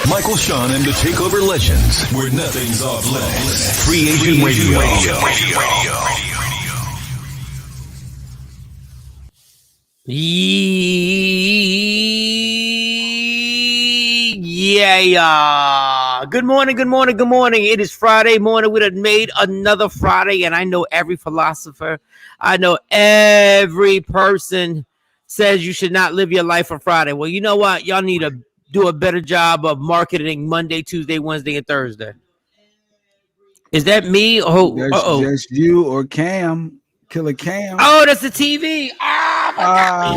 Michael, Shawn, and the TakeOver legends, where nothing's off limits. Free Agent Radio. Yeah. Good morning. It is Friday morning. We done made another Friday, and I know every philosopher, I know every person says you should not live your life on Friday. Well, you know what? Y'all need to do a better job of marketing Monday, Tuesday, Wednesday, and Thursday. Is that me? Just you or Cam, Killer Cam. Oh, that's the TV. Oh, we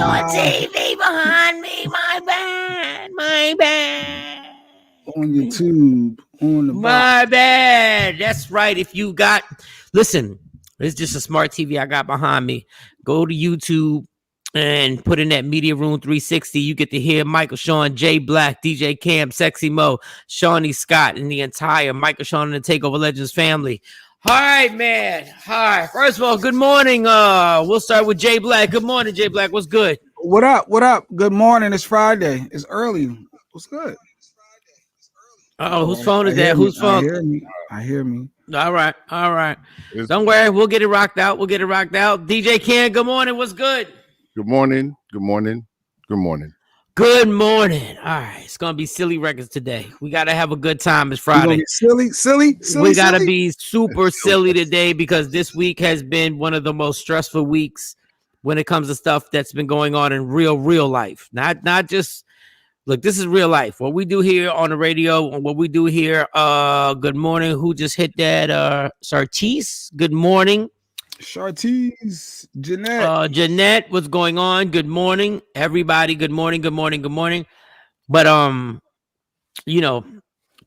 on TV behind me. My bad. On YouTube, on the My bad. That's right. If you got, listen, it's just a smart TV I got behind me. Go to YouTube and put in that Media Room 360. You get to hear Michael, Shawn, Jay Black, DJ Cam, Sexy Mo, Shawnee Scott, and the entire Michael, Shawn, and the TakeOver Legends family. All right, man. All right. First of all, good morning. We'll start with Jay Black. Good morning, Jay Black. What's good? What up? Good morning. It's Friday. It's early. What's good? Oh, whose phone is that? Whose phone? I hear me. All right. Don't worry. We'll get it rocked out. DJ Cam, good morning. What's good? Good morning. Good morning. All right. It's going to be silly records today. We got to have a good time. It's Friday. Silly. We got to be super silly today because this week has been one of the most stressful weeks when it comes to stuff that's been going on in real life. Not just, look, this is real life. What we do here on the radio, what we do here. Good morning. Who just hit that? Sartis. Good morning. Chartiz, Jeanette. Jeanette, what's going on? Good morning, everybody. Good morning. But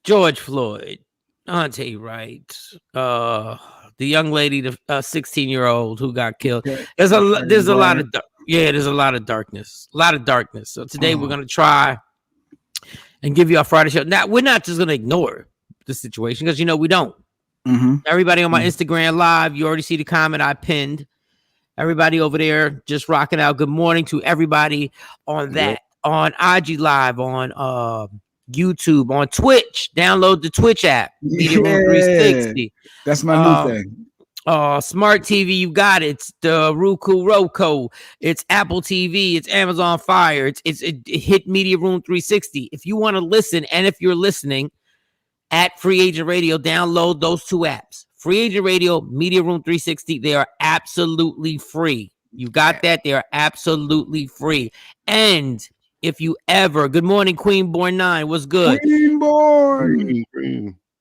George Floyd, Auntie Wright, the young lady, the 16-year-old who got killed. There's a lot of darkness. So today we're gonna try and give you our Friday show. Now we're not just gonna ignore the situation because we don't. Mm-hmm. Everybody on my Instagram live, you already see the comment I pinned. Everybody over there just rocking out. Good morning to everybody on that, on IG Live, on YouTube, on Twitch. Download the Twitch app, Media Room 360. That's my new thing. Smart TV, you got it. It's the Roku, it's Apple TV, it's Amazon Fire, it hit Media Room 360. If you want to listen, and if you're listening at Free Agent Radio, download those two apps. Free Agent Radio, Media Room 360. They are absolutely free. You got that? They are absolutely free. And if you ever, good morning, Queen Born 9. What's good? Queen Born.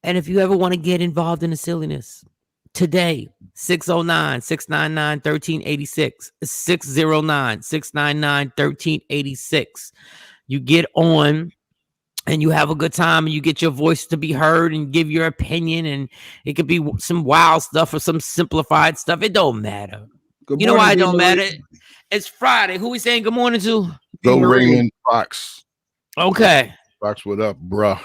And if you ever want to get involved in the silliness, today, 609-699-1386. 609-699-1386. You get on and you have a good time, and you get your voice to be heard and give your opinion, and it could be some wild stuff or some simplified stuff. It don't matter. You know why it don't matter? It's Friday. Who we saying good morning to? Go Raymond Fox. Okay. Fox, what up, bruh?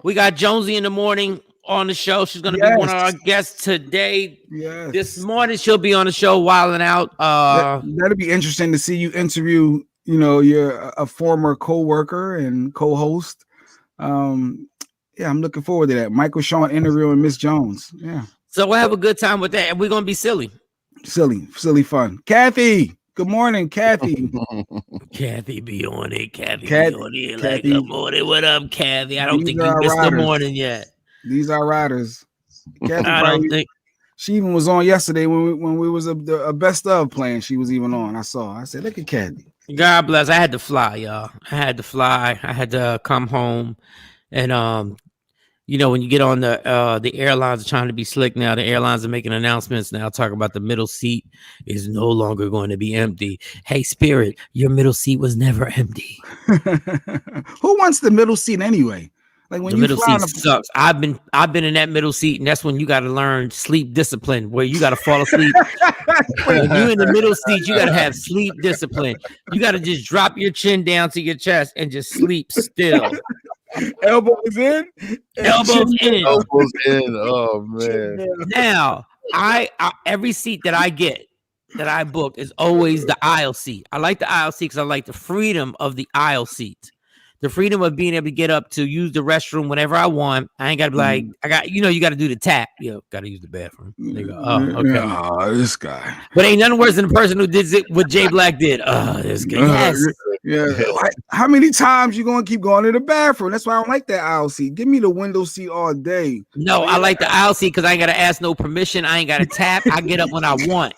We got Jonesy in the morning on the show. She's going to be one of our guests today. Yes. This morning she'll be on the show wilding out. That'll be interesting to see you interview. You're a former co-worker and co-host. I'm looking forward to that. Michael, Shawn interviewing Miss Jones. Yeah. So we'll have a good time with that, and we're gonna be silly fun. Kathy, good morning, Kathy. Kathy be on it. Kathy be on it. Like, good morning. What up, Kathy? I don't think you missed the morning yet. These are riders. Kathy I don't think. She even was on yesterday when we was a best of playing. She was even on. I said, look at Kathy. God bless. I had to fly, y'all. I had to come home. And when you get on the airlines are trying to be slick now. The airlines are making announcements now talking about the middle seat is no longer going to be empty. Hey, Spirit, your middle seat was never empty. Who wants the middle seat anyway? Like when the middle seat sucks. I've been in that middle seat, and that's when you got to learn sleep discipline, where you got to fall asleep. When you're in the middle seat, you got to have sleep discipline. You got to just drop your chin down to your chest and just sleep still. Elbows in. Elbows in. Oh man. Now, I every seat that I get, that I book, is always the aisle seat. I like the aisle seat because I like the freedom of the aisle seat. the freedom of being able to get up to use the restroom whenever I want. I ain't got to be like, I got, you got to do the tap. Got to use the bathroom. They go, oh, okay. Oh, this guy. But ain't nothing worse than the person who did it what Jay Black did. Oh, this guy. Yes. Yeah. How many times you gonna keep going to the bathroom? That's why I don't like that aisle seat. Give me the window seat all day. No, I like the aisle seat because I ain't got to ask no permission. I ain't got to tap. I get up when I want.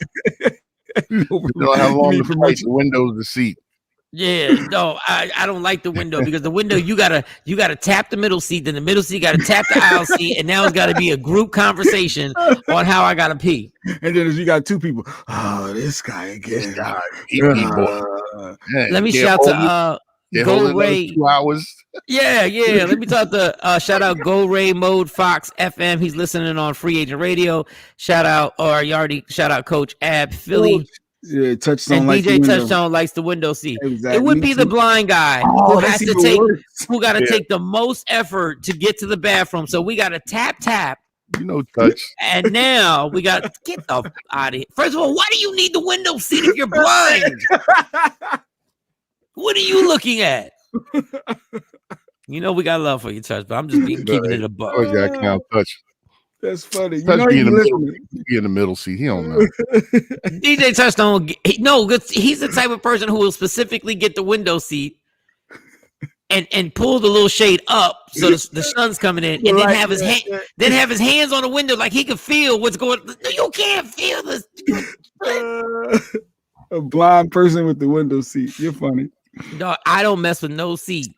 You know how long the window's the seat. Yeah, no, I don't like the window because the window you gotta tap the middle seat, then the middle seat gotta tap the aisle seat, and now it's gotta be a group conversation on how I gotta pee. And then you got two people. Oh, this guy again. Let me shout to Go Ray. 2 hours. Yeah. Let me talk to shout out Go Ray Mode Fox FM. He's listening on Free Agent Radio. Shout out Coach Ab Philly. Yeah, Touchstone and like DJ Touchstone likes the window seat. Exactly. It would be the blind guy who has to take the most effort to get to the bathroom. So we got to tap. Touch. And now we got to get the out of here. First of all, why do you need the window seat if you're blind? What are you looking at? We got love for you, Touch, but I'm just keeping it a buck. Always got to count Touch. That's funny. Touch be in the middle seat. He don't know. DJ Touchstone, he's the type of person who will specifically get the window seat and pull the little shade up so the sun's coming in, and then have his hands on the window like he can feel what's going. You can't feel this. A blind person with the window seat. You're funny. No, I don't mess with no seat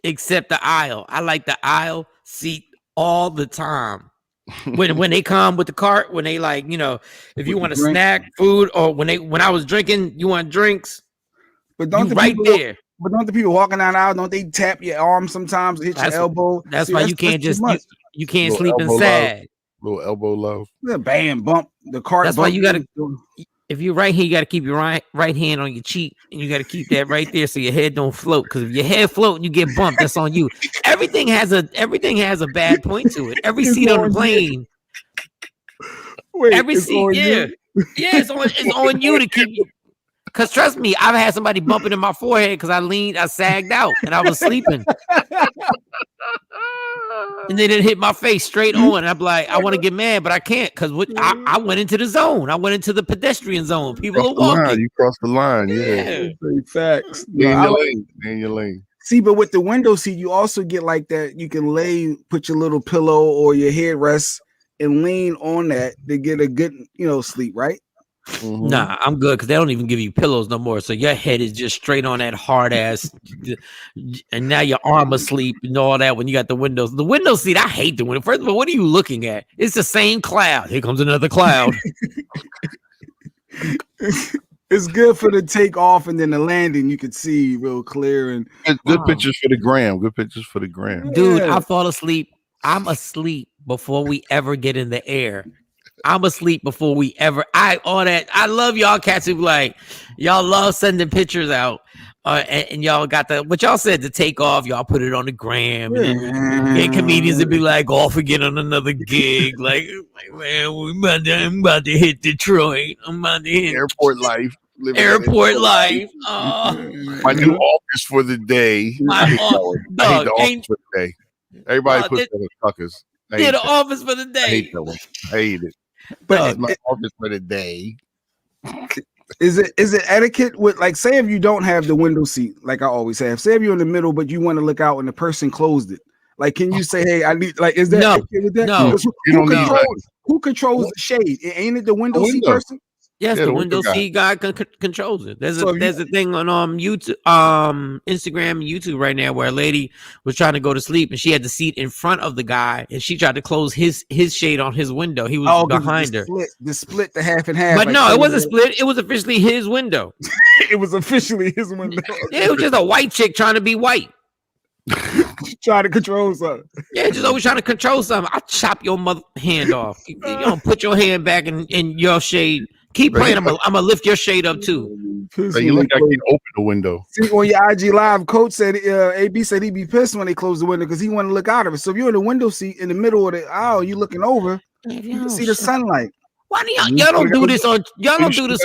except the aisle. I like the aisle seat all the time. When they come with the cart, when they if you want a snack, food, or when I was drinking, you want drinks, but don't the people walking down the aisle, don't they tap your arm sometimes, hit your elbow? That's why you can't you can't sleep inside. Little elbow love. Bam, bump the cart. That's why you gotta. If you're right here, you got to keep your right hand on your cheek, and you got to keep that right there so your head don't float. Because if your head float and you get bumped, that's on you. Everything has a bad point to it. Every seat on the plane. Every seat, it's on you to keep. Because trust me, I've had somebody bumping in my forehead because I sagged out and I was sleeping. And then it hit my face straight on. And I'm like, I want to get mad, but I can't because I went into the zone. I went into the pedestrian zone. People are walking. You crossed the line. Yeah. Facts. In your lane. See, but with the window seat, you also get like that. You can put your little pillow or your headrest and lean on that to get a good, sleep, right? Mm-hmm. Nah, I'm good because they don't even give you pillows no more. So your head is just straight on that hard ass, and now your arm asleep and all that. When you got the windows, seat, I hate the window. First of all, what are you looking at? It's the same cloud. Here comes another cloud. It's good for the takeoff and then the landing. You could see real clear and good pictures for the gram. Good pictures for the gram, dude. I fall asleep. I'm asleep before we ever get in the air. I'm asleep before we ever. I love y'all cats who y'all love sending pictures out, and y'all got what y'all said to take off. Y'all put it on the gram, and comedians would be like off again on another gig. Man, I'm about to hit Detroit. I'm about to hit airport life. Airport life. My new office for the day. I hate the office for the day. Everybody puts that in suckers. Yeah, the office for the day. I hate that one. I hate it. But my office for the day. Is it etiquette with say if you don't have the window seat like I always have, say if you're in the middle but you want to look out and the person closed it, can you say, hey, I need is that etiquette with that? No, who controls the shade? Ain't it the window seat person? Yes, the window seat guy controls it. There's a thing on YouTube, Instagram and YouTube right now where a lady was trying to go to sleep and she had the seat in front of the guy and she tried to close his shade on his window. He was behind her. Split the half and half. But no, it wasn't split. It was officially his window. It was officially his window. Yeah, it was just a white chick trying to be white. Trying to control something. Yeah, just always trying to control something. I'll chop your mother hand off. You don't put your hand back in your shade. Keep playing. I'm gonna lift your shade up too. So you look like you open the window. See, on your IG live, Coach said AB said he'd be pissed when they close the window because he wanted to look out of it. So if you're in the window seat in the middle of the aisle, you looking over, you can see the sunlight. Why do y'all don't do this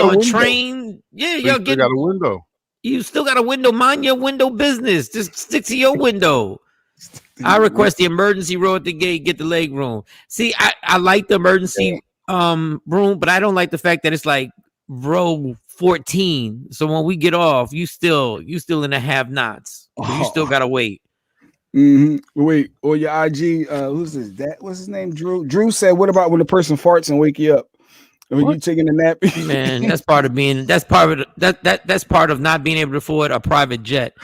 on train? Yeah, y'all got a window. You still got a window. Mind your window business. Just stick to your window. I request the emergency row at the gate. Get the leg room. See, I like the emergency room, but I don't like the fact that it's like row 14. So when we get off, you still in the have-nots. So you still gotta wait. Wait, or your IG, who's this? What's his name? Drew said, what about when the person farts and wake you up? When you taking a nap? Man, that's part of not being able to afford a private jet.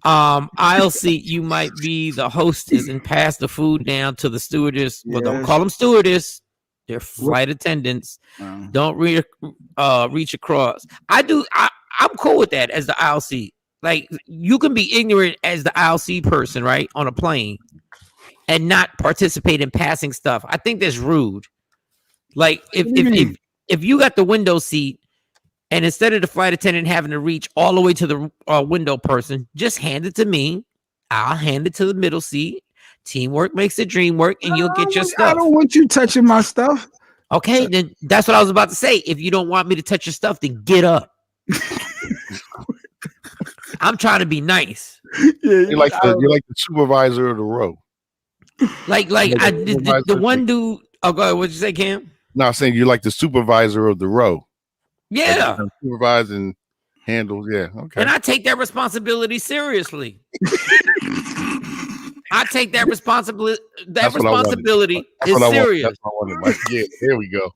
Aisle seat, you might be the hostess and pass the food down to the stewardess. Well, don't call them stewardess. They're flight attendants. Don't reach across. I'm cool with that as the aisle seat. Like, you can be ignorant as the aisle seat person, right, on a plane, and not participate in passing stuff. I think that's rude. Like, if you got the window seat, and instead of the flight attendant having to reach all the way to the window person, just hand it to me. I'll hand it to the middle seat. Teamwork makes the dream work, and you'll get your stuff. I don't want you touching my stuff. Okay, then that's what I was about to say. If you don't want me to touch your stuff, then get up. I'm trying to be nice. You're like the supervisor of the row. The one dude. Oh, go ahead. What'd you say, Cam? No, I'm saying you're like the supervisor of the row. Yeah, like supervise and handle. Yeah, okay. And I take that responsibility seriously. I take that responsibility. That responsibility is serious. Yeah, there we go.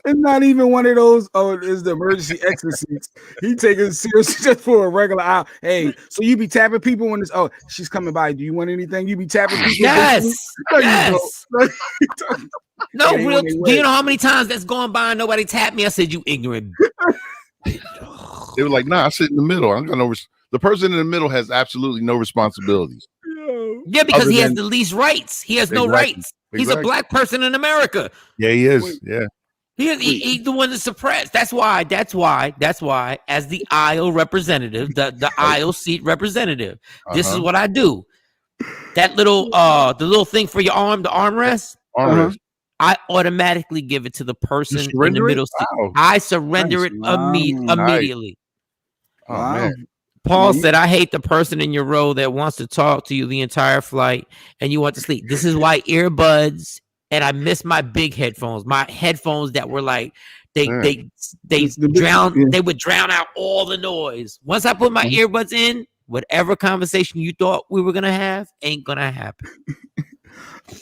It's not even one of those. Oh, it's the emergency exit seats. He taking it seriously just for a regular aisle. Hey, so you be tapping people when it's she's coming by. Do you want anything? You be tapping people. Yes. No, real. Do you know how many times that's going by and nobody tapped me? I said, "You ignorant." They were like, "Nah, I sit in the middle. I'm gonna." The person in the middle has absolutely no responsibilities. Yeah, because he has the least rights. He has no rights. He's a black person in America. Yeah, he is. Yeah. He's the one that's suppressed. That's why, as the aisle representative, the aisle seat representative, this is what I do. That little the little thing for your arm, the armrest, I automatically give it to the person in the middle seat. Wow. I surrender it immediately. Oh, man. Paul said, I hate the person in your row that wants to talk to you the entire flight and you want to sleep. This is why earbuds, and I miss my big headphones, my headphones that were like, they would drown out all the noise. Once I put my earbuds in, whatever conversation you thought we were going to have ain't going to happen.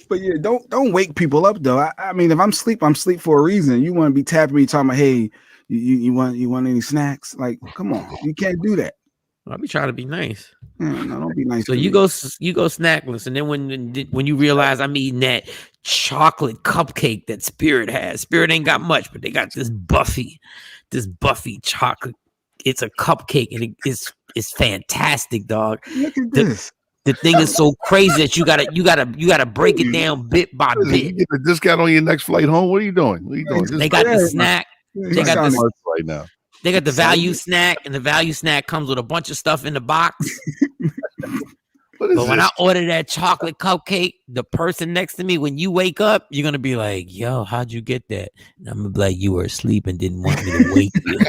But yeah, don't wake people up though. I mean, if I'm asleep for a reason. You want to be tapping me, talking about, hey, you want any snacks? Like, come on, you can't do that. I'll be trying to be nice. No, don't be nice. So you go snackless, and then when you realize I'm eating that chocolate cupcake that Spirit has, Spirit ain't got much, but they got this Buffy chocolate. It's a cupcake, and it's fantastic, dog. Look at this. The thing is so crazy that you gotta break it down bit by bit. You get a discount on your next flight home. What are you doing? They got the snack. They got this right now. They got the value snack, and the value snack comes with a bunch of stuff in the box. But when I order that chocolate cupcake, the person next to me, when you wake up, you're going to be like, yo, how'd you get that? And I'm going to be like, you were asleep and didn't want me to wake you.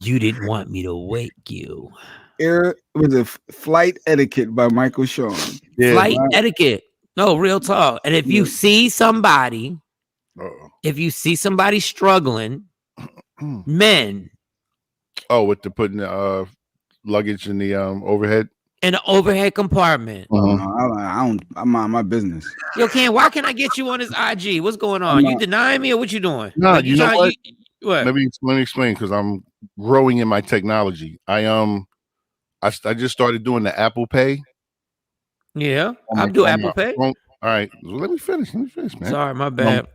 You didn't want me to wake you. It was a Flight Etiquette by Michael Shawn. Yeah, Flight Etiquette. No, real talk. And if you see somebody... If you see somebody struggling, men. Oh, with the putting the luggage in the overhead? In the overhead compartment. I'm on my business. Yo, Ken, why can't I get you on this IG? What's going on? You denying me or what you doing? No, like, you know what? What? Let me explain because I'm growing in my technology. I just started doing the Apple Pay. Yeah, I do Apple Pay. All right, let me finish, man. Sorry, my bad.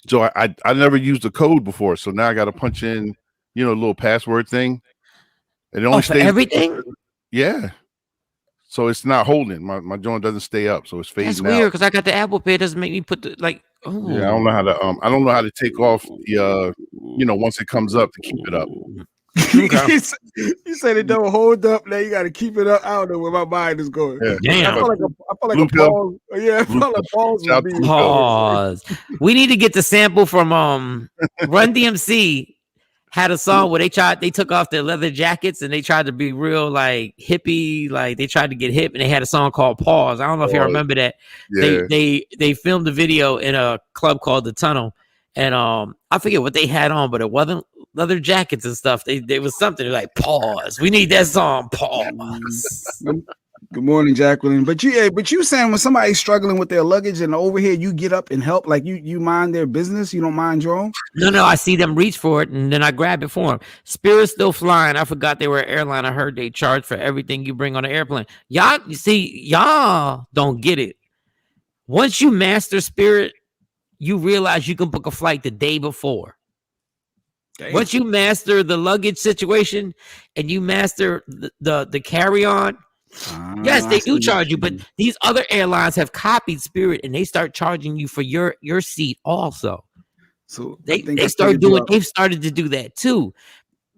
So I never used a code before, so now I got to punch in, a little password thing. It only stays for everything. Yeah. So it's not holding. My joint doesn't stay up, so it's fading. That's weird because I got the Apple Pay. It doesn't make me put the like. Oh. Yeah, I don't know how to take off the once it comes up to keep it up. Okay. You said it don't hold up. Now you got to keep it up. I don't know where my mind is going. Yeah. Damn. I feel like a pause. Yeah, I feel like pause. We need to get the sample from Run DMC. had a song where they took off their leather jackets and they tried to be real like hippie, like they tried to get hip, and they had a song called Pause. I don't know if you remember that. Yeah. They filmed the video in a club called The Tunnel, and I forget what they had on, but it wasn't leather jackets and stuff. They was something like Pause. We need that song, Pause. Good morning, Jacqueline. But you saying when somebody's struggling with their luggage and overhead, you get up and help, like you mind their business, you don't mind your own? No, I see them reach for it and then I grab it for them. Spirit's still flying. I forgot they were an airline. I heard they charge for everything you bring on an airplane. Y'all, you see, y'all don't get it. Once you master Spirit, you realize you can book a flight the day before. Damn. Once you master the luggage situation and you master the carry-on, yes, they do charge you, but these other airlines have copied Spirit and they start charging you for your seat also. So they've started to do that too.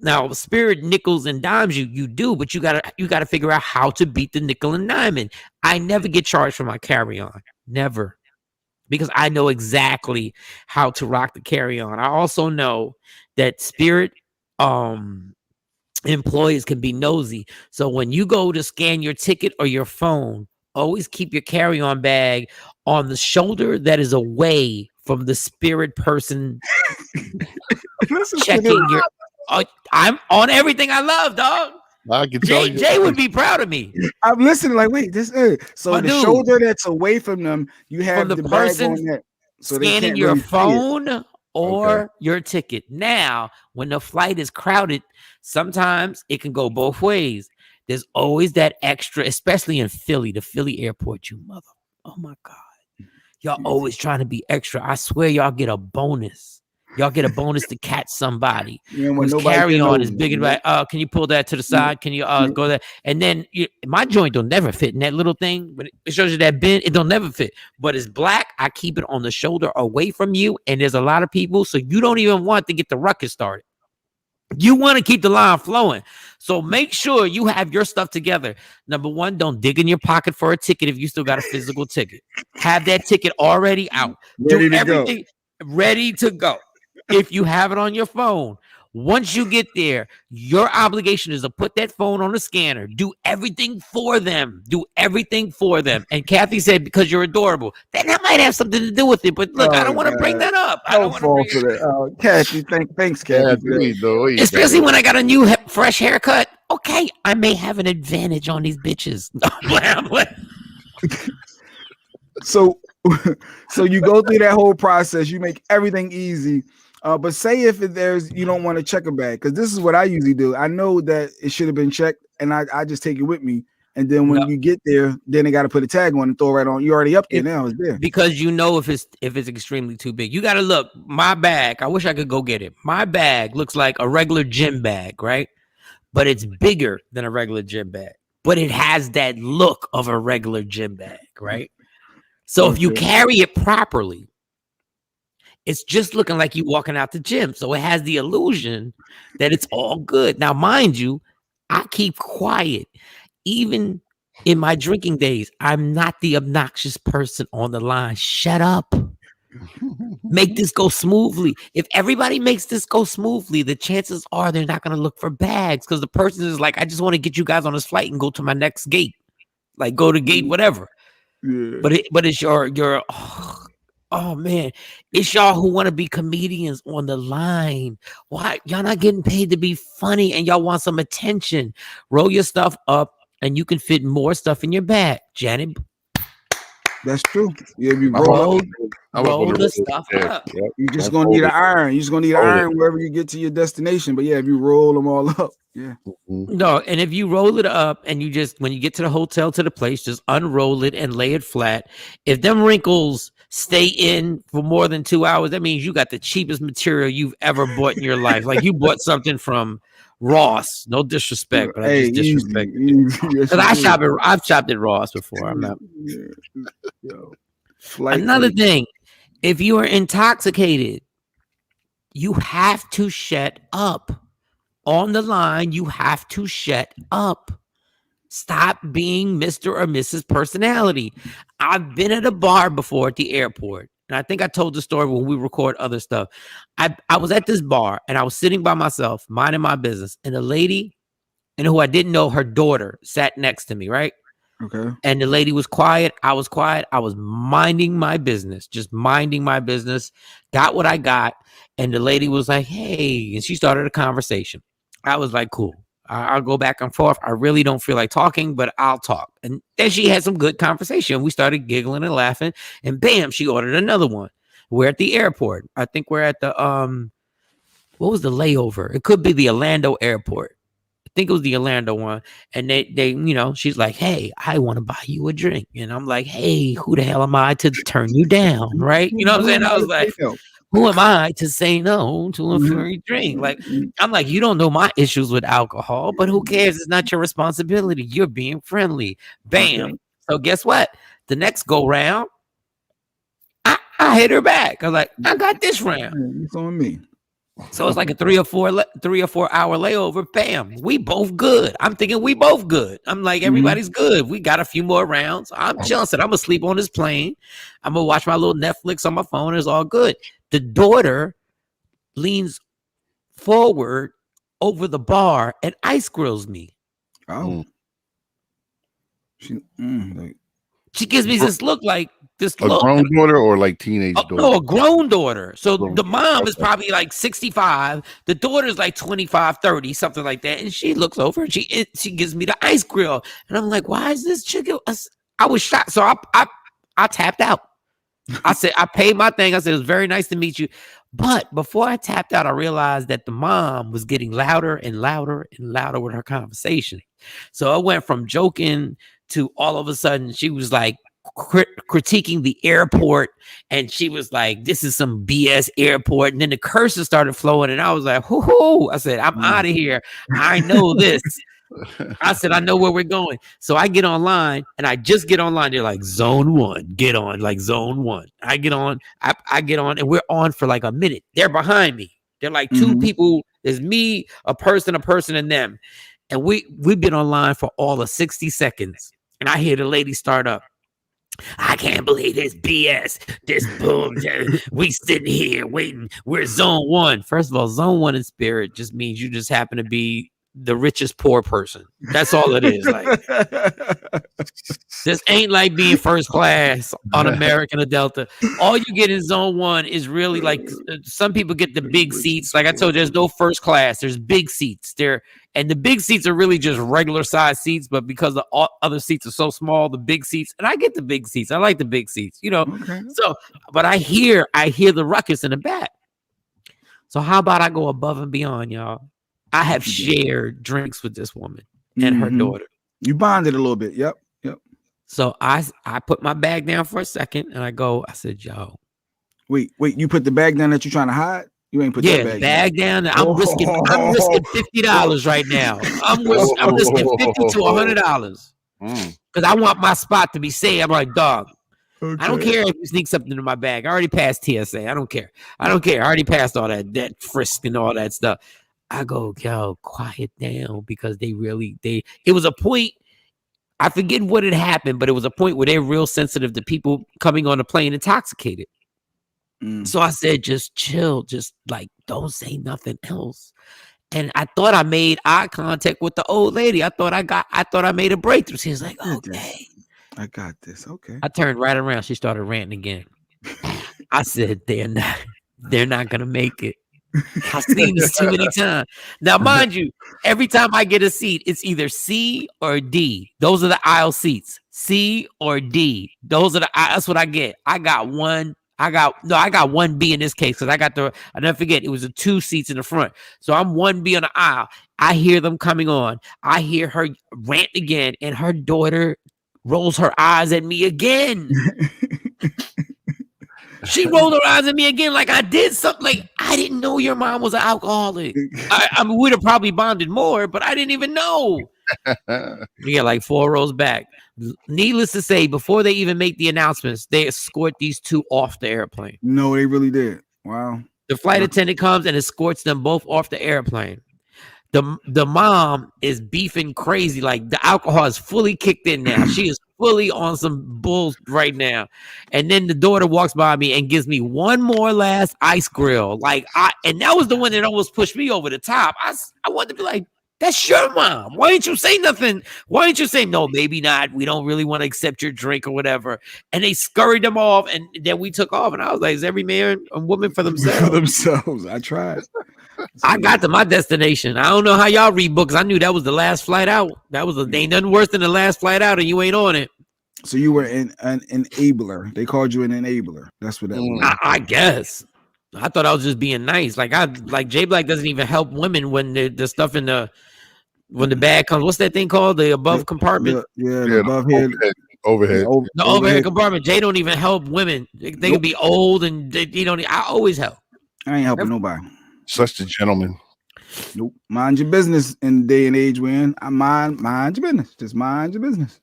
Now Spirit nickels and dimes you do, but you gotta figure out how to beat the nickel and dime. I never get charged for my carry-on, never, because I know exactly how to rock the carry-on. I also know that Spirit employees can be nosy. So when you go to scan your ticket or your phone, always keep your carry-on bag on the shoulder that is away from the Spirit person checking your. I'm on everything I love, dog. I can tell you. Jay would be proud of me. I'm listening. Like, wait, this. So the shoulder that's away from them, you have the person bag on that, so scanning your phone or your ticket. Now, when the flight is crowded, sometimes it can go both ways. There's always that extra, especially in Philly, the Philly airport, you mother. Oh my God. Y'all always trying to be extra. I swear y'all get a bonus. Y'all get a bonus to catch somebody whose carry-on is bigger. Like, can you pull that to the side? Can you go there? And then my joint don't never fit in that little thing. But it shows you that bin, it don't never fit. But it's black. I keep it on the shoulder away from you. And there's a lot of people, so you don't even want to get the ruckus started. You want to keep the line flowing. So make sure you have your stuff together. Number one, don't dig in your pocket for a ticket if you still got a physical ticket. Have that ticket already out. Do everything ready to go. If you have it on your phone, once you get there, your obligation is to put that phone on the scanner. Do everything for them. And Kathy said, because you're adorable. That might have something to do with it. But look, I don't want to bring that up. I don't fall for that. Kathy, thanks, Kathy. Especially when I got a new fresh haircut. Okay, I may have an advantage on these bitches. So you go through that whole process. You make everything easy. But say if you don't want to check a bag, because this is what I usually do. I know that it should have been checked, and I just take it with me. And then when you get there, then they got to put a tag on and throw it right on. You're already up there now. It's there. Because you know if it's extremely too big. You got to look. My bag, I wish I could go get it. My bag looks like a regular gym bag, right? But it's bigger than a regular gym bag. But it has that look of a regular gym bag, right? So if you carry it properly, it's just looking like you walking out the gym. So it has the illusion that it's all good. Now, mind you, I keep quiet. Even in my drinking days, I'm not the obnoxious person on the line. Shut up. Make this go smoothly. If everybody makes this go smoothly, the chances are they're not going to look for bags because the person is like, I just want to get you guys on this flight and go to my next gate. Like go to gate, whatever. Yeah. But it's your oh man, it's y'all who want to be comedians on the line. Why y'all not getting paid to be funny and y'all want some attention? Roll your stuff up and you can fit more stuff in your bag, Janet. That's true. Yeah, you roll the stuff up. Yep. You're just gonna need an iron. You're just gonna need an iron wherever you get to your destination. But yeah, if you roll them all up, yeah. No, and if you roll it up and you just when you get to the hotel to the place, just unroll it and lay it flat. If them wrinkles stay in for more than 2 hours, that means you got the cheapest material you've ever bought in your life. Like you bought something from Ross. No disrespect, but I just disrespect because I've shopped at Ross before. I'm not. Another thing, if you are intoxicated, you have to shut up. On the line, you have to shut up. Stop being Mr. or Mrs. Personality. I've been at a bar before at the airport, and I think I told the story when we record other stuff. I was at this bar and I was sitting by myself, minding my business, and a lady, and who I didn't know, her daughter sat next to me, right? Okay. And the lady was quiet. I was quiet. I was minding my business, just minding my business. Got what I got. And the lady was like, hey, and she started a conversation. I was like, cool. I'll go back and forth. I really don't feel like talking, but I'll talk. And then she had some good conversation. We started giggling and laughing. And bam, she ordered another one. We're at the airport. I think we're at the, what was the layover? It could be the Orlando airport. I think it was the Orlando one. And they, you know, she's like, hey, I want to buy you a drink. And I'm like, hey, who the hell am I to turn you down? Right? You know what I'm saying? I was like, who am I to say no to a free drink? Like, I'm like, you don't know my issues with alcohol, but who cares? It's not your responsibility. You're being friendly. Bam. Okay. So guess what? The next go round, I hit her back. I was like, I got this round. It's on me. So it's like a 3 or 4 hour layover. Bam, we both good. I'm thinking we both good. I'm like, everybody's good. We got a few more rounds. I'm chilling. I'm gonna sleep on this plane. I'm gonna watch my little Netflix on my phone. It's all good. The daughter leans forward over the bar and ice grills me. Oh, she gives me this look like. Grown daughter or like teenage daughter? No, a grown daughter. So the mom is probably like 65. The daughter's like 25, 30, something like that. And she looks over and she gives me the ice grill. And I'm like, why is this chicken? I was shocked. So I tapped out. I said, I paid my thing. I said, it was very nice to meet you. But before I tapped out, I realized that the mom was getting louder and louder and louder with her conversation. So I went from joking to all of a sudden she was like, critiquing the airport, and she was like, this is some BS airport, and then the curses started flowing, and I was like, hoo-hoo. I said, I'm out of here. I know this. I said, I know where we're going. So I get online, and I just get online. They're like, zone 1, get on, like zone 1. I get on, I get on, and we're on for like a minute. They're behind me. They're like 2 people. There's me, a person, and them. And we've been online for all of 60 seconds. And I hear the lady start up. I can't believe this BS. This boom. We sitting here waiting. We're zone 1. First of all, zone 1 in spirit just means you just happen to be the richest poor person. That's all it is. Like, this ain't like being first class on American or Delta. All you get in zone 1 is really like, some people get the big seats. Like I told you, there's no first class. There's big seats there. And the big seats are really just regular size seats, but because the other seats are so small, the big seats, and I get the big seats. I like the big seats, you know. Okay. So, but I hear the ruckus in the back. So how about I go above and beyond, y'all? I have shared drinks with this woman and her daughter. You bonded a little bit. Yep. So I put my bag down for a second, and I said, yo. Wait, you put the bag down that you're trying to hide? You ain't put that bag down. I'm risking $50 right now. I'm risking $50 to $100 because I want my spot to be safe. I'm like, dog. Okay. I don't care if you sneak something in my bag. I already passed TSA. I don't care. I already passed all that frisk and all that stuff. I go, yo, quiet down, because it was a point. I forget what had happened, but it was a point where they're real sensitive to people coming on the plane intoxicated. So I said, just chill, just like, don't say nothing else. And I thought I made eye contact with the old lady. I thought I made a breakthrough. She was like, okay, I got this. Okay. I turned right around. She started ranting again. I said, they're not going to make it. I've seen this too many times. Now, mind you, every time I get a seat, it's either C or D. Those are the aisle seats. C or D. That's what I get. I got 1B in this case, because I never forget, it was the 2 seats in the front. So I'm 1B on the aisle. I hear them coming on. I hear her rant again, and her daughter rolls her eyes at me again. She rolled her eyes at me again like I did something. Like, I didn't know your mom was an alcoholic. I mean, we'd have probably bonded more, but I didn't even know. We got like 4 rows back. Needless to say, before they even make the announcements, they escort these 2 off the airplane. No, they really did. Wow. The flight attendant comes and escorts them both off the airplane. The mom is beefing crazy. Like, the alcohol is fully kicked in now. She is fully on some bull right now. And then the daughter walks by me and gives me one more last ice grill. And that was the one that almost pushed me over the top. I wanted to be like, that's your mom. Why didn't you say nothing? Why didn't you say, no, maybe not. We don't really want to accept your drink or whatever. And they scurried them off, and then we took off. And I was like, is every man and woman for themselves? For themselves. I tried. I got to my destination. I don't know how y'all read books. I knew that was the last flight out. Ain't nothing worse than the last flight out, and you ain't on it. So you were an enabler. They called you an enabler. That's what that was. I guess. I thought I was just being nice. Like J Black doesn't even help women when the stuff when the bag comes. What's that thing called? The above compartment. The above head. Overhead. The overhead compartment. Jay don't even help women. They can be old and you don't. I always help. I ain't helping nobody. Such a gentleman. Nope. Mind your business in the day and age we're in. Mind your business. Just mind your business.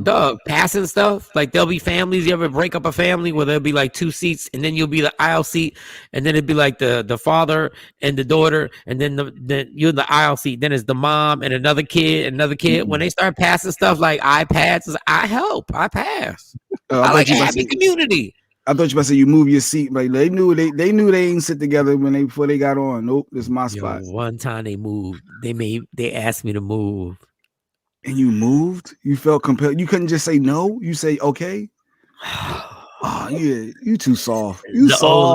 Dog, passing stuff. Like there'll be families. You ever break up a family where there'll be like 2 seats, and then you'll be the aisle seat, and then it'd be like the father and the daughter, and then you're the aisle seat. Then it's the mom and another kid. Mm-hmm. When they start passing stuff like iPads, I help. I pass. I like a happy community. I thought you were about to say you move your seat. Like they knew they ain't sit together before they got on. Nope, this is my spot. One time they moved. They asked me to move. And you moved? You felt compelled. You couldn't just say no. You say okay. Oh yeah, you too soft. The old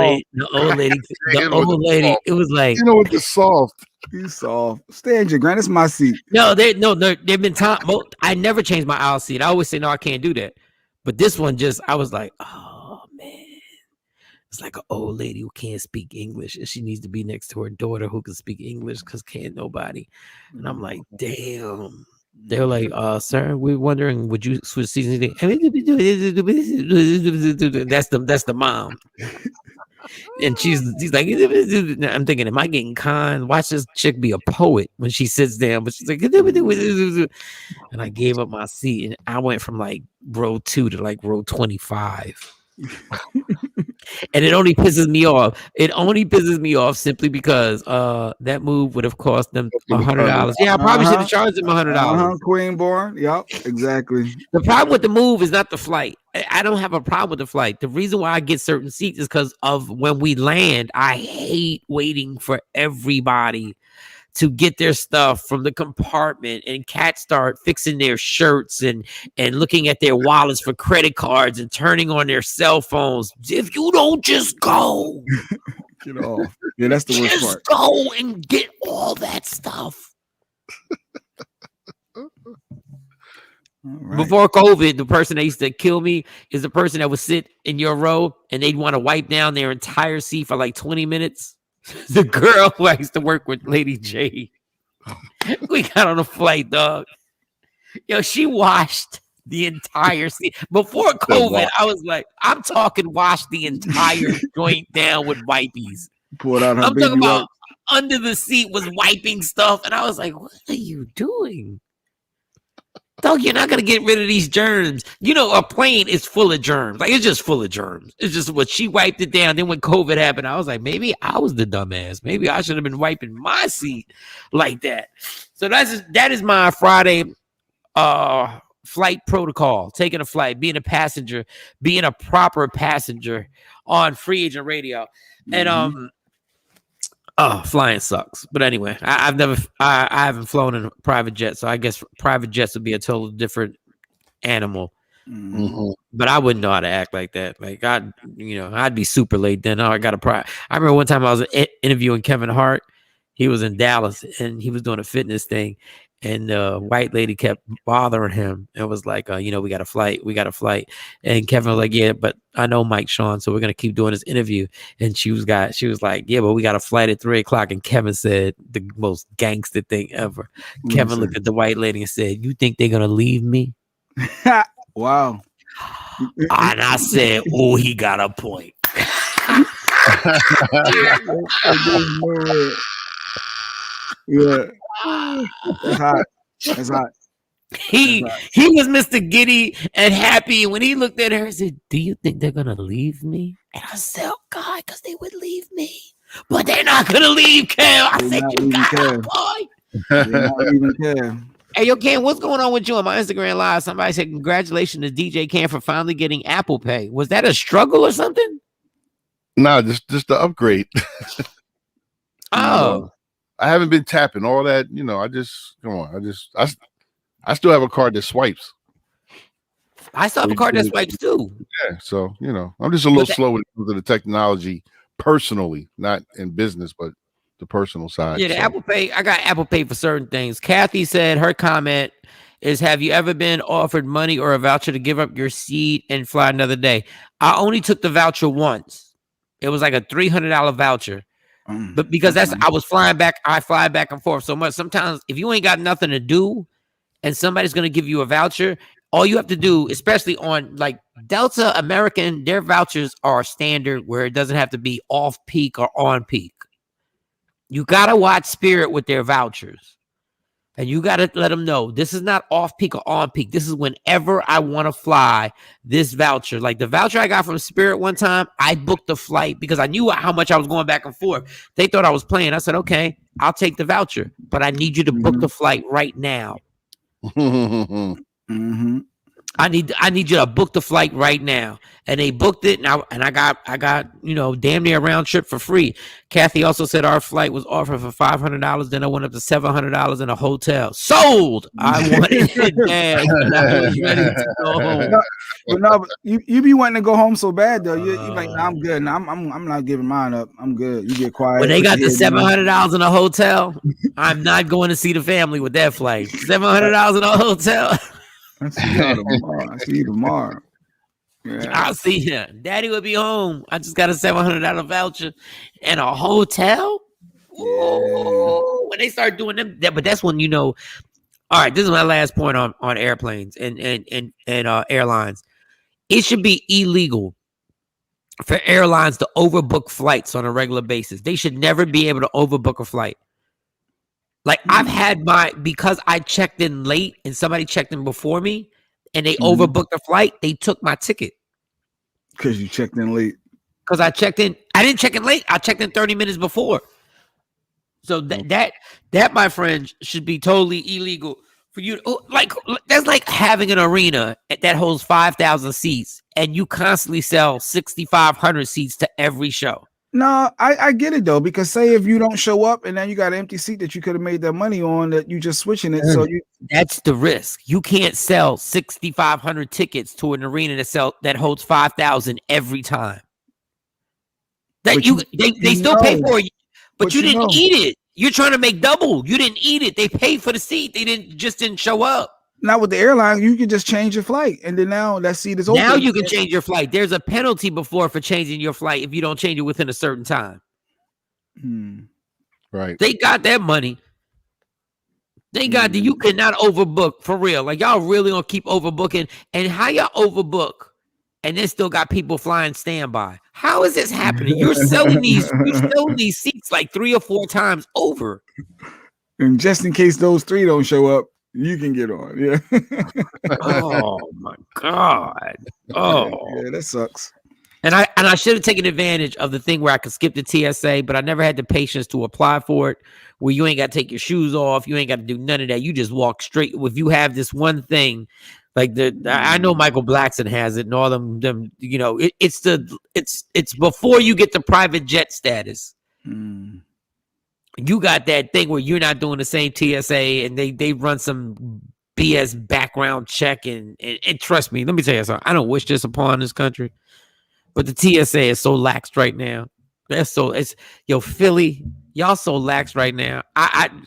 lady. It was like, you know what? The soft. You soft. Stand your ground. It's my seat. No, they've been time. I never changed my aisle seat. I always say no, I can't do that. But this one, I was like, oh man, it's like an old lady who can't speak English, and she needs to be next to her daughter who can speak English because can't nobody. And I'm like, damn. They were like, sir, we're wondering, would you switch seats? That's the mom. And she's like, I'm thinking, am I getting conned? Watch this chick be a poet when she sits down. But she's like, and I gave up my seat, and I went from like row 2 to like row 25. And it only pisses me off. It only pisses me off simply because that move would have cost them $100. Yeah, I probably should have charged them $100. Queenborn. Yep, exactly. The problem with the move is not the flight. I don't have a problem with the flight. The reason why I get certain seats is because of when we land. I hate waiting for everybody to get their stuff from the compartment, and cats start fixing their shirts and looking at their wallets for credit cards and turning on their cell phones. If you don't just go, get off. Yeah, that's the worst part. Go and get all that stuff. Right. Before COVID, the person that used to kill me is the person that would sit in your row and they'd want to wipe down their entire seat for like 20 minutes. The girl who I used to work with, Lady J, we got on a flight, dog. Yo, she washed the entire seat. Before COVID, I was like, I'm talking wash the entire joint down with wipies. Pulled out her I'm talking about under the seat was wiping stuff. And I was like, what are you doing? Dog, you're not going to get rid of these germs. You know, a plane is full of germs. Like, it's just full of germs. It's just what she wiped it down. Then when COVID happened, I was like, maybe I was the dumbass. Maybe I should have been wiping my seat like that. So that is my Friday flight protocol. Taking a flight, being a passenger, being a proper passenger on Free Agent Radio. And flying sucks. But anyway, I haven't flown in a private jet, so I guess private jets would be a total different animal. Mm-hmm. But I wouldn't know how to act like that. Like I'd be super late then. I remember one time I was interviewing Kevin Hart. He was in Dallas and he was doing a fitness thing, and the white lady kept bothering him and was like, we got a flight. And Kevin was like, yeah, but I know Mike Shawn, so we're going to keep doing this interview. And she was like, yeah, but we got a flight at 3:00. And Kevin said the most gangster thing ever. Kevin looked at the white lady and said, you think they're going to leave me? Wow. And I said, oh, he got a point. Yeah. That's hot. He was Mr. Giddy and happy. When he looked at her and said, do you think they're gonna leave me? And I said, oh God, because they would leave me. But they're not gonna leave Kev. I said, you got a point. They're not leaving Kev. Hey, yo, Cam, what's going on with you on my Instagram live? Somebody said congratulations to DJ Cam for finally getting Apple Pay. Was that a struggle or something? Nah, just the upgrade. Oh, I haven't been tapping all that. I still have a card that swipes. I still have a card that swipes too. Yeah, so I'm just a little slow when it comes to the technology personally, not in business, but the personal side. Yeah, the Apple Pay. I got Apple Pay for certain things. Kathy said her comment is, "Have you ever been offered money or a voucher to give up your seat and fly another day?" I only took the voucher once. It was like a $300 voucher. But because I was flying back, I fly back and forth so much. Sometimes if you ain't got nothing to do and somebody's going to give you a voucher, all you have to do, especially on like Delta, American, their vouchers are standard where it doesn't have to be off peak or on peak. You got to watch Spirit with their vouchers. And you got to let them know this is not off peak or on peak. This is whenever I want to fly this voucher. Like the voucher I got from Spirit one time, I booked the flight because I knew how much I was going back and forth. They thought I was playing. I said, okay, I'll take the voucher, but I need you to book the flight right now. Mm-hmm. I need you to book the flight right now. And they booked it, and I got damn near a round trip for free. Kathy also said our flight was offered for $500. Then I went up to $700 in a hotel. Sold. I wanted it bad. I was ready to go home. But you be wanting to go home so bad though. You're like, nah, I'm good. Nah, I'm not giving mine up. I'm good. You get quiet. When they got the $700 in a hotel, I'm not going to see the family with that flight. $700 in a hotel. I'll see you tomorrow. Yeah. I'll see him. Daddy will be home. I just got a $700 voucher and a hotel. Ooh, when they start doing them, but that's when all right, this is my last point on airplanes and airlines. It should be illegal for airlines to overbook flights on a regular basis. They should never be able to overbook a flight. Like I've had because I checked in late and somebody checked in before me and they overbooked the flight, they took my ticket. Because you checked in late. Because I didn't check in late. I checked in 30 minutes before. So that my friend should be totally illegal for you. That's like having an arena that holds 5,000 seats and you constantly sell 6,500 seats to every show. No, I get it though, because say if you don't show up and then you got an empty seat that you could have made that money on, that you just switching it. So that's the risk. You can't sell 6,500 tickets to an arena that holds 5,000 every time. They still pay for it, but you didn't eat it. You're trying to make double. You didn't eat it. They paid for the seat. They didn't show up. Not with the airline, you can just change your flight, and then now that seat is open. Now you can change your flight. There's a penalty for changing your flight if you don't change it within a certain time. Right. They got that money. They got you cannot overbook for real. Like y'all really gonna keep overbooking, and how y'all overbook, and then still got people flying standby. How is this happening? You're selling these seats like 3 or 4 times over. And just in case those 3 don't show up, you can get on. Yeah. Oh my God. Oh yeah, that sucks. And I should have taken advantage of the thing where I could skip the TSA, but I never had the patience to apply for it, where you ain't got to take your shoes off, you ain't got to do none of that. You just walk straight. If you have this one thing, like I know Michael Blackson has it, and all them it's before you get the private jet status. You got that thing where you're not doing the same TSA, and they run some BS background check, and trust me, let me tell you something. I don't wish this upon this country, but the TSA is so laxed right now. Philly, y'all so lax right now.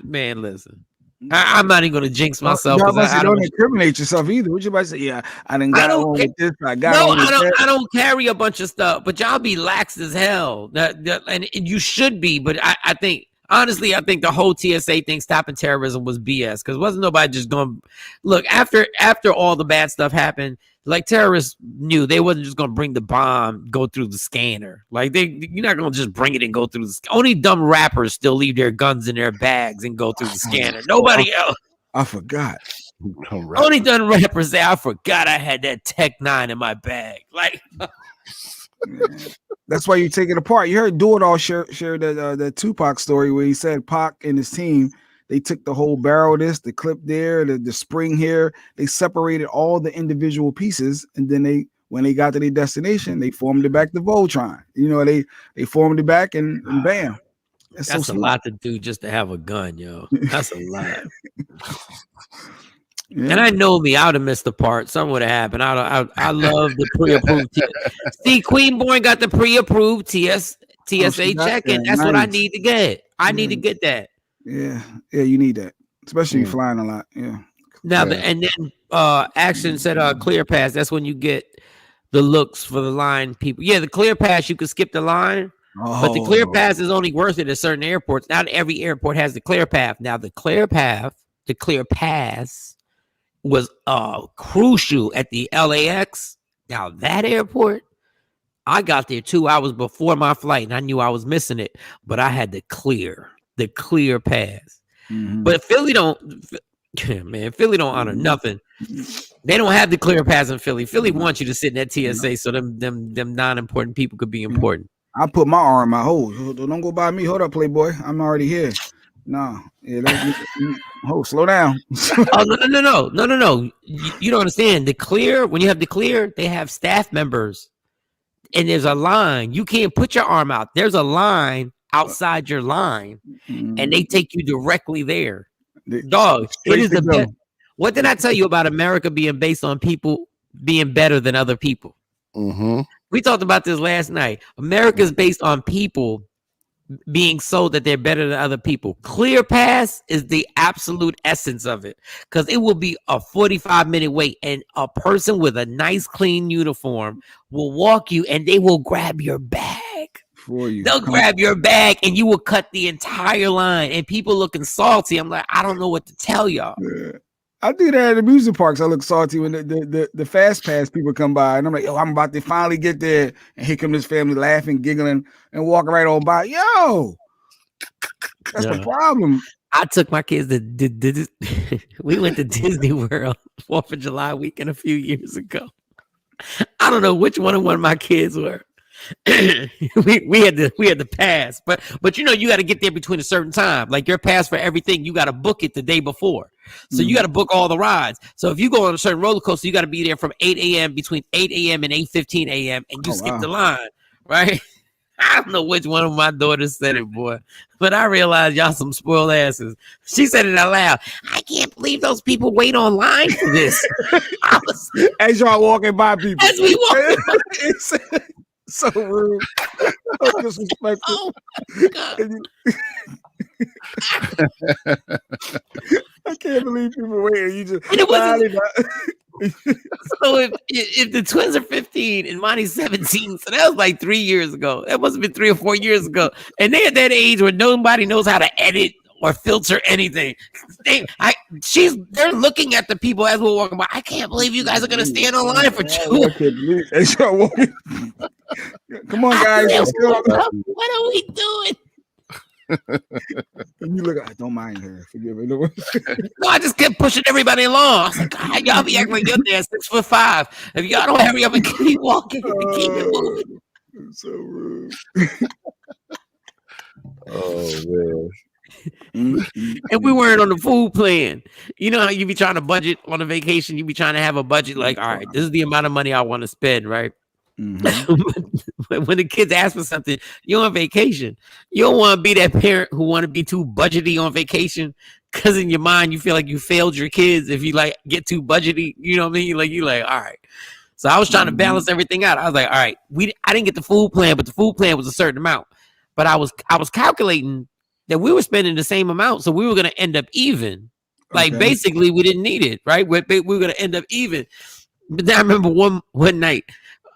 Man, listen, I'm not even gonna jinx myself. I don't incriminate yourself either. What you about to say? Yeah, I don't with this. I don't carry a bunch of stuff, but y'all be lax as hell. And you should be, but I think. Honestly, I think the whole TSA thing stopping terrorism was BS, because wasn't nobody just going look after all the bad stuff happened. Like terrorists knew they wasn't just going to bring the bomb, go through the scanner. Like you're not going to just bring it and go through the only dumb rappers still leave their guns in their bags and go through the scanner. Nobody else. I forgot. Only dumb rappers say, I forgot I had that Tech 9 in my bag. Like. That's why you take it apart. You heard Do It All share that Tupac story where he said Pac and his team, They took the whole barrel of this, the clip there, the spring here. They separated all the individual pieces, and then when they got to their destination, they formed it back to Voltron. You know, they formed it back and bam. That's a lot to do just to have a gun, yo. That's a lot. Yeah. And I know me, I would have missed the part. Something would have happened. I love the pre-approved. See, Queenborn got the pre-approved TSA check-in. That's nice. What I need to get. I need to get that. Yeah, you need that, especially flying a lot. Yeah. Now, and then Action said Clear Pass. That's when you get the looks for the line people. Yeah, the Clear Pass, you can skip the line. But the Clear Pass is only worth it at certain airports. Not every airport has the Clear Pass. Now, the Clear Pass was crucial at the LAX. Now, that airport, I got there 2 hours before my flight, and I knew I was missing it. But I had the Clear Pass. Mm-hmm. But Philly don't honor nothing. They don't have the Clear Pass in Philly. Philly wants you to sit in that TSA so them non-important people could be important. I put my arm out. Don't go by me. Hold up, Playboy. I'm already here. No. Yeah, slow down. No. You don't understand. The Clear, when you have the Clear, they have staff members. And there's a line. You can't put your arm out. There's a line outside your line. And they take you directly there. Dog, it is the best. What did I tell you about America being based on people being better than other people? Mm-hmm. We talked about this last night. America is based on people being sold that they're better than other people. Clear Pass is the absolute essence of it, because it will be a 45-minute wait, and a person with a nice, clean uniform will walk you, and they will grab your bag. For you. They'll grab your bag, and you will cut the entire line, and people looking salty. I'm like, I don't know what to tell y'all. Yeah. I do that at amusement parks. I look salty when the fast pass people come by, and I'm like, yo, I'm about to finally get there. And here come this family laughing, giggling, and walking right on by. Yo, that's the problem. I took my kids to we went to Disney World 4th of July weekend a few years ago. I don't know which one of my kids were. we had the pass, but you know, you got to get there between a certain time. Like your pass for everything, you got to book it the day before. So you got to book all the rides. So if you go on a certain roller coaster, you got to be there from 8 a.m. between 8 a.m. and 8:15 a.m. and you skip the line, right? I don't know which one of my daughters said it, boy, but I realized y'all some spoiled asses. She said it out loud. I can't believe those people wait online for this. As y'all walking by people. As we walk by. So rude. So disrespectful. Oh my God. I can't believe people waiting. You just so if the twins are 15 and Monty's 17, so that was like 3 years ago. That must have been 3 or 4 years ago. And they're at that age where nobody knows how to edit or filter anything. They're looking at the people as we're walking by. I can't believe you guys are gonna stand online for 2. Come on, guys. Let's go. What are we doing? And you look, I don't mind her. Forgive me. No, I just kept pushing everybody along. I was like, God, y'all be acting like you're there 6'5". If y'all don't hurry up and keep walking, keep it moving. So rude. Oh man. And we weren't on the food plan. You know how you be trying to budget on a vacation? You be trying to have a budget like, all right, this is the amount of money I want to spend, right? Mm-hmm. When the kids ask for something, you're on vacation. You don't want to be that parent who want to be too budgety on vacation, because in your mind you feel like you failed your kids if you like get too budgety. You know what I mean? Like you like, all right. So I was trying to balance everything out. I was like, all right, I didn't get the food plan, but the food plan was a certain amount. But I was calculating that we were spending the same amount, so we were going to end up even. Like basically, we didn't need it, right? We were going to end up even. But then I remember one night,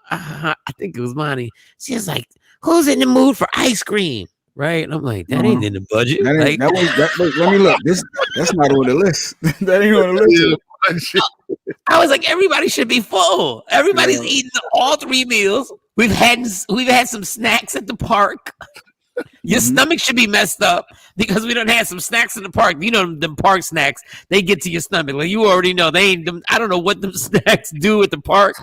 I think it was Monty. She was like, "Who's in the mood for ice cream?" Right? And I'm like, "That ain't in the budget." Let me look. That's not on the list. That ain't on the list. I was like, everybody should be full. Everybody's eating all 3 meals. We've had some snacks at the park. Your stomach should be messed up because we done had some snacks in the park. You know, them park snacks, they get to your stomach. Like you already know, they ain't them. I don't know what them snacks do at the park.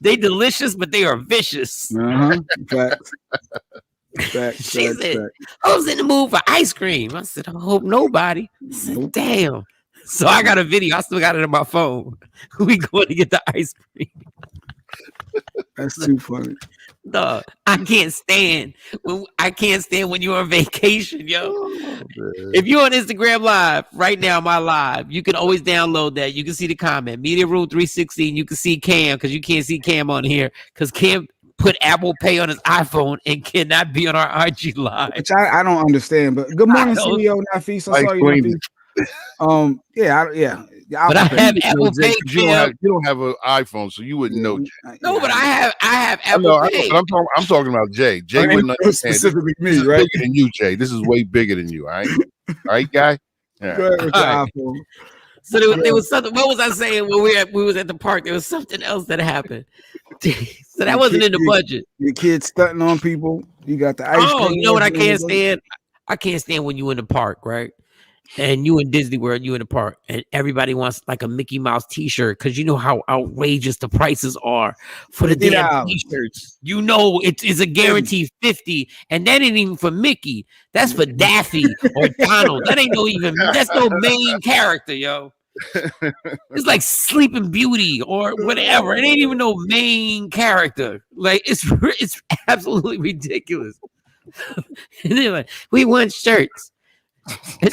They delicious, but they are vicious. She said, I was in the mood for ice cream. I said, I hope nobody. I said, damn. So I got a video. I still got it on my phone. We going to get the ice cream. That's too funny. No, I can't stand when you're on vacation, yo. If you're on Instagram Live right now, my live, you can always download that. You can see the comment, Media Room 316. You can see Cam because you can't see Cam on here because Cam put Apple Pay on his iPhone and cannot be on our IG Live. Which I don't understand. But good morning, CEO Nafis. I saw you, Nafis. Yeah. But I have Apple Pay. You don't have an iPhone, so you wouldn't know. No, but I have Apple Pay. I'm talking about Jay. Jay wouldn't understand. Specifically me, this is right? Bigger than you, Jay. This is way bigger than you. All right, guy. Yeah. Go ahead with your iPhone. So there was something. What was I saying when we was at the park? There was something else that happened. So that wasn't in the budget. Your kids stunting on people. You got the ice cream. You know what I can't stand? I can't stand when you in the park, right? And you in Disney World, you in the park, and everybody wants like a Mickey Mouse T-shirt because you know how outrageous the prices are for the damn T-shirts. You know it's a guaranteed 50, and that ain't even for Mickey. That's for Daffy or Donald. That's no main character, yo. It's like Sleeping Beauty or whatever. It ain't even no main character. Like it's absolutely ridiculous. And they're like, we want shirts. And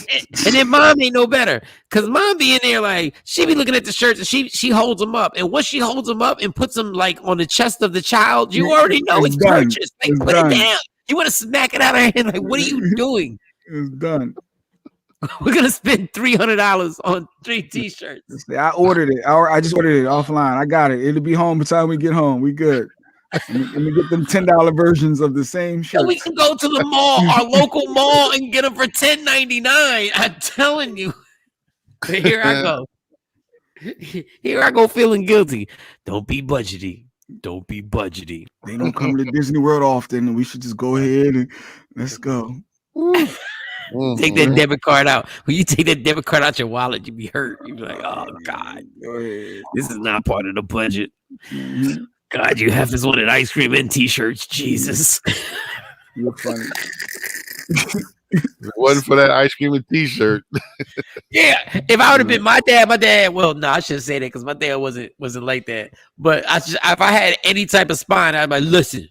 then mom ain't no better because mom be in there like she be looking at the shirts and she holds them up, and once she holds them up and puts them like on the chest of the child, you already know it's purchased. Like put it down. You want to smack it out of her hand? Like what are you doing? It's done. We're gonna spend $300 on 3 T-shirts. I ordered it. I just ordered it offline. I got it. It'll be home by the time we get home. We good. Let me get them $10 versions of the same shirt. So we can go to the mall, our local mall, and get them for $10.99. I'm telling you. Here I go. Here I go feeling guilty. Don't be budgety. Don't be budgety. They don't come to Disney World often, and we should just go ahead and let's go. Take that debit card out. When you take that debit card out your wallet, you be hurt. You be like, oh God, this is not part of the budget. Mm-hmm. God, you have this wanted ice cream and T-shirts. Jesus. You're funny. If it wasn't for that ice cream and T-shirt. Yeah, if I would have been my dad, well, no, I shouldn't say that because my dad wasn't like that. But if I had any type of spine, I'd be like, listen,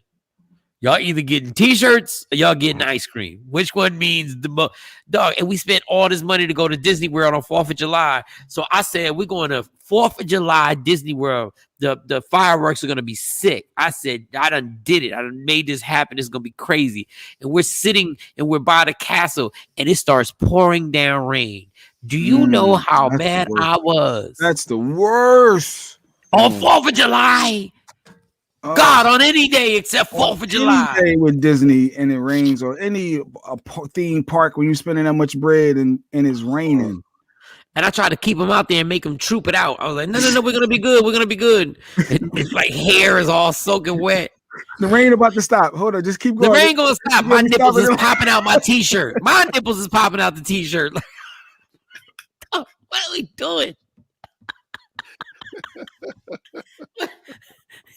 y'all either getting T-shirts or y'all getting ice cream. Which one means the most? Dog, and we spent all this money to go to Disney World on 4th of July. So I said, we're going to 4th of July Disney World. The fireworks are going to be sick. I said, I done did it. I done made this happen. It's going to be crazy. And we're sitting and we're by the castle and it starts pouring down rain. Do you know how mad I was? That's the worst. On 4th of July. God, on any day except 4th of July. Any day with Disney and it rains, or any theme park when you're spending that much bread and it's raining. And I tried to keep them out there and make them troop it out. I was like, no, we're going to be good. We're going to be good. It's like hair is all soaking wet. The rain about to stop. Hold on, just keep going. The rain going to stop. My nipples is popping out my T-shirt. My nipples is popping out the T-shirt. What are we doing?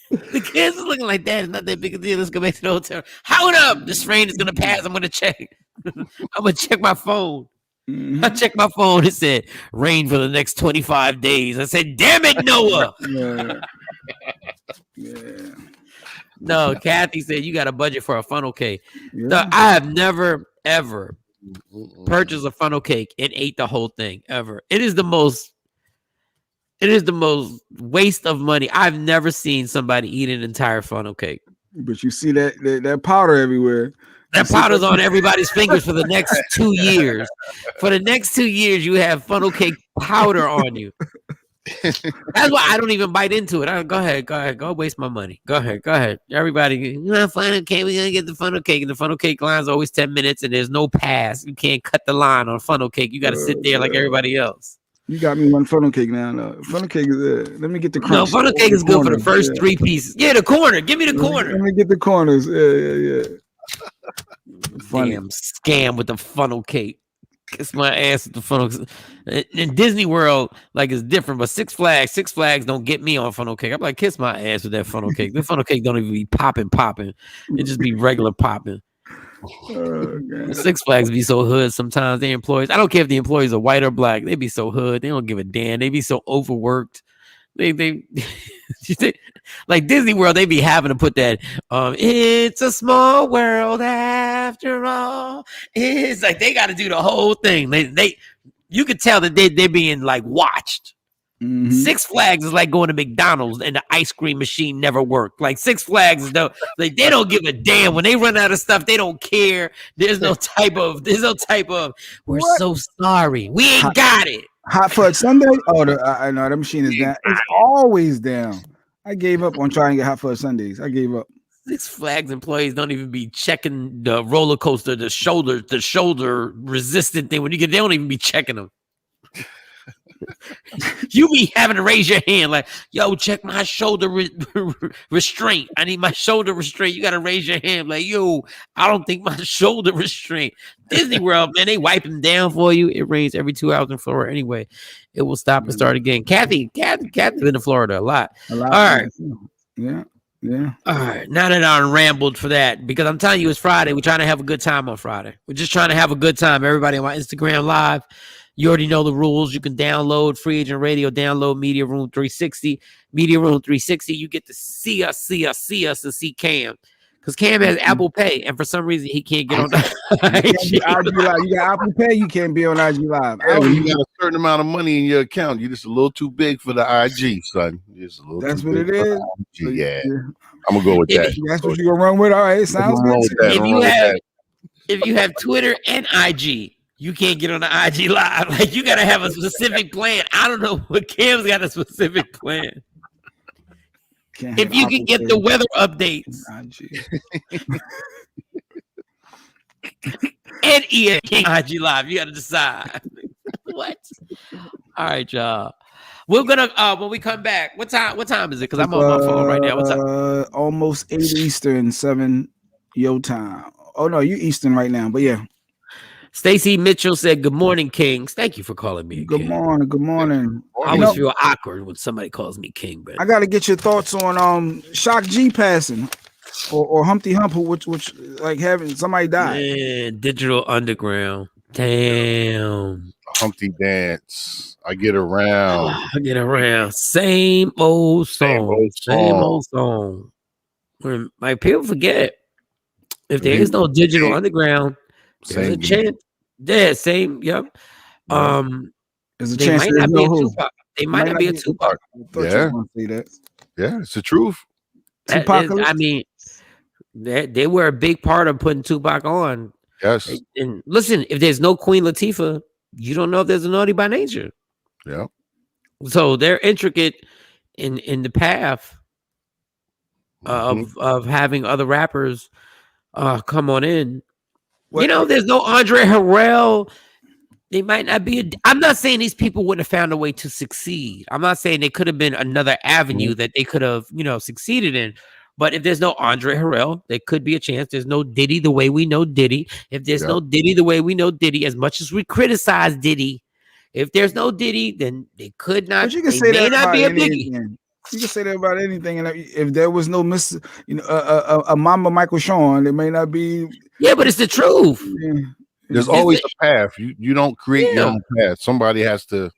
The kids are looking like that. It's not that big a deal. Let's go back to the hotel. Hold up. This rain is going to pass. I'm going to check. I'm going to check my phone. I checked my phone. It said rain for the next 25 days. I said, damn it, Noah. Yeah. No, Kathy said you got a budget for a funnel cake. Yeah. I have never, ever purchased a funnel cake and ate the whole thing ever. It is the most waste of money. I've never seen somebody eat an entire funnel cake. But you see that powder everywhere. That powder's on everybody's fingers for the next 2 years. For the next 2 years, you have funnel cake powder on you. That's why I don't even bite into it. Go ahead. Go waste my money. Go ahead. Everybody, funnel cake. We're going to get the funnel cake. And the funnel cake line is always 10 minutes and there's no pass. You can't cut the line on funnel cake. You got to sit there like everybody else. You got me one funnel cake now. No. Funnel cake is let me get the crunch. No, funnel cake is good for the first 3 pieces. Yeah, the corner. Give me the corner. Let me get the corners. Yeah. Funny. Damn scam with the funnel cake. Kiss my ass with the funnel. In Disney World, like it's different, but Six Flags don't get me on funnel cake. I'm like, kiss my ass with that funnel cake. The funnel cake don't even be popping. It just be regular popping. Six Flags be so hood sometimes. Their employees, I don't care if the employees are white or black, they be so hood. They don't give a damn. They be so overworked. They like Disney World, they be having to put that it's a small world after all. It's like they got to do the whole thing. They you could tell that they're being like watched. Mm-hmm. Six Flags is like going to McDonald's and the ice cream machine never worked. Like Six Flags is like they don't give a damn when they run out of stuff. They don't care. There's no type of we're what? So sorry, we ain't got it. Hot Fudge Sunday. Oh, I know that machine is down. It's always down. I gave up on trying to get Hot Fudge Sundays. I gave up. Six Flags employees don't even be checking the roller coaster, the shoulder resistant thing. When you get, they don't even be checking them. You be having to raise your hand like, yo, check my shoulder restraint. I need my shoulder restraint. You got to raise your hand like, yo, I don't think my shoulder restraint. Disney World, man, they wipe them down for you. It rains every 2 hours in Florida anyway. It will stop and start again. Kathy's been to Florida a lot. All right. Yeah. All right. Now that I rambled for that, because I'm telling you, it's Friday. We're trying to have a good time on Friday. We're just trying to have a good time. Everybody on my Instagram Live. You already know the rules. You can download Free Agent Radio, download Media Room 360. Media Room 360, you get to see us, and see Cam. Because Cam has Apple Pay, and for some reason, he can't get on IG Live. You got Apple Pay, you can't be on IG Live. When you got a certain amount of money in your account, you're just a little too big for the IG, son. That's what it is? Yeah. I'm going to go with that. That's what you're going to run with? All right, sounds good. If you have Twitter and IG, you can't get on the IG Live. Like, you got to have a specific plan. I don't know what Cam's got a specific plan. If you can get the weather updates. And IG Live, you got to decide. What? All right, y'all. We're gonna when we come back. What time is it? Because I'm on my phone right now. What's up? Almost 8 Eastern, 7 your time. Oh no, you Eastern right now, but yeah. Stacy Mitchell said, "Good morning, Kings. Thank you for calling me. Good morning. Good morning. I always feel awkward when somebody calls me King, but I got to get your thoughts on Shock G passing or Humpty Hump, which like having somebody die. Man, Digital Underground. Damn. Humpty Dance. I get around. Same old song. When my people forget, if there is no Digital Underground, there's a chance. Yeah, same. Yep. There's a chance there's no who. They might not be a Tupac. Yeah. Yeah, it's the truth. I mean, they were a big part of putting Tupac on. Yes. And listen, if there's no Queen Latifah, you don't know if there's a Naughty by Nature. Yeah. So they're intricate in the path of having other rappers come on in. What? You know, there's no Andre Harrell. They might not be. I'm not saying these people wouldn't have found a way to succeed. I'm not saying they could have been another avenue that they could have, succeeded in. But if there's no Andre Harrell, there could be a chance. There's no Diddy the way we know Diddy. If there's no Diddy the way we know Diddy, as much as we criticize Diddy, if there's no Diddy, then they could not. But you can say that not be a biggie. You can say that about anything, and if there was no a Mama Michael Shawn, it may not be. Yeah, but it's the truth. Yeah. There's always a path. You don't create your own path. Somebody has to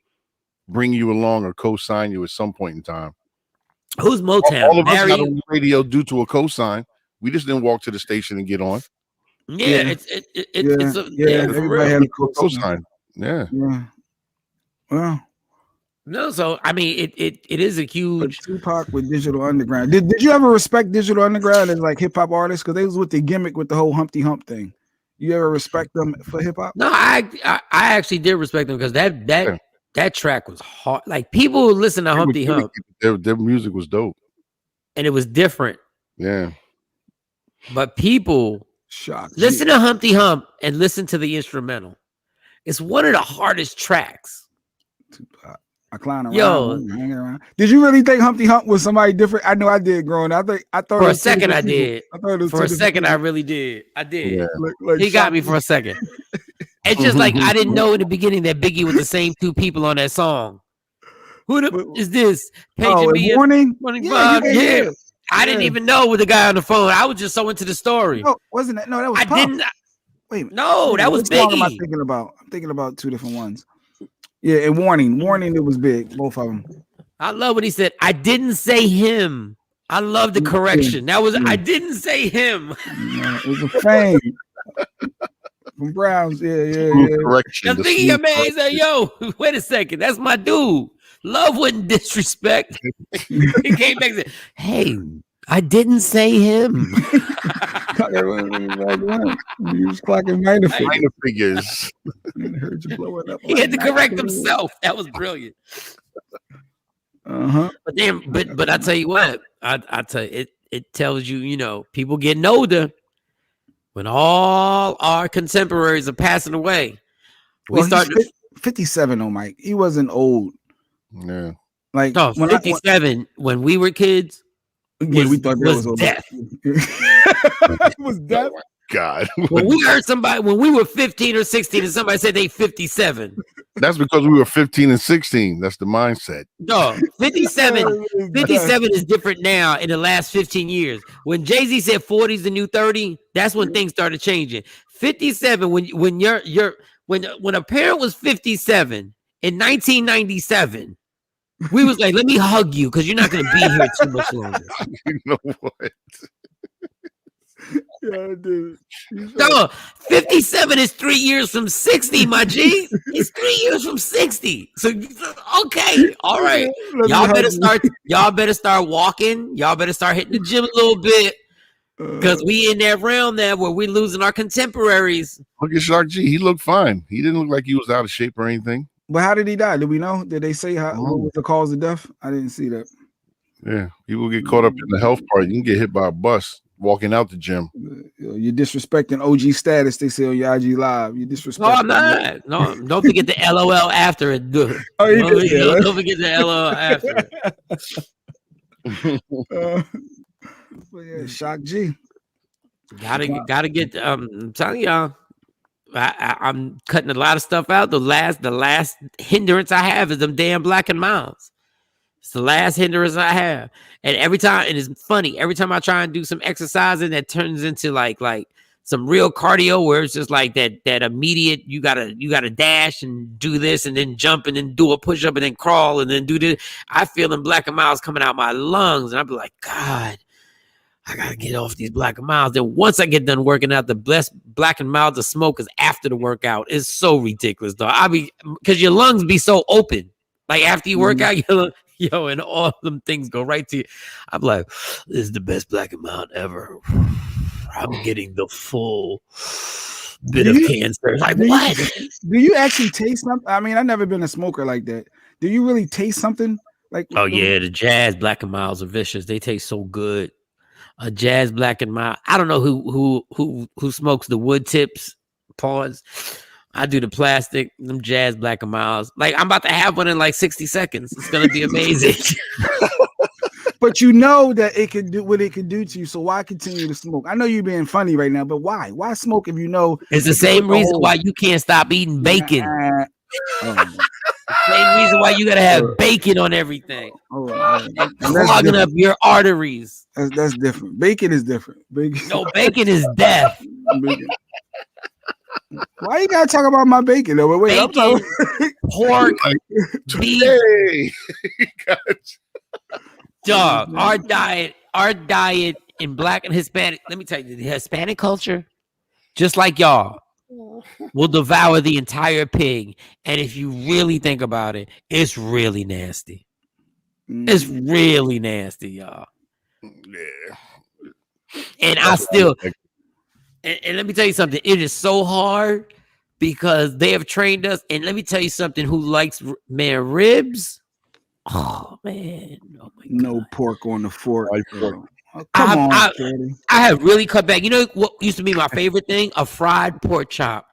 bring you along or co-sign you at some point in time. Who's Motown? All of us got on radio due to a co-sign. We just didn't walk to the station and get on. Yeah, everybody had a co-sign. Yeah. Well. No, so I mean, it is a huge Tupac with Digital Underground. Did you ever respect Digital Underground as like hip hop artists? Because they was with the gimmick with the whole Humpty Hump thing. You ever respect them for hip hop? No, I actually did respect them because that track was hard. Like people who listen to Humpty Hump, their music was dope, and it was different. Yeah, but people listen to Humpty Hump and listen to the instrumental. It's one of the hardest tracks. Tupac. I clown around, hanging around. Did you really think Humpty Hump was somebody different? I know I did growing up. I thought for a second I did. For a second I really did. I did. Yeah. Like he got me for a second. It's just like I didn't know in the beginning that Biggie was the same two people on that song. Who is this? Warning? Yeah. I didn't even know with the guy on the phone. I was just so into the story. No, wasn't that? No, that was. I Puff. didn't. Wait, no, that was Biggie. What song am I Biggie. thinking about? I'm thinking about two different ones. Yeah, and Warning. It was big. Both of them. I love what he said. I didn't say him. I love the correction. That was I didn't say him. It was a fame from Browns. Yeah. Correction. I'm thinking your man said, "Yo, wait a second. That's my dude. Love wouldn't disrespect." He came back and said, "Hey, I didn't say him." He was clocking minor figures. Heard you blowing up. He had to correct himself. That was brilliant. But then, but I tell you what, I tell you, it tells you, you know, people getting older. When all our contemporaries are passing away, we start 57. Oh, Mike, he wasn't old. Yeah, like 57 when we were kids. Yeah, we thought that was death. It was death. Oh God. When we heard somebody when we were 15 or 16 and somebody said they 57. That's because we were 15 and 16. That's the mindset. No, 57 is different now in the last 15 years. When Jay-Z said 40 is the new 30, that's when things started changing. 57, when a parent was 57 in 1997, we was like, let me hug you because you're not going to be here too much longer. You know what? Yeah, dude. No, 57 is 3 years from 60, my G. It's 3 years from 60. So okay, all right. Y'all better start walking. Y'all better start hitting the gym a little bit. Because we in that realm there where we losing our contemporaries. Look at Shark G. He looked fine. He didn't look like he was out of shape or anything. But how did he die? Did we know? Did they say what was the cause of death? I didn't see that. Yeah, people get caught up in the health part. You can get hit by a bus walking out the gym. You're disrespecting OG status. They say on your IG live. You disrespecting. No, I'm not. No, don't forget the LOL after it. Don't forget the LOL after it. Yeah, Shock G. Gotta get. I'm telling y'all. I'm cutting a lot of stuff out. The last hindrance I have is them damn black and miles. It's the last hindrance I have. And every time, and it's funny, every time I try and do some exercising that turns into like some real cardio where it's just like that immediate, you gotta dash and do this and then jump and then do a push-up and then crawl and then do this. I feel them black and miles coming out my lungs and I'll be like, God, I gotta get off these black and miles. Then once I get done working out, the best black and miles of smoke is after the workout. It's so ridiculous, though. Because your lungs be so open. Like after you work out, and all them things go right to you. I'm like, this is the best black and mild ever. I'm getting the full bit of cancer. Like what? Do you actually taste something? I mean, I've never been a smoker like that. Do you really taste something? Like yeah, the Jazz black and miles are vicious. They taste so good. A Jazz black and mild. I don't know who smokes the wood tips. Pause. I do the plastic. Them Jazz black and miles. Like I'm about to have one in like 60 seconds. It's gonna be amazing. But you know that it can do what it can do to you. So why continue to smoke? I know you're being funny right now, but why? Why smoke if you know? It's the same reason why you can't stop eating bacon. Same reason why you gotta have bacon on everything. Clogging up your arteries. That's different. Bacon is different. Bacon is death. Why you gotta talk about my bacon though? Wait, bacon, I'm talking pork, beef. Dog, our diet in Black and Hispanic. Let me tell you, the Hispanic culture, just like y'all, will devour the entire pig. And if you really think about it, it's really nasty. It's really nasty, y'all. Yeah. And I still, and let me tell you something. It is so hard because they have trained us. And let me tell you something. Who likes ribs? Oh man, oh my God. No pork on the fork. I have really cut back. You know what used to be my favorite thing? A fried pork chop.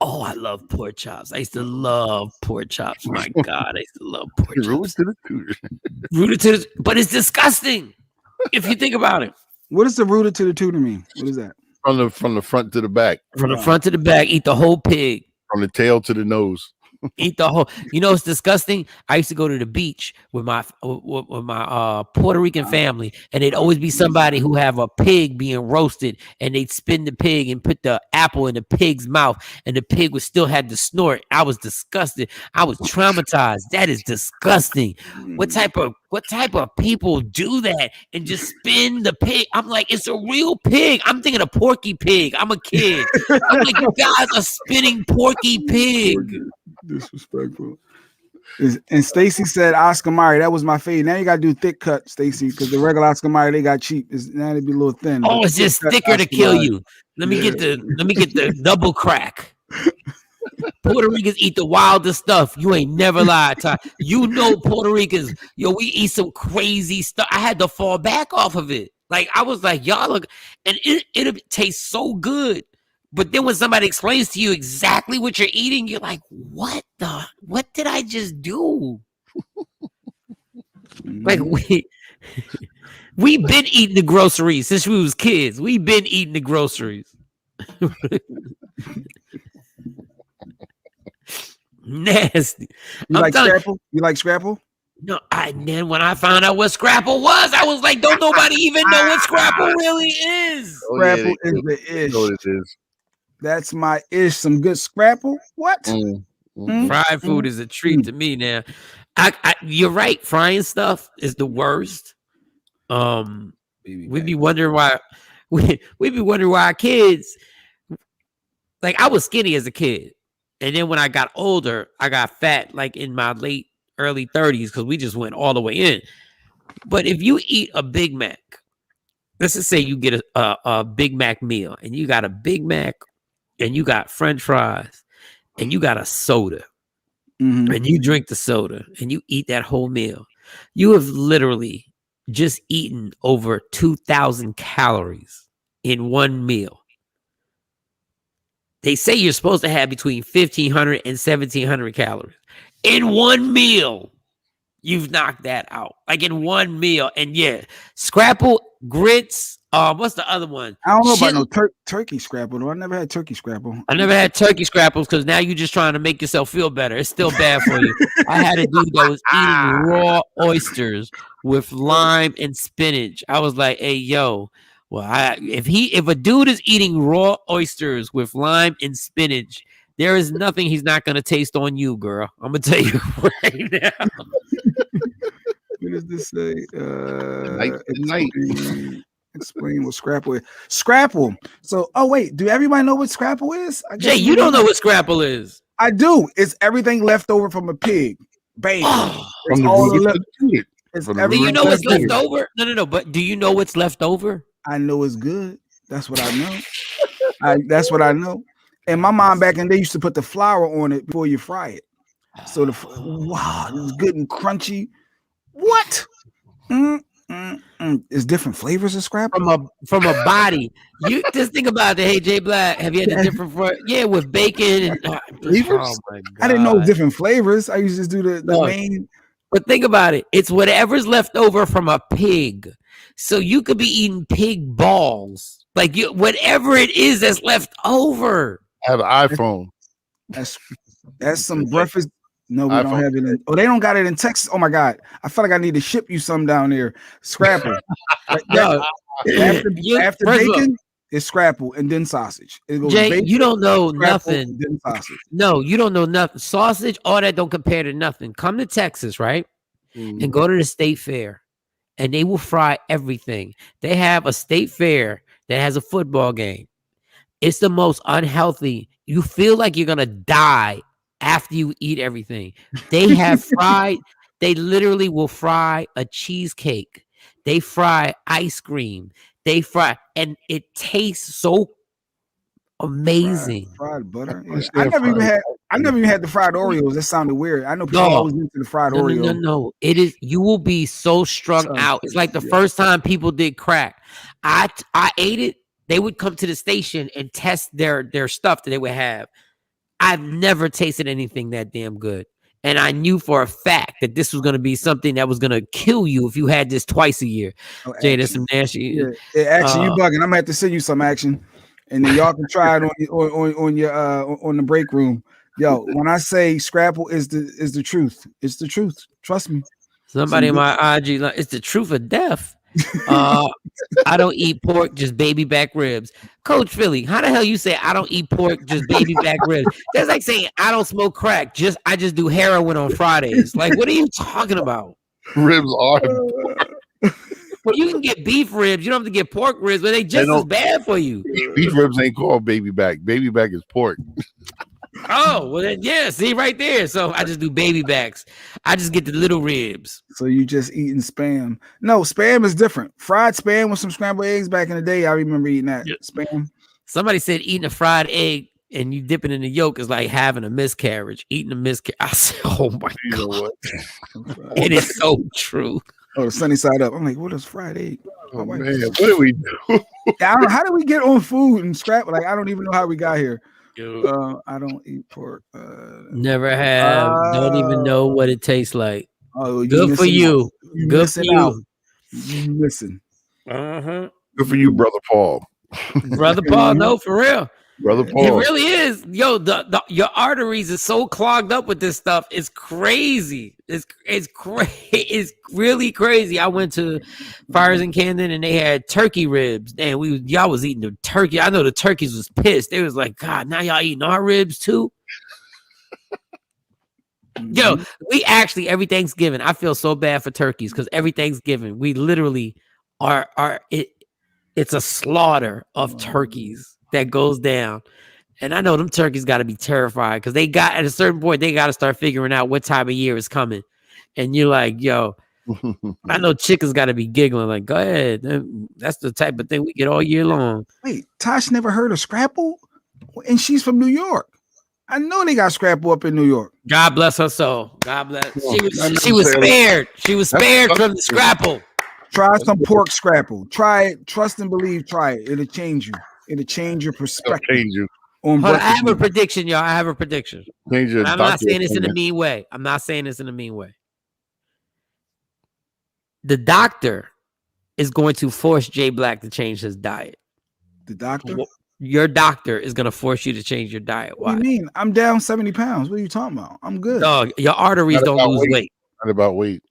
Oh, I love pork chops. I used to love pork chops. My God, I used to love pork chops. Rooted to the, but it's disgusting if you think about it. What does the rooted to the tutor mean? What is that? From the front to the back. From the front to the back, eat the whole pig. From the tail to the nose. Eat the whole. You know, it's disgusting. I used to go to the beach with my Puerto Rican family, and it'd always be somebody who have a pig being roasted, and they'd spin the pig and put the apple in the pig's mouth, and the pig would still have the snort. I was disgusted. I was traumatized. That is disgusting. What type of people do that and just spin the pig? I'm like, it's a real pig. I'm thinking of Porky Pig. I'm a kid. I'm like, you guys are spinning Porky Pig. Disrespectful. And Stacy said Oscar Mayer. That was my fave. Now you gotta do thick cut, Stacy, because the regular Oscar Mayer they got cheap. Now it'd be a little thin. Oh, it's just thicker to kill you. Let me get the double crack. Puerto Ricans eat the wildest stuff. You ain't never lied, Ty. You know Puerto Ricans, yo, we eat some crazy stuff. I had to fall back off of it. Like I was like, y'all look, and it tastes so good. But then when somebody explains to you exactly what you're eating, you're like, what did I just do? Like we've been eating the groceries since we was kids. We've been eating the groceries. Nasty. You like Scrapple? You like Scrapple? No, and then when I found out what Scrapple was, I was like, don't nobody even know what Scrapple really is. Scrapple is the ish. What it is. That's my ish. Some good Scrapple. What? Fried food is a treat to me now. You're right. Frying stuff is the worst. We'd be wondering why. We'd be wondering why our kids. Like I was skinny as a kid, and then when I got older, I got fat. Like in my early 30s, because we just went all the way in. But if you eat a Big Mac, let's just say you get a Big Mac meal, and you got a Big Mac, and you got French fries, and you got a soda, and you drink the soda, and you eat that whole meal, you have literally just eaten over 2,000 calories in one meal. They say you're supposed to have between 1,500 and 1,700 calories in one meal. You've knocked that out, like in one meal. And yeah, Scrapple, grits. What's the other one? I don't know about no turkey Scrapple. Though. I never had turkey Scrapple. I never had turkey Scrapples because now you're just trying to make yourself feel better. It's still bad for you. I had a dude that was eating raw oysters with lime and spinach. I was like, hey, yo. Well, if a dude is eating raw oysters with lime and spinach, there is nothing he's not gonna taste on you, girl. I'm gonna tell you right now. What does this say? Explain what Scrapple is. Scrapple. So, wait, do everybody know what Scrapple is? Jay, you don't know what Scrapple is. I do. It's everything left over from a pig. Bam. From the do you know what's left over? No. But do you know what's left over? I know it's good. That's what I know. That's what I know. And my mom back in the day used to put the flour on it before you fry it. So wow, it's good and crunchy. What? It's different flavors of Scrapple from a body. You just think about it. Hey, Jay Black, have you had the different with bacon and flavors? Oh my God. I didn't know different flavors. I used to just do the main. But think about it. It's whatever's left over from a pig. So you could be eating pig balls, like whatever it is that's left over. I have an iPhone. That's some breakfast. No, we don't have it. They don't got it in Texas. Oh my God, I feel like I need to ship you some down there. Scrapple. After bacon, it's Scrapple and then sausage. Jay, bacon, you don't know nothing. Then sausage. No, you don't know nothing. Sausage, all that don't compare to nothing. Come to Texas, right, and go to the state fair. And they will fry everything. They have a state fair that has a football game. It's the most unhealthy. You feel like you're going to die after you eat everything. They have they literally will fry a cheesecake. They fry ice cream. And it tastes so amazing. Fried butter. I never even had the fried Oreos. That sounded weird. I know people always into the fried Oreo. No. It is. You will be so strung out. It's like the first time people did crack. I ate it. They would come to the station and test their stuff that they would have. I've never tasted anything that damn good. And I knew for a fact that this was going to be something that was going to kill you if you had this twice a year. Jay, there's some nasty. Yeah, action, you bugging. I'm going to have to send you some action. And then y'all can try it on your on the break room. Yo, when I say Scrapple is the truth, it's the truth. Trust me. Somebody in my IG, like, it's the truth of death. I don't eat pork, just baby back ribs. Coach Philly, how the hell you say I don't eat pork, just baby back ribs? That's like saying I don't smoke crack, I just do heroin on Fridays. Like, what are you talking about? Ribs are. Well, you can get beef ribs. You don't have to get pork ribs, but they just as bad for you. Beef ribs ain't called baby back. Baby back is pork. Oh, well, then, yeah, see right there. So I just do baby backs. I just get the little ribs. So you just eating spam. No, spam is different. Fried spam with some scrambled eggs back in the day. I remember eating that. Spam. Somebody said eating a fried egg and you dip it in the yolk is like having a miscarriage. Eating a miscarriage. I said, oh my God. It is so true. Oh, the sunny side up. I'm like, what is fried egg? Oh, man, what do we do? How do we get on food and Scrapple? Like, I don't even know how we got here. I don't eat pork. Never have. Don't even know what it tastes like. Oh, good for you. Good for you. You listen. Good for you, brother Paul. Brother Paul, no, for real. Brother Paul. It really is. Yo, your arteries are so clogged up with this stuff. It's crazy. It's It's really crazy. I went to Fires in Camden and they had turkey ribs. And y'all was eating the turkey. I know the turkeys was pissed. They was like, God, now y'all eating our ribs too. Yo, we actually every Thanksgiving, I feel so bad for turkeys because every Thanksgiving we literally it's a slaughter of turkeys that goes down. And I know them turkeys got to be terrified because at a certain point, they got to start figuring out what time of year is coming. And you're like, yo, I know chickens got to be giggling like, go ahead. That's the type of thing we get all year long. Wait, Tosh never heard of Scrapple? And she's from New York. I know they got Scrapple up in New York. God bless her soul. God bless. She was spared. She was spared from the Scrapple. Try some pork Scrapple. Try it. Trust and believe. Try it. It'll change you. It'll change your perspective. Change you. I have a prediction, y'all. I have a prediction. I'm not saying this in a mean way. I'm not saying this in a mean way. The doctor is going to force Jay Black to change his diet. The doctor? Your doctor is going to force you to change your diet. Why? What do you mean? I'm down 70 pounds. What are you talking about? I'm good. Dog, your arteries don't lose weight. Not about weight.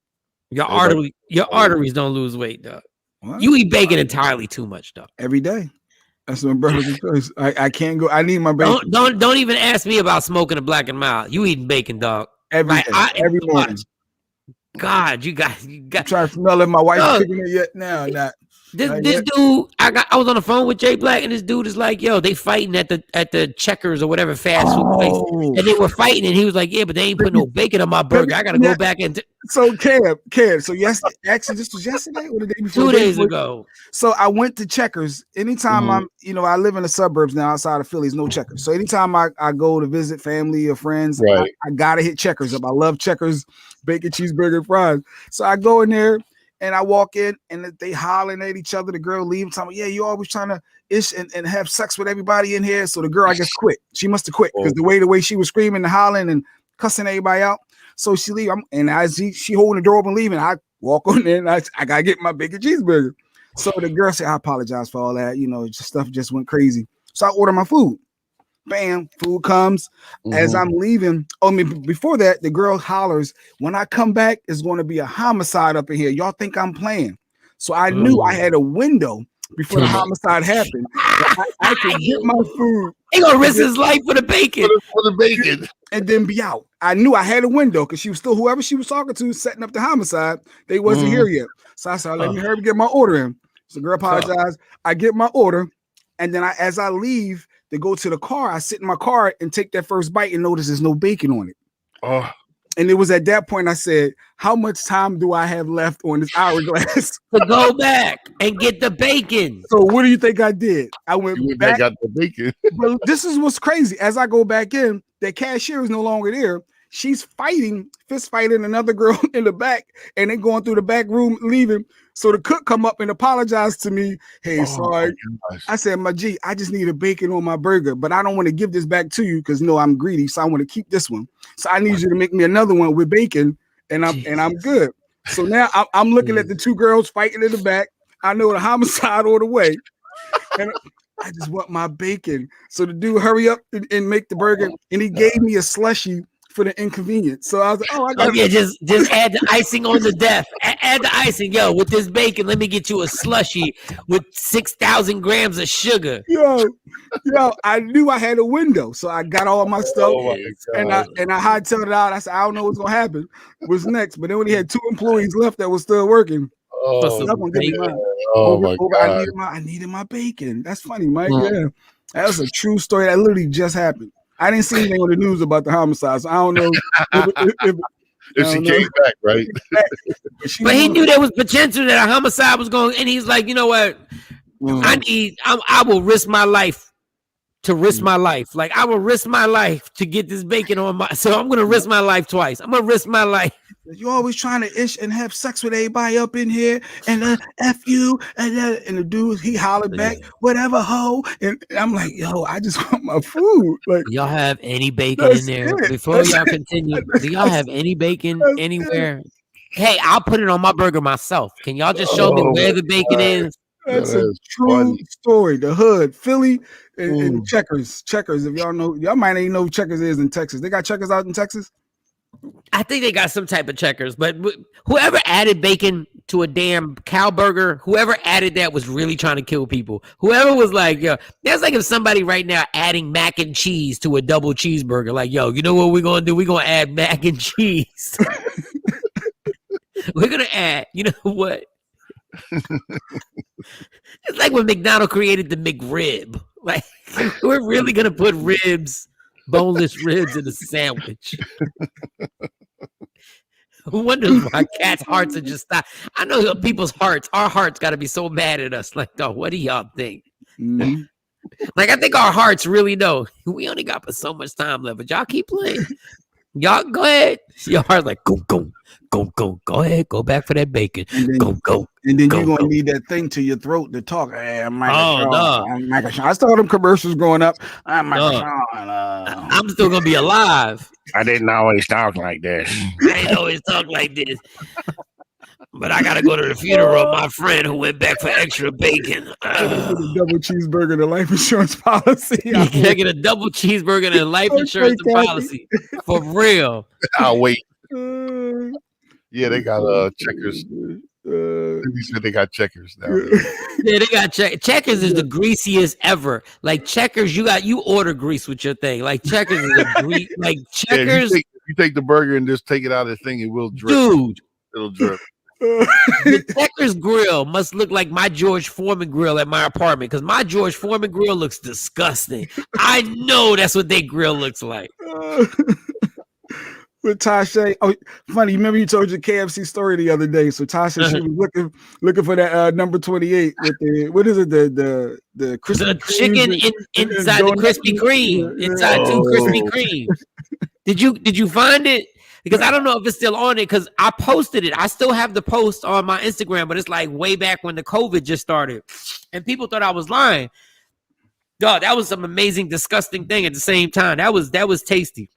Your arteries don't lose weight, dog. What? You eat bacon entirely too much, dog. Every day. That's my brother's choice. I can't go. I need my bacon. Don't even ask me about smoking a black and mild. You eating bacon, dog. Every morning. God, you got. I'm trying to smell if my wife's cooking it yet. Now, not. This dude, I was on the phone with Jay Black, and this dude is like, "Yo, they fighting at the Checkers or whatever fast food place, and they were fighting, and he was like, "Yeah, but they ain't putting no bacon on my burger. I gotta go back and." So Cam. So actually, this was yesterday or the day before. 2 days ago. So I went to Checkers. Anytime I live in the suburbs now, outside of Philly, there's no Checkers. So anytime I go to visit family or friends, right. I gotta hit Checkers up. I love Checkers, bacon, cheeseburger, fries. So I go in there. And I walk in and they hollering at each other. The girl leaving, telling me, yeah, you always trying to ish and have sex with everybody in here. So the girl, I guess, quit. She must have quit because the way she was screaming and hollering and cussing everybody out. So she leave. And as she holding the door open leaving, I walk on in and I got to get my bacon cheeseburger. So the girl said, I apologize for all that. You know, stuff just went crazy. So I order my food. Bam, food comes. As I'm leaving. Before that, the girl hollers, when I come back, it's going to be a homicide up in here. Y'all think I'm playing. So I knew I had a window before the homicide happened. I could get my food. He gonna risk his life for the bacon. For the bacon. And then be out. I knew I had a window because she was still, whoever she was talking to, setting up the homicide. They wasn't here yet. So I said, let me hurry up and get my order in. So the girl apologized. I get my order. And then as I leave to go to the car, I sit in my car and take that first bite and notice there's no bacon on it. Oh. And it was at that point I said, how much time do I have left on this hourglass? To go back and get the bacon. So what do you think I did? I went back. I got the bacon. But this is what's crazy. As I go back in, the cashier is no longer there. She's fist fighting another girl in the back, and they going through the back room, leaving. So the cook come up and apologize to me. Hey, sorry. I said, my G, I just need a bacon on my burger, but I don't want to give this back to you because I'm greedy. So I want to keep this one. So I need you to make me another one with bacon, and I'm good. So now I'm looking at the two girls fighting in the back. I know the homicide on the way. I just want my bacon. So the dude hurry up and make the burger, and he gave me a slushie for the inconvenience. So I was like, I got just add the icing on the death. Add the icing, yo. With this bacon, let me get you a slushie with 6,000 grams of sugar. Yo, I knew I had a window, so I got all my stuff, and I hightailed it out. I said, I don't know what's gonna happen. What's next? But then when he had 2 employees left that was still working. My God. I needed my bacon. That's funny, Mike. Yeah, that was a true story that literally just happened. I didn't see anything on the news about the homicide, so I don't know if she came back, right? But he knew there was potential that a homicide was going, and he's like, you know what? I will risk my life to risk my life. Like, I will risk my life to get this bacon on my. So I'm gonna risk my life twice. I'm gonna risk my life. You're always trying to ish and have sex with everybody up in here, and F you, and the dude, he hollered back, whatever, ho. And I'm like, yo, I just want my food. Like, do y'all have any bacon in there? Before y'all continue, do y'all have any bacon anywhere? Hey, I'll put it on my burger myself. Can y'all just show me where the bacon is? That's a true story. The hood, Philly, and Checkers. Checkers, if y'all know, y'all might not even know who Checkers is in Texas. They got Checkers out in Texas? I think they got some type of Checkers, but whoever added bacon to a damn cow burger, whoever added that was really trying to kill people. Whoever was like, yo, that's like if somebody right now adding mac and cheese to a double cheeseburger. Like, yo, you know what we're going to do? We're going to add mac and cheese. We're going to add, you know what? It's like when McDonald's created the McRib. Like, we're really going to put boneless ribs in a sandwich. Who wonders why cats' hearts are just not? I know people's hearts, our hearts got to be so mad at us. Like, oh, what do y'all think? Mm-hmm. Like, I think our hearts really know we only got for so much time left, but y'all keep playing. Y'all go ahead. Your heart's like, go ahead, go back for that bacon. Go. And then you're gonna need that thing to your throat to talk. Hey, I'm Michael Shawn. I'm Michael Shawn. I saw them commercials growing up. I'm Michael Shawn. I'm still gonna be alive. I didn't always talk like this. But I gotta go to the funeral of my friend who went back for extra bacon. A double cheeseburger and a life insurance policy. You can get a double cheeseburger and a life insurance policy. For real. I'll wait. Yeah, they got Checkers. He said they got Checkers now. Yeah, they got Checkers is the greasiest ever. Like Checkers, you order grease with your thing. Like Checkers is a grease. Like Checkers. Yeah, you take the burger and just take it out of the thing, it will drip. Dude, it'll drip. The Checkers grill must look like my George Foreman grill at my apartment because my George Foreman grill looks disgusting. I know that's what their grill looks like. With Tasha, oh, funny. Remember you told your KFC story the other day. So Tasha, she was looking for that number 28 with the what is it? The chicken inside the Krispy Kreme, inside 2 Krispy Kremes. Did you find it? Because I don't know if it's still on it because I posted it. I still have the post on my Instagram, but it's like way back when the COVID just started, and people thought I was lying. Dog, that was some amazing, disgusting thing at the same time. That was tasty.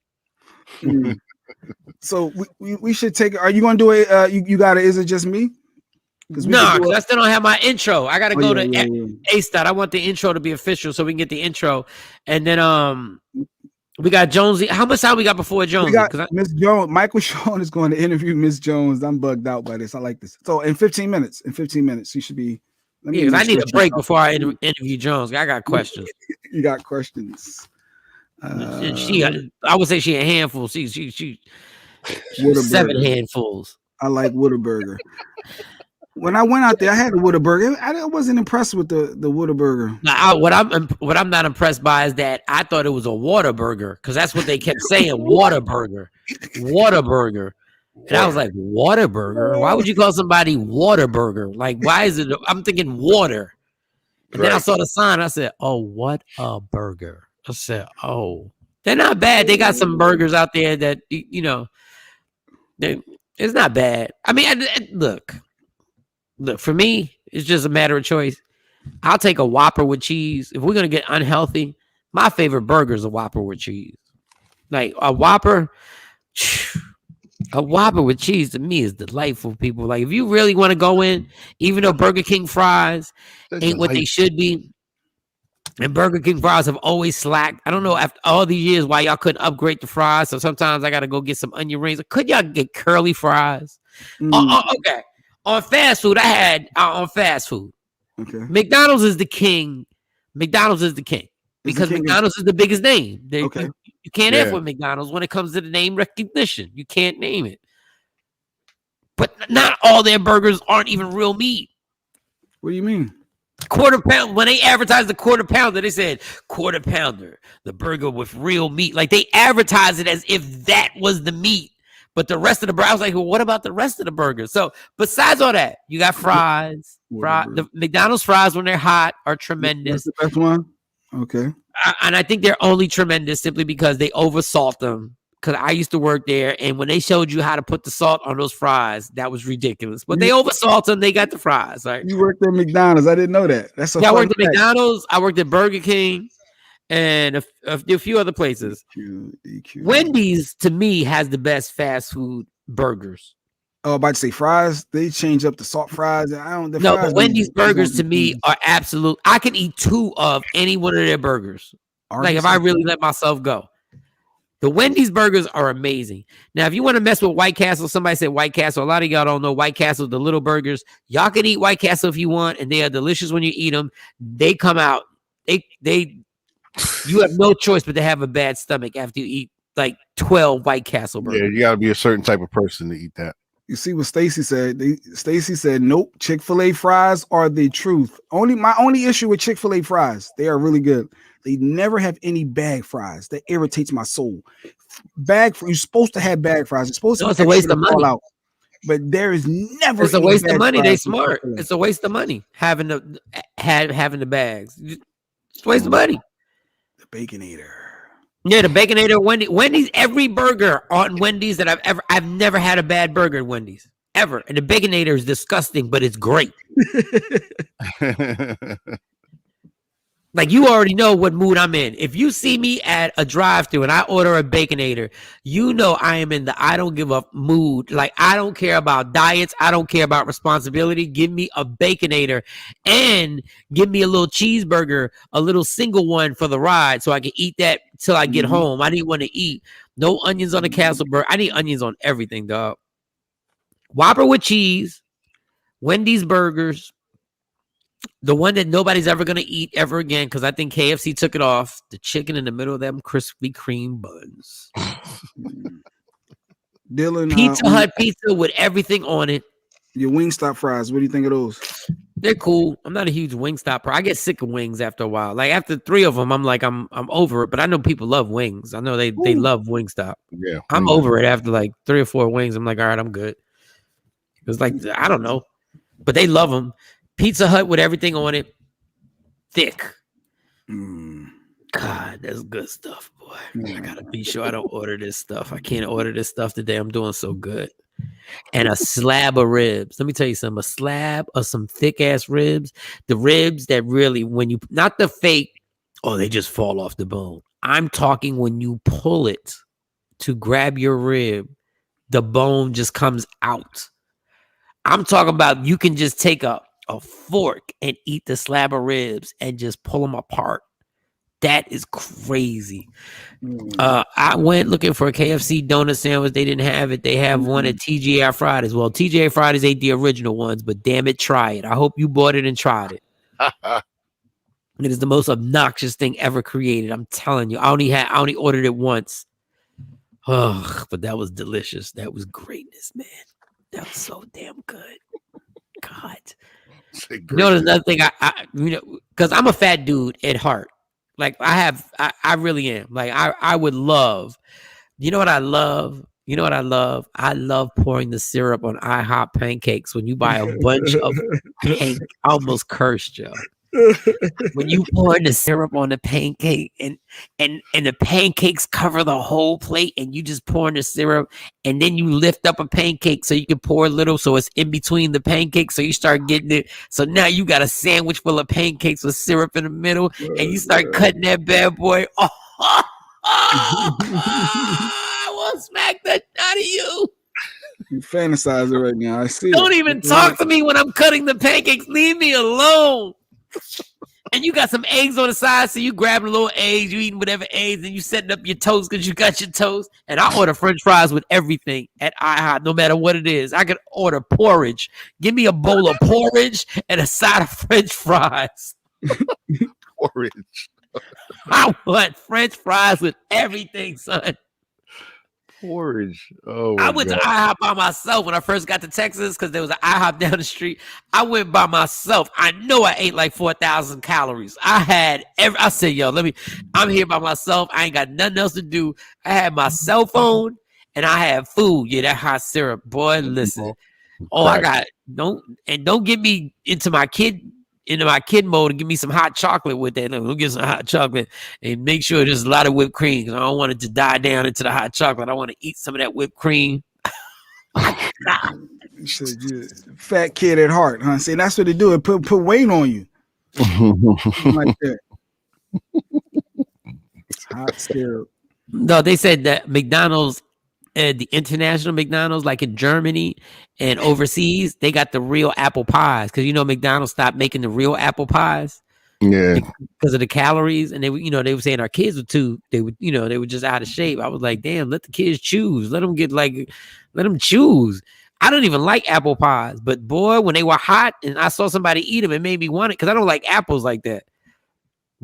So we should take. Are you going to do a? You got it. Is it just me? No, because I still don't have my intro. I got to go to A-Stat. I want the intro to be official so we can get the intro, and then we got Jonesy. How much time we got before Jonesy? Miss Jones. Michael Shawn is going to interview Miss Jones. I'm bugged out by this. I like this. So in 15 minutes, you should be. Yeah, I need a break before I interview Jones. I got questions. You got questions. I would say she a handful. She 7 handfuls. I like Whataburger. When I went out there, I had a Whataburger. I wasn't impressed with the Whataburger. Now, what I'm not impressed by is that I thought it was a Whataburger because that's what they kept saying. Whataburger. And I was like, Whataburger? Why would you call somebody Whataburger? Like, why is it? I'm thinking water. And then I saw the sign. I said, oh, what a burger. I said, oh, they're not bad. They got some burgers out there that, it's not bad. I mean, look, for me, it's just a matter of choice. I'll take a Whopper with cheese. If we're going to get unhealthy, my favorite burger is a Whopper with cheese. Like a Whopper with cheese to me is delightful, people. Like if you really want to go in, even though Burger King fries ain't what they should be, And Burger King fries have always slacked. I don't know after all these years why y'all couldn't upgrade the fries. So sometimes I got to go get some onion rings. Could y'all get curly fries? Okay. On fast food, I had on fast food. Okay. McDonald's is the king. McDonald's is the king because McDonald's is the biggest name. Okay. You can't F with McDonald's when it comes to the name recognition. You can't name it. But not all their burgers aren't even real meat. What do you mean? Quarter pound. When they advertised the quarter pounder, they said quarter pounder, the burger with real meat. Like they advertised it as if that was the meat. But the rest of the burger, I was like, well, what about the rest of the burger? So besides all that, you got fries. The McDonald's fries when they're hot are tremendous. That's the best one. Okay. And I think they're only tremendous simply because they oversalt them. Because I used to work there, and when they showed you how to put the salt on those fries, that was ridiculous. But they oversalt them, they got the fries. Right? You worked at McDonald's. I didn't know that. I worked at McDonald's. I worked at Burger King, and a few other places. EQ. Wendy's, to me, has the best fast food burgers. Oh, about to say fries. They change up the salt fries. But Wendy's burgers to me are absolute. I can eat 2 of any one of their burgers. Like if I really let myself go. The Wendy's burgers are amazing. Now, if you want to mess with White Castle, somebody said White Castle. A lot of y'all don't know White Castle, the little burgers. Y'all can eat White Castle if you want, and they are delicious when you eat them. They come out. You have no choice but to have a bad stomach after you eat like 12 White Castle burgers. Yeah, you got to be a certain type of person to eat that. You see what Stacy said? Stacy said, nope, Chick-fil-A fries are the truth. My only issue with Chick-fil-A fries, they are really good. They never have any bag fries. That irritates my soul. You're supposed to have bag fries. It's supposed to it's a waste of money. Out. But there is never. It's a waste of money. They smart. It's a waste of money having the bags. It's a waste of money. The Baconator. Yeah, the Baconator. Wendy's. Every burger on Wendy's that I've never had a bad burger at Wendy's ever. And the Baconator is disgusting, but it's great. Like you already know what mood I'm in. If you see me at a drive-thru and I order a Baconator, you know I am in the I don't give up mood. Like I don't care about diets. I don't care about responsibility. Give me a Baconator and give me a little cheeseburger, a little single one for the ride so I can eat that till I get home. I didn't want to eat. No onions on the Castle burger. I need onions on everything, dog. Whopper with cheese, Wendy's burgers. The one that nobody's ever going to eat ever again, because I think KFC took it off, the chicken in the middle of them Krispy Kreme buns. Dylan, Pizza Hut pizza with everything on it. Your Wingstop fries, what do you think of those? They're cool. I'm not a huge Wingstop. I get sick of wings after a while. Like after 3 of them, I'm like, I'm over it. But I know people love wings. I know they love Wingstop. Yeah, I'm over it after like 3 or 4 wings. I'm like, all right, I'm good. It's like, I don't know. But they love them. Pizza Hut with everything on it. Thick. God, that's good stuff, boy. I gotta be sure I don't order this stuff. I can't order this stuff today. I'm doing so good. And a slab of ribs. Let me tell you something. A slab of some thick ass ribs. The ribs that really, when you, not the fake, they just fall off the bone. I'm talking when you pull it to grab your rib, the bone just comes out. I'm talking about you can just take a fork and eat the slab of ribs and just pull them apart. That is crazy. I went looking for a KFC donut sandwich. They didn't have it. They have one at TGI Fridays. Well, TGI Fridays ain't the original ones, but damn it, try it. I hope you bought it and tried it. It is the most obnoxious thing ever created. I'm telling you. I only ordered it once. Oh, but that was delicious. That was greatness, man. That was so damn good. God. You know, there's another thing because I'm a fat dude at heart. Like I really am. Like I would love, you know what I love? I love pouring the syrup on IHOP pancakes when you buy a bunch of I almost cursed, Joe. When you pour the syrup on the pancake and the pancakes cover the whole plate and you just pour in the syrup and then you lift up a pancake so you can pour a little so it's in between the pancakes so you start getting it. So now you got a sandwich full of pancakes with syrup in the middle and you start cutting that bad boy. I will smack that out of you. You fantasizing right now. I see. Don't even talk to me when I'm cutting the pancakes. Leave me alone. And you got some eggs on the side, so you grabbing little eggs, you eating whatever eggs, and you setting up your toast because you got your toast. And I order French fries with everything at IHOP, no matter what it is. I could order porridge. Give me a bowl of porridge and a side of French fries. Porridge. I want French fries with everything, son. Porridge. Oh, I went to IHOP by myself when I first got to Texas because there was an IHOP down the street. I went by myself. I know I ate like 4,000 calories. I said, yo, I'm here by myself. I ain't got nothing else to do. I had my cell phone and I had food. Yeah, that hot syrup, boy. Listen. Oh, don't get me into my kid mode and give me some hot chocolate with that. We'll get some hot chocolate and make sure there's a lot of whipped cream because I don't want it to die down into the hot chocolate. I want to eat some of that whipped cream. Fat kid at heart, huh? See, that's what they do. It put weight on you. Like that. Hot syrup. No, they said that McDonald's and the international McDonald's, like in Germany and overseas, they got the real apple pies because McDonald's stopped making the real apple pies. Yeah, because of the calories, and they were saying our kids they were just out of shape. I was like, damn, let the kids choose. Let them choose. I don't even like apple pies, but boy, when they were hot and I saw somebody eat them, it made me want it because I don't like apples like that.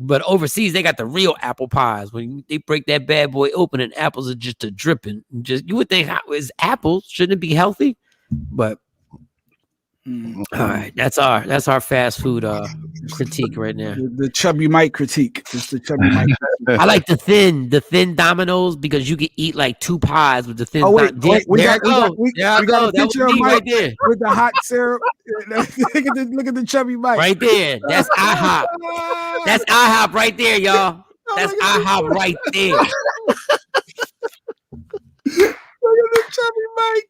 But overseas, they got the real apple pies. When they break that bad boy open and apples are just a dripping. You would think, how is apples? Shouldn't it be healthy? But all right, that's our fast food critique right now. The chubby Mike critique. It's the chubby Mike. I like the thin Domino's because you can eat like 2 pies with the thin. Oh wait, we got a picture of Mike right there with the hot syrup. look at the chubby Mike right there. That's IHOP. That's IHOP right there, y'all. That's IHOP right there. Look at the chubby Mike.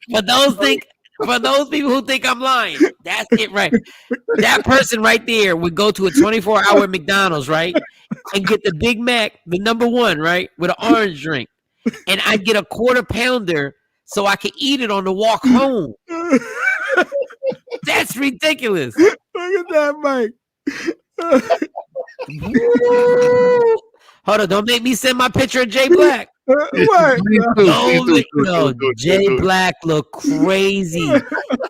For those people who think I'm lying, that's it, right? That person right there would go to a 24-hour McDonald's, right, and get the Big Mac, the #1, right, with an orange drink, and I'd get a 1/4 pounder so I could eat it on the walk home. That's ridiculous. Look at that, Mike. Hold on, don't make me send my picture of Jay Black. What? No, Jay Black look crazy.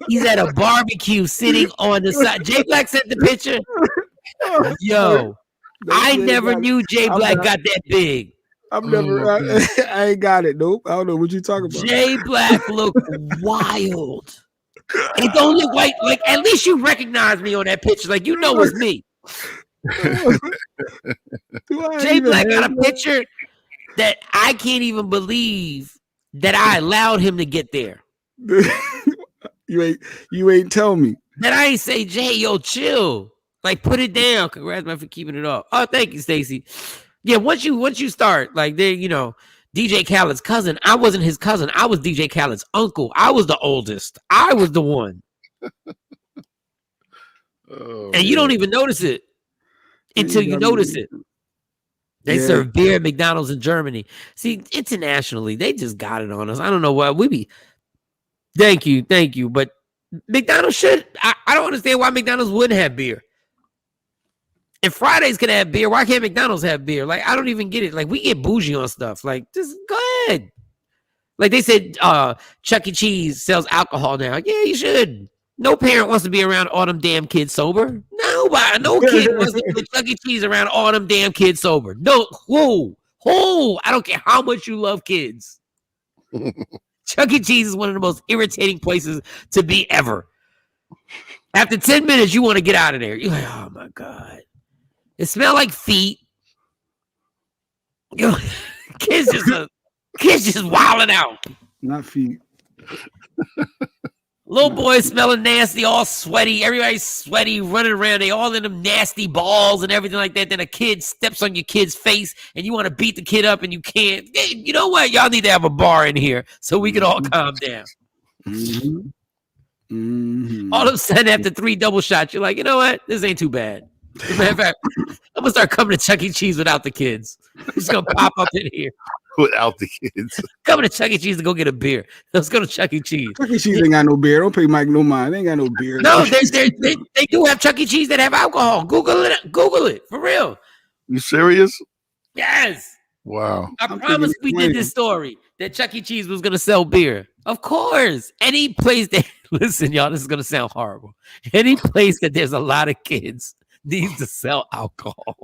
He's at a barbecue sitting on the side. Jay Black sent the picture. Yo, I never knew Jay Black got that big. I ain't got it. Nope. I don't know what you're talking about. Jay Black look wild. It don't look like at least you recognize me on that picture. Like it's me. Jay Black got a picture that I can't even believe that I allowed him to get there. You ain't tell me. That I ain't say, Jay, yo, chill. Like, put it down. Congrats, man, for keeping it up. Oh, thank you, Stacy. Yeah, once you start, like, DJ Khaled's cousin. I wasn't his cousin. I was DJ Khaled's uncle. I was the oldest. I was the one. And you don't even notice it until you notice it. They serve beer at McDonald's in Germany. See, internationally, they just got it on us. I don't know why we be. Thank you. But McDonald's should. I don't understand why McDonald's wouldn't have beer. If Fridays can have beer, why can't McDonald's have beer? Like, I don't even get it. Like, we get bougie on stuff. Like, just go ahead. Like they said, Chuck E. Cheese sells alcohol now. Yeah, you should. No parent wants to be around all them damn kids sober. No kid wants to be Chuck E. Cheese around all them damn kids sober. No, I don't care how much you love kids. Chuck E. Cheese is one of the most irritating places to be ever. After 10 minutes, you want to get out of there. You're like, oh my God. It smells like feet. Kids just wilding out. Not feet. Little boys smelling nasty, all sweaty. Everybody's sweaty, running around. They all in them nasty balls and everything like that. Then a kid steps on your kid's face and you want to beat the kid up and you can't. Hey, you know what? Y'all need to have a bar in here so we can all calm down. Mm-hmm. Mm-hmm. All of a sudden, after 3 double shots, you're like, you know what? This ain't too bad. As a matter of fact, I'm going to start coming to Chuck E. Cheese without the kids. I'm just going to pop up in here. without the kids. Coming to Chuck E. Cheese to go get a beer. Let's go to Chuck E. Cheese. Chuck E. Cheese ain't got no beer. Don't pay Mike no mind. They ain't got no beer. No, they do have Chuck E. Cheese that have alcohol. Google it for real. You serious? Yes. Wow. I promise we did this story that Chuck E. Cheese was gonna sell beer. Of course. Any place that listen, y'all, this is gonna sound horrible. Any place that there's a lot of kids needs to sell alcohol.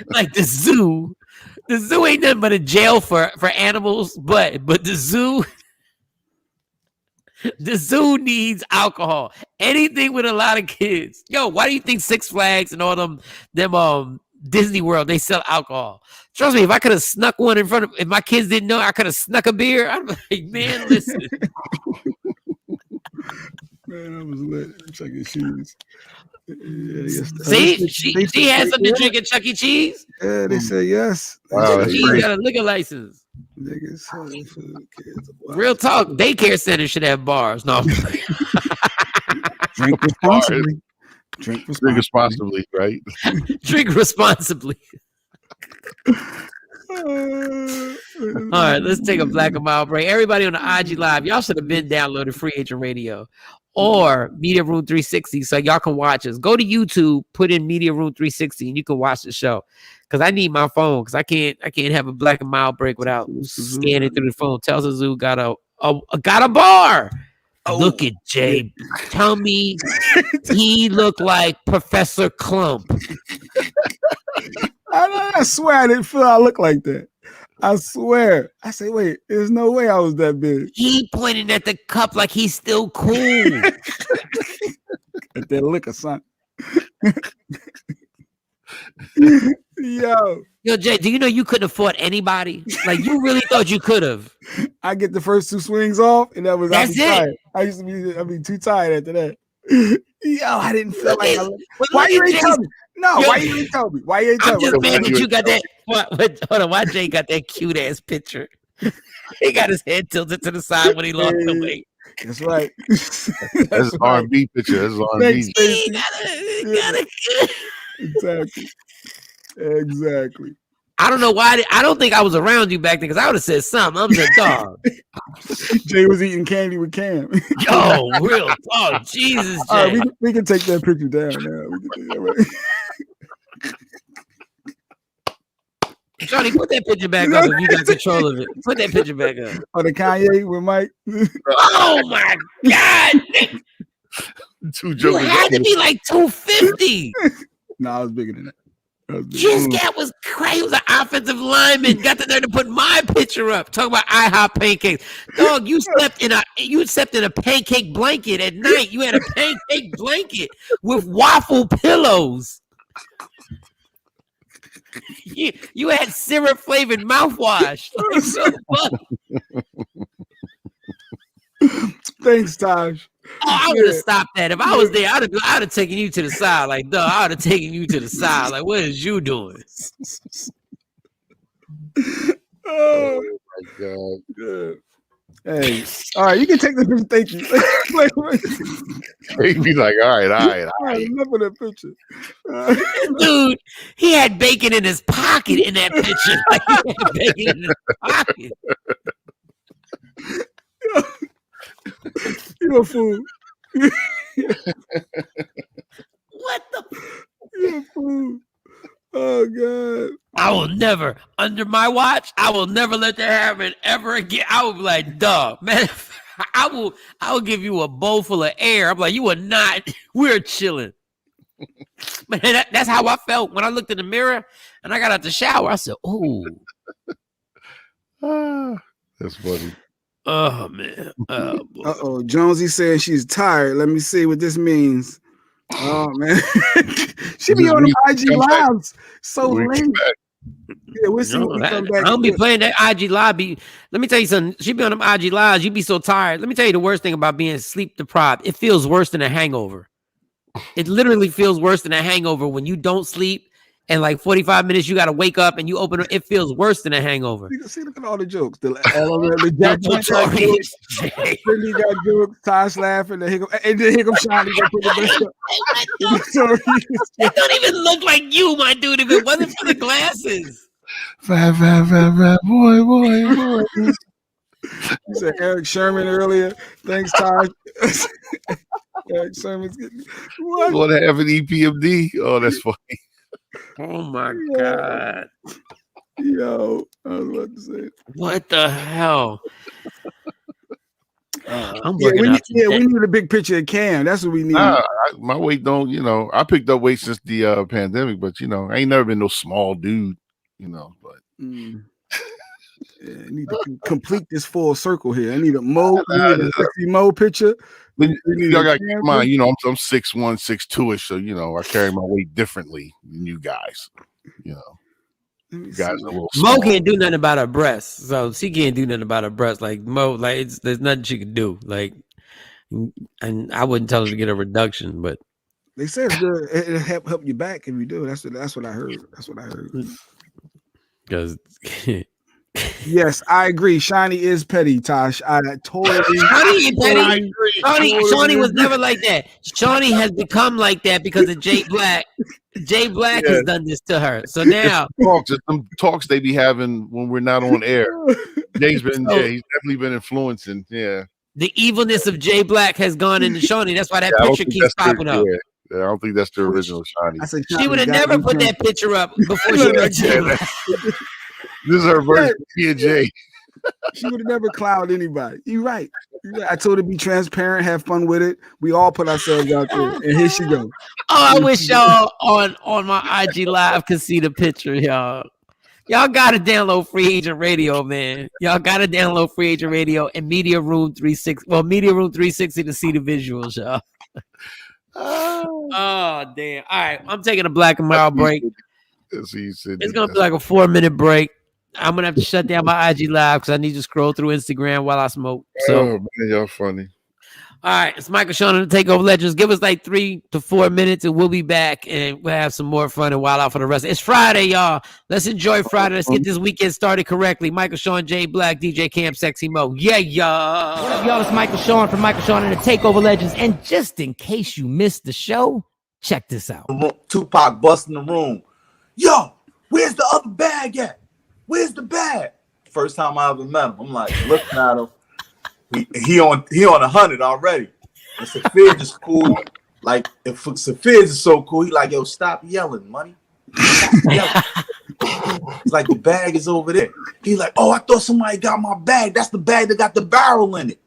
Like the zoo. The zoo ain't nothing but a jail for animals, but the zoo needs alcohol. Anything with a lot of kids. Yo, why do you think Six Flags and all them Disney World, they sell alcohol? Trust me, if I could have snuck one in front of, if my kids didn't know I could have snuck a beer, I'd be like, man, listen. Man, I was lit. Chuck E. Cheese. Yeah, see, she had something to drink at Chuck E. Cheese. Yeah, they said yes. Wow, Chuck E. Cheese got a liquor license. Niggas selling food, kids. Wow. Real talk, daycare centers should have bars. No, Drink responsibly. Drink responsibly, right? Drink responsibly. All right, let's take a Black and Mild break. Everybody on the IG Live, y'all should have been downloading Free Agent Radio or Media Room 360 so y'all can watch us. Go to YouTube, put in Media Room 360, and you can watch the show. Because I need my phone, because I can't have a Black and Mild break without scanning through the phone. Tells the zoo got a bar. Oh. Look at Jay. Tell me he looked like Professor Clump. I swear I didn't feel I look like that. I swear. I say, wait, there's no way I was that big. He pointed at the cup like he's still cool. At that liquor, son. Yo, Jay, do you know you couldn't afford anybody? Like, you really thought you could have. I get the first 2 swings off, and that's it. Tired. I used to be too tired after that. Yo, I didn't feel like why you ain't tell me? No, why you ain't tell me? Why you ain't tell me? I'm just mad that you got that. Hold on, why Jay got that cute ass picture? He got his head tilted to the side when he lost the weight. That's right. That's R&B picture. That's R&B. Exactly. I don't know why. I don't think I was around you back then because I would have said something. I'm just dog. Jay was eating candy with Cam. Yo, real talk. Jesus, Jay. All right, we can take that picture down now. We can take that right. Johnny, put that picture back up if you got control of it. Put that picture back up. Oh, the Kanye with Mike. Oh my God. You had to be like 250. No, I was bigger than that. His cat was crazy. He was an offensive lineman. Got the nerve to put my picture up. Talking about IHOP pancakes. Dog, you slept in a pancake blanket at night. You had a pancake blanket with waffle pillows. You had syrup flavored mouthwash. Like, so Thanks, Taj. Oh, I would have stopped that. If I was there, I'd have taken you to the side. Like, dog, I would have taken you to the side. Like, what is you doing? Oh my God. Good. Hey, all right, you can take the picture. Thank you. He'd be like, all right. I remember that picture. Dude, he had bacon in his pocket in that picture. Like, he had bacon in his pocket. You're a fool. What the? You're a fool. Oh God! I will never, under my watch, I will never let that happen ever again. I will be like, dog, man, I will give you a bowl full of air. I'm like, you are not. We're chilling. Man, that's how I felt when I looked in the mirror and I got out the shower. I said, "Oh, that's funny." Oh man. Oh, Jonesy said she's tired. Let me see what this means. Oh man, she be on the IG lives so late. Yeah, we'll see when we come back. I don't be playing that IG live. Let me tell you something. She be on them IG lives. You be so tired. Let me tell you the worst thing about being sleep deprived. It feels worse than a hangover. It literally feels worse than a hangover when you don't sleep and like 45 minutes you got to wake up and you open it. It feels worse than a hangover. See, look at all the jokes. The Jack got jokes. Cindy got jokes. Tosh laughing. The hiccup. And then hiccup Shawn. It don't even look like you, my dude, if it wasn't for the glasses. boy. You said Eric Sherman earlier. Thanks, Todd. Eric Sherman's getting what? Want to have an EPMD? Oh, that's funny. Oh my God. Yo, I was about to say. What the hell? We need a big picture of Cam. That's what we need. My weight don't, I picked up weight since the pandemic, but I ain't never been no small dude, but I need to complete this full circle here. I need a sexy Mo picture. Y'all got to keep in mind, I'm 6'1", 6'2"ish, so I carry my weight differently than you guys. You guys are a little small. Mo can't do nothing about her breasts, so she can't do nothing about her breasts. Like Mo, there's nothing she can do. Like, and I wouldn't tell her to get a reduction, but they say it's good. It'll help you back if you do. That's what I heard. That's what I heard. Because. Yes, I agree. Shiny is petty, Tosh. I totally. Shiny is petty. Shawnee was never like that. Shawnee has become like that because of Jay Black. Jay Black has done this to her. So now some talks they be having when we're not on air. He's definitely been influencing. Yeah. The evilness of Jay Black has gone into Shawnee. That's why that picture keeps popping up. Yeah, I don't think that's the original Shiny. She would have never put that picture up before she met Jay Black. This is her version of P&J. She would have never clowned anybody. You're right. I told her to be transparent, have fun with it. We all put ourselves out there, and here she goes. Oh, I wish y'all on my IG Live could see the picture, y'all. Y'all gotta download Free Agent Radio, man. Y'all gotta download Free Agent Radio and Media Room 360. Well, Media Room 360 to see the visuals, y'all. Oh, damn. All right, I'm taking a black and mild break. It's gonna be like a 4-minute break. I'm gonna have to shut down my IG Live because I need to scroll through Instagram while I smoke. So, man, y'all funny. All right, it's Michael Shawn on the TakeOver Legends. Give us like 3 to 4 minutes, and we'll be back, and we'll have some more fun and wild out for the rest. It's Friday, y'all. Let's enjoy Friday. Let's get this weekend started correctly. Michael Shawn, Jay Black, DJ Cam, Sexy Mo. Yeah, y'all. What up, y'all? It's Michael Shawn from Michael Shawn and the TakeOver Legends. And just in case you missed the show, check this out. Tupac busting the room. Yo, where's the other bag at? Where's the bag? First time I ever met him, I'm like looking at him. He on 100 already. And Safiz is cool. Like if Safiz is so cool, he like, yo, stop yelling, money. Stop yelling. It's like the bag is over there. He like, oh, I thought somebody got my bag. That's the bag that got the barrel in it.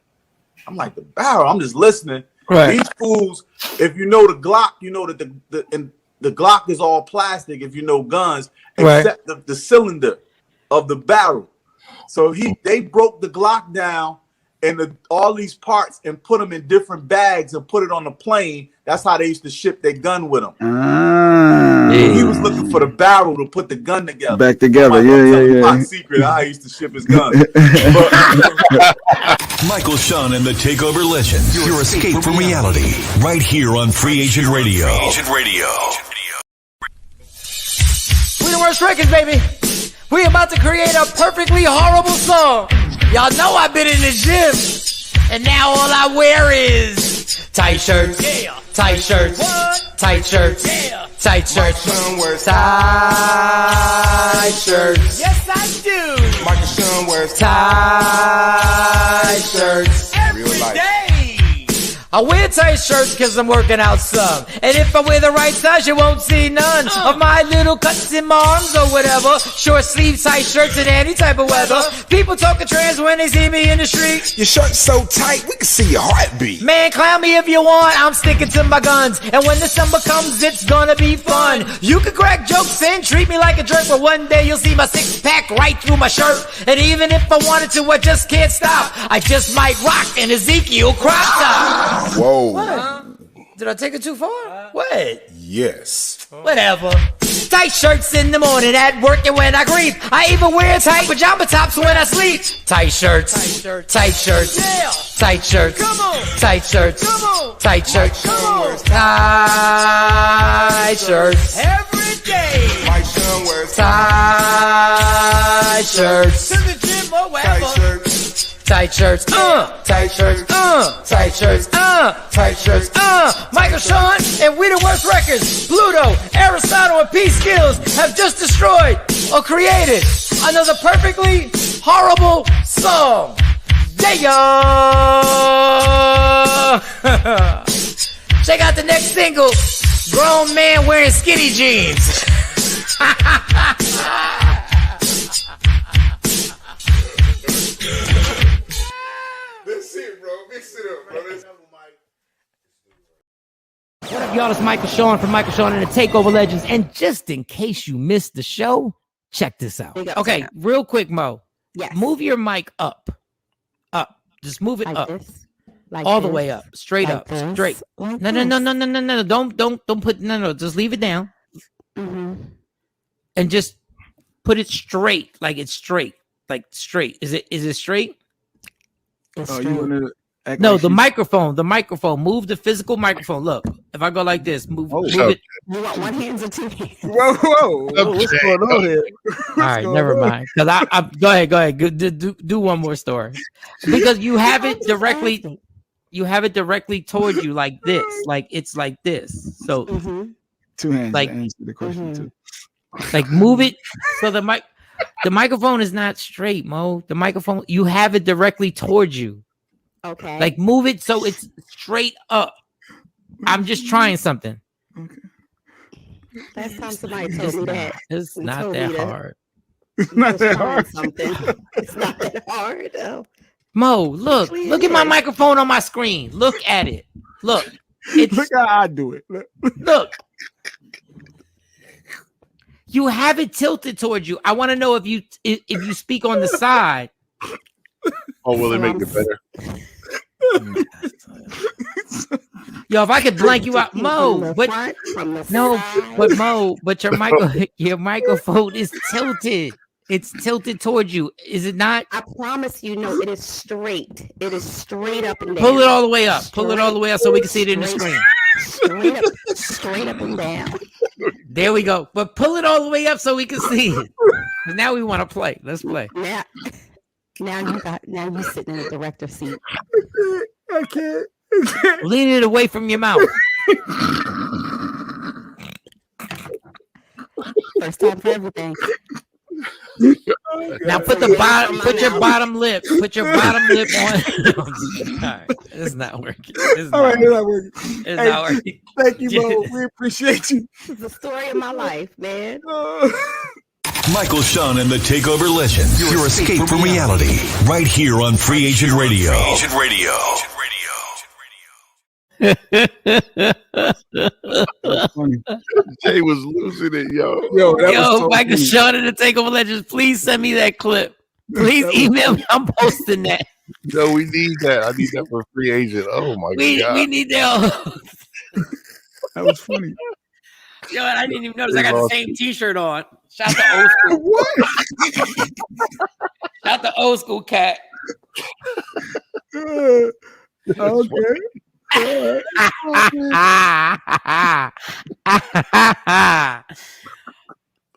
I'm like, the barrel. I'm just listening. Right. These fools, if you know the Glock, you know that the Glock is all plastic. If you know guns, except the cylinder of the barrel. So they broke the Glock down and all these parts and put them in different bags and put it on the plane. That's how they used to ship their gun with them. He was looking for the barrel to put the gun together. Back together, yeah. Top secret how he used to ship his gun. Michael Shawn and the TakeOver Legends. Your escape from reality. Right here on Free Agent Radio. We the worst records, baby. We about to create a perfectly horrible song. Y'all know I've been in the gym, and now all I wear is tight shirts, tight shirts, tight shirts, tight shirts, tight shirts. Yes, I do. Michael Shawn wears tight shirts every day. I wear tight shirts because I'm working out some. And if I wear the right size, you won't see none of my little cuts in my arms or whatever. Short sleeve tight shirts in any type of weather. People talking trans when they see me in the street. Your shirt's so tight, we can see your heartbeat. Man, clown me if you want, I'm sticking to my guns. And when the summer comes, it's gonna be fun. You can crack jokes and treat me like a jerk, but one day you'll see my six-pack right through my shirt. And even if I wanted to, I just can't stop. I just might rock an Ezekiel crop top. Whoa. What? Did I take it too far? What? Yes. Whatever. Tight shirts in the morning at work and when I grieve. I even wear tight pajama tops when I sleep. Tight shirts. Tight shirts. Yeah. Tight shirts. Come on. Tight shirts. Come on. Tight shirts. Come on. Tight shirts. Every day. My son wears tight shirts. to the gym or wherever. Tight shirts. Tight shirts, tight shirts, tight shirts, tight shirts, Michael Shawn and We the Worst Records, Pluto, Aristotle, and P Skills have just destroyed or created another perfectly horrible song. Yeah. Check out the next single, Grown Man Wearing Skinny Jeans. That's it, bro. Mix it up, bro. What up, y'all? It's Michael Shawn from Michael Shawn and the TakeOver Legends. And just in case you missed the show, check this out. Okay, real quick, Mo. Yes. Move your mic up. Just move it Like up. this? Like All the this? way up. Straight Like up. this? Straight. Like No. Don't put no. Just leave it down. Mm-hmm. And just put it straight. Like it's straight. Like straight. Is it straight? It's Oh, straight. you want to act No, like the she- microphone. Move the physical microphone. Look, if I go like this, move Oh, it. You want one hand or two hands? Whoa, what's going on here? All right, never mind. Because I go ahead. Do one more story. Because you have it directly. You have it directly toward you like this. Like it's like this. So Mm-hmm. Two hands Like- to answer the question too. like move it so the microphone is not straight, Mo. The microphone, you have it directly towards you. Okay. Like move it so it's straight up. I'm just trying something. last time somebody told me that. It's They not told that me that. hard. It's not Just that trying hard. Something. It's not that hard though. Mo, look at my microphone on my screen. Look at it. Look. It's Look how I do it. look. You have it tilted towards you. I want to know if you speak on the side. Oh, will it make it better? Yo, if I could blank you out, From Mo, the but front, from the no, side. but Mo, but your microphone is tilted. It's tilted towards you. Is it not? I promise you, no, it is straight. It is straight up and down. Pull it all the way up. Pull it all the way up so we can see it in the screen. Straight up and down. There we go. But pull it all the way up so we can see it. Now we want to play. Let's play. Now you sitting in the director's seat. I can't. Lean it away from your mouth. First time for everything. Now put your bottom lip on. All right, it's not working. It's All not right, it's working. not working. It's Hey, not working. Thank you, Mo. We appreciate you. This is the story of my life, man. Michael Shawn and the TakeOver Legends. Your escape from reality. Right here on Free Agent Radio. Funny. Jay was losing it, yo. Yo, that was Yo, so Michael funny. Shawn and the TakeOver Legends, please send me that clip. Please That was email me. I'm posting that. Yo, we need that. I need that for Free Agent. Oh my god. We need that. That was funny. Yo, I didn't even notice I got the same T-shirt on. Shout to old school. What? Shout to old school cat. Okay.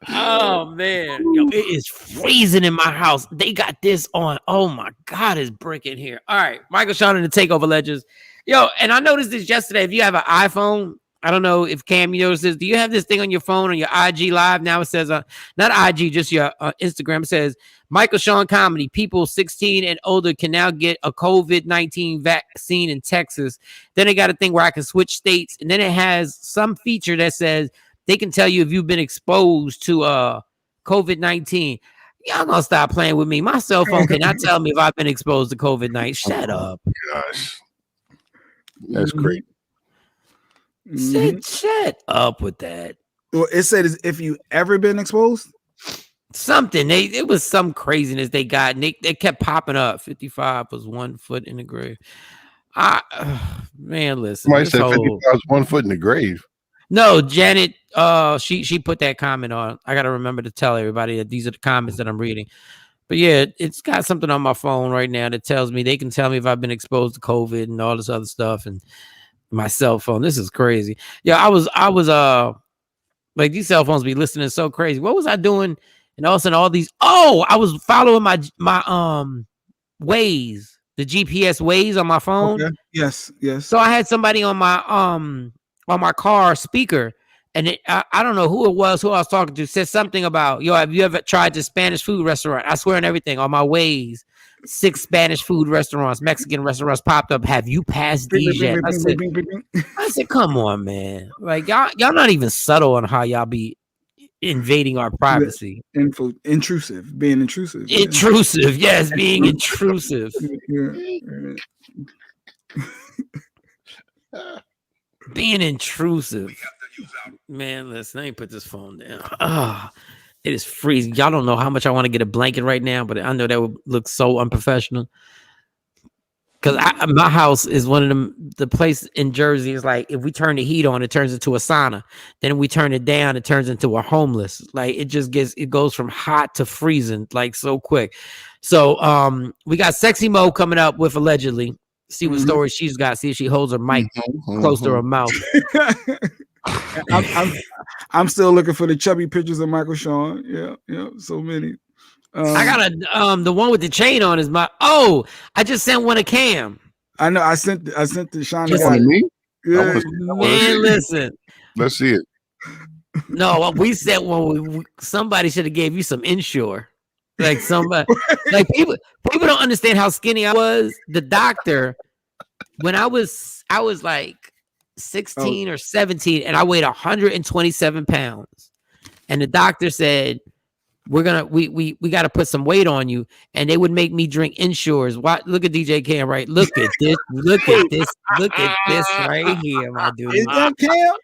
Oh man, yo, it is freezing in my house. They got this on. Oh my god, it's brick in here. All right, Michael Shawn and the TakeOver Legends. Yo, and I noticed this yesterday. If you have an iPhone, I don't know if Cam, you noticed this. Do you have this thing on your phone on your IG Live now? It says not IG, just your Instagram. It says Michael Shawn comedy. People 16 and older can now get a COVID-19 vaccine in Texas. Then they got a thing where I can switch states, and then it has some feature that says they can tell you if you've been exposed to COVID-19. Y'all gonna stop playing with me. My cell phone cannot tell me if I've been exposed to COVID-19. Shut up. Gosh. That's great. Shut up with that. Well, it said if you ever been exposed. Something. It was some craziness they got, and they kept popping up. 55 was 1 foot in the grave. Man, listen. Somebody this said whole- 55 is 1 foot in the grave. No, Janet, she put that comment on. I gotta remember to tell everybody that these are the comments that I'm reading. But yeah, it's got something on my phone right now that tells me they can tell me if I've been exposed to COVID and all this other stuff, and my cell phone. This is crazy. Yeah, I was like, these cell phones be listening so crazy. What was I doing? And all of a sudden, all these. Oh, I was following my Waze, the GPS Waze on my phone. Okay. Yes. So I had somebody on my car speaker, and I don't know who I was talking to, said something about, yo, have you ever tried the Spanish food restaurant? I swear on everything, on my Waze, 6 Spanish food restaurants, Mexican restaurants popped up. Have you passed these yet? I said, come on, man. Like y'all not even subtle on how y'all be invading our privacy. Being intrusive. Intrusive, yes, being intrusive. Being intrusive. Man, listen, let me put this phone down. It is freezing. Y'all don't know how much I want to get a blanket right now, but I know that would look so unprofessional. Because my house is one of the place in Jersey is like, if we turn the heat on, it turns into a sauna. Then we turn it down, it turns into a homeless. Like it goes from hot to freezing like so quick. So we got Sexy Mo coming up with allegedly. See what story she's got. See if she holds her mic close to her mouth. I'm still looking for the chubby pictures of Michael Shawn. Yeah, so many. I got the one with the chain on is my. Oh, I just sent one to Cam. I know. I sent the Shawn. Me? Yeah. Man, listen. Let's see it. No, we sent one. Somebody should have gave you some Insure. Like somebody, like people don't understand how skinny I was. The doctor, when I was like 16 or 17, and I weighed 127 pounds, and the doctor said, we got to put some weight on you, and they would make me drink Insures. Look at DJ Cam, right? Look at this right here, my dude. Is that Cam?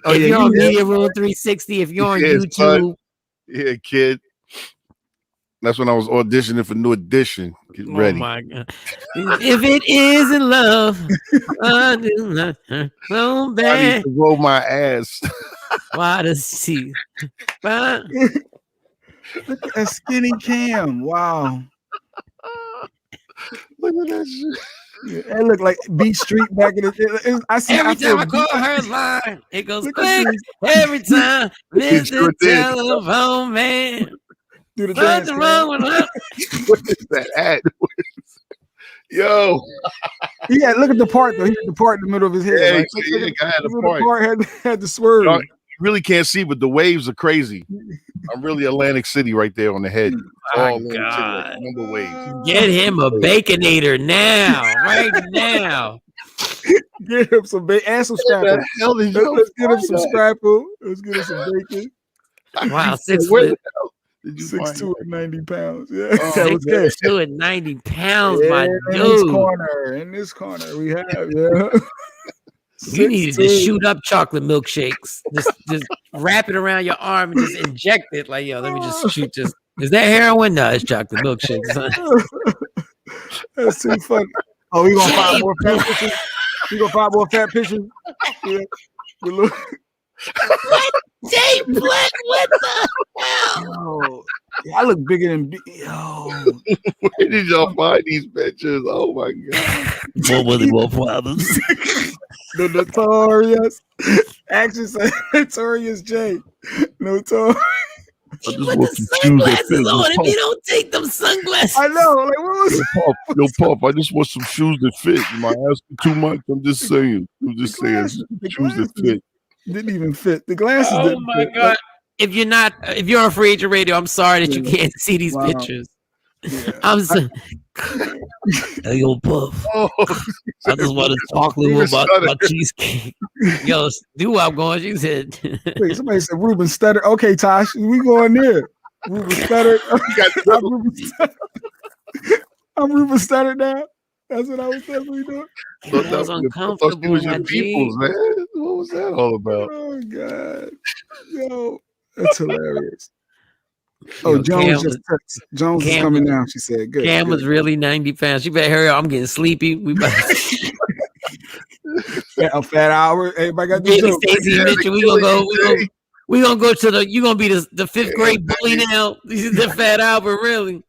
If you're on Media Room 360, if you're on YouTube, yeah, kid. That's when I was auditioning for New Edition. Get ready. Oh my God. If it isn't love, I do not so bad. I need to roll my ass. Why does she? Look at that skinny Cam. Wow. Look at that shit. Yeah, it looked like Beat Street back in the day. Every time I call her line, it goes quick. Every time, Mr. Telephone Man. What's wrong with her? What is that ad? Yo. Yeah, look at the part though. He had the part in the middle of his head. Yeah, like, I had the part had the swerve. You really can't see, but the waves are crazy. I'm really Atlantic City right there on the head. Oh my God. Number waves. Get him a Baconator now, right now. Get him some bacon and some Scrapple. Let's get him some Scrapple. Let's get him some bacon. Wow, 6'2" and 90 pounds. Yeah, that was good. 6'2" and 90 pounds, my dude. In this corner, we have You needed to shoot up chocolate milkshakes. Just wrap it around your arm and just inject it. Like, yo, let me just shoot this. Is that heroin? No, it's chocolate milkshakes. That's too funny. Oh, we gonna find more fat pictures. We gonna find more fat pictures. Yeah. Jay Black, what the hell? Yo, I look bigger than yo. Where did y'all find these pictures? Oh my God. What were the more problems? The notorious. Actually, say notorious Jay. Notorious. I just put the sunglasses on if you don't take them sunglasses. I know. Like, what was Yo, Pop, I just want some shoes that fit. Am I asking too much? I'm just saying. Shoes that fit. Didn't even fit. The glasses Oh didn't my fit. God. If you're on Free Agent Radio, I'm sorry that you can't see these pictures. Yeah. I'm so hey, yo, Puff. I just want to talk a little about cheesecake. Yo, I'm going. She said, wait, somebody said Ruben Stutter. Okay, Tosh, we going there. Ruben Stutter. I'm Ruben Stutter now. That's what I was definitely doing. It was uncomfortable, my G. Man. What was that all about? Oh God, yo, that's hilarious. Oh, Jones Jones is coming down. She said, "Good." Cam was really 90 pounds. She better hurry up. I'm getting sleepy. We about a fat hour. Everybody got this. Stacey Mitchell. We gonna go. We gonna go to the. You gonna be the fifth grade bully now. This is the Fat Albert, really.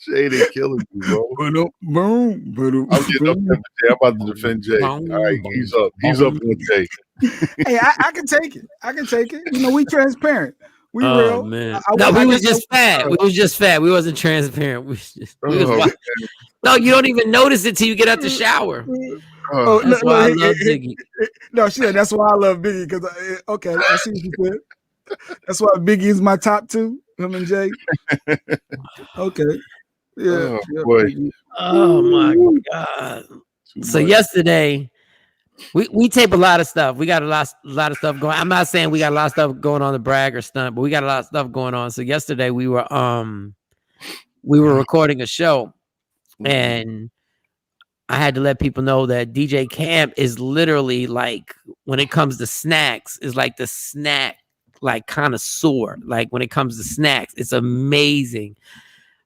Jay, they killing you, bro. Boom. I'm getting up there, Jay. I'm about to defend Jay. All right, he's up. He's up with Jay. Hey, I can take it. You know, we transparent. We Oh real. man. I We was guess just fat. We was just fat. We wasn't transparent. We was Oh, wild. No, you don't even notice it till you get out the shower. Oh, That's why I love hey, Biggie. no, she said that's why I love Biggie because okay, I see what you said. That's why Biggie is my top two. Him and Jay. Okay. Yeah. boy. Oh my God. So yesterday, we tape a lot of stuff. We got a lot of stuff going. I'm not saying we got a lot of stuff going on to brag or stunt, but we got a lot of stuff going on. So yesterday we were recording a show, and I had to let people know that DJ Cam is literally like, when it comes to snacks, is like the snack like connoisseur. Like when it comes to snacks, it's amazing.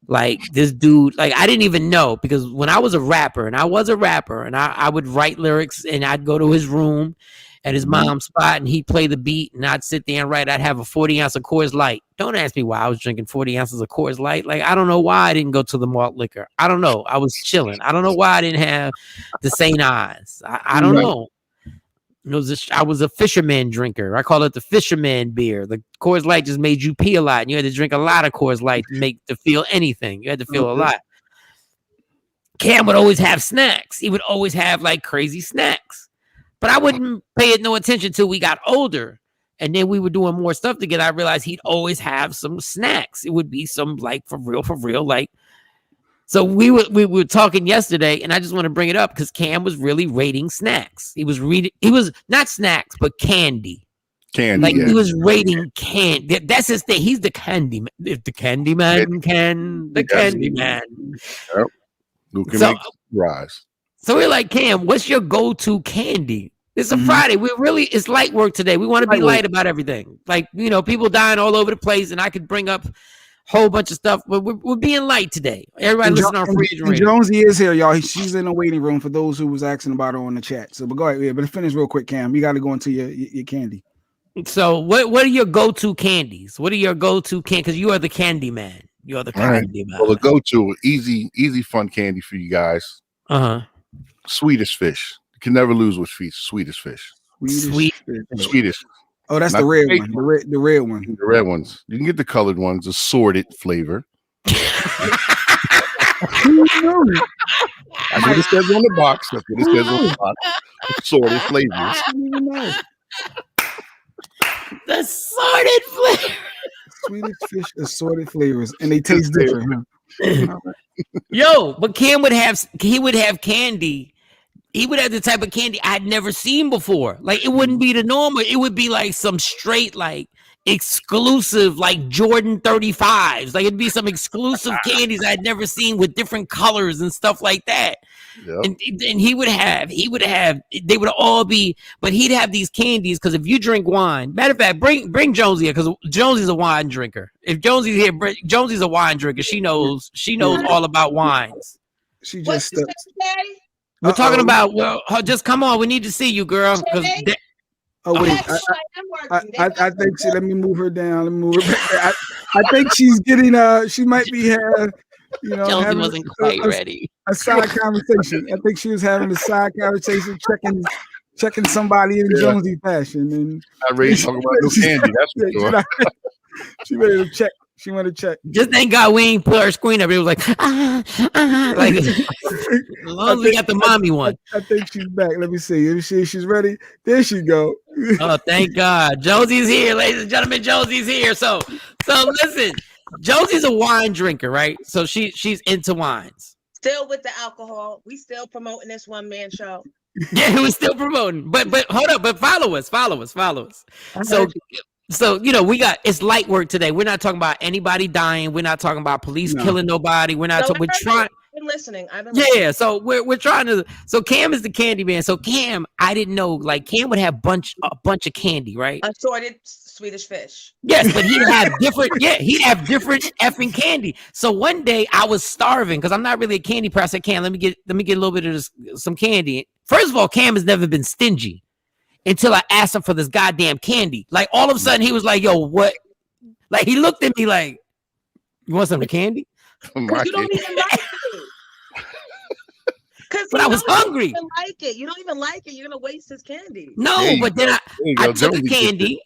Like this dude, like I didn't even know, because when I was a rapper and I would write lyrics and I'd go to his room at his mom's spot and he'd play the beat and I'd sit there and write. I'd have a 40 ounce of Coors Light. Don't ask me why I was drinking 40 ounces of Coors Light. Like, I don't know why I didn't go to the malt liquor. I don't know. I was chilling. I don't know why I didn't have the St. Ives. I don't know. I was a fisherman drinker. I call it the fisherman beer. The Coors Light just made you pee a lot, and you had to drink a lot of Coors Light to feel anything. You had to feel a lot. Cam would always have snacks. He would always have like crazy snacks, but I wouldn't pay it no attention till we got older, and then we were doing more stuff together. I realized he'd always have some snacks. It would be some like for real, like. So we were talking yesterday, and I just want to bring it up because Cam was really rating snacks. He was not snacks, but candy. Like he was rating candy. That's his thing. He's the candy man. If the candy man can, the candy man. Yep. Who can make rise? So we're like, Cam, what's your go-to candy? It's a Friday. It's light work today. We want to be light about everything. Like, people dying all over the place, and I could bring up whole bunch of stuff, but we're being light today. Everybody listen to our free agent. Jonesy is here, y'all. She's in the waiting room for those who was asking about her on the chat. So, but go ahead, but finish real quick, Cam. You got to go into your candy. So, what are your go-to candies? What are your go-to candy? Because you are the candy man. You are the candy man. Well, the go-to easy fun candy for you guys. Swedish fish. You can never lose with Swedish fish. Swedish. Oh, that's the red one. The red one. The red ones. You can get the colored ones, assorted flavor. That's what it says on the box. Assorted flavors. The assorted flavor. Swedish fish assorted flavors, and they taste different. Yo, but Cam would have candy. He would have the type of candy I'd never seen before. Like, it wouldn't be the normal. It would be like some straight, like, exclusive, like Jordan 35s. Like, it'd be some exclusive candies I'd never seen with different colors and stuff like that. Yep. And he would have, they would all be, but he'd have these candies because if you drink wine, matter of fact, bring Jonesy here because Jonesy's a wine drinker. If Jonesy's here, Jonesy's a wine drinker. She knows all about wines. She just We're talking about, just come on. We need to see you, girl. Oh wait, I think let me move her down. Let me move her back. I think she's getting she might be Jonesy wasn't quite ready. A side conversation. I think she was having a side conversation, checking somebody in Jonesy fashion. And I ready to talk about no candy. That's for sure. She ready to check. She want to check. Just thank God we ain't put our screen up. It was like, like as long as we got the mommy one. I think she's back. Let me see. If she's ready. There she go. Oh, thank God. Josie's here, ladies and gentlemen. Josie's here. So listen, Josie's a wine drinker, right? So she's into wines. Still with the alcohol. We still promoting this one man show. Yeah, we're still promoting. But hold up, but follow us. So, it's light work today. We're not talking about anybody dying. We're not talking about police killing nobody. We're not talking. We're trying. I've been listening. Yeah. So we're trying to. So Cam is the candy man. So Cam, I didn't know. Like Cam would have a bunch of candy, right? Assorted Swedish fish. Yes, but he'd have different. Yeah, he'd have different effing candy. So one day I was starving because I'm not really a candy person. I said, Cam, let me get a little bit of some candy. First of all, Cam has never been stingy. Until I asked him for this goddamn candy. Like, all of a sudden, he was like, yo, what? Like, he looked at me like, you want some of the candy? You don't even like it. But I was hungry. You don't even like it. You're going to waste his candy. No, but then I took the candy.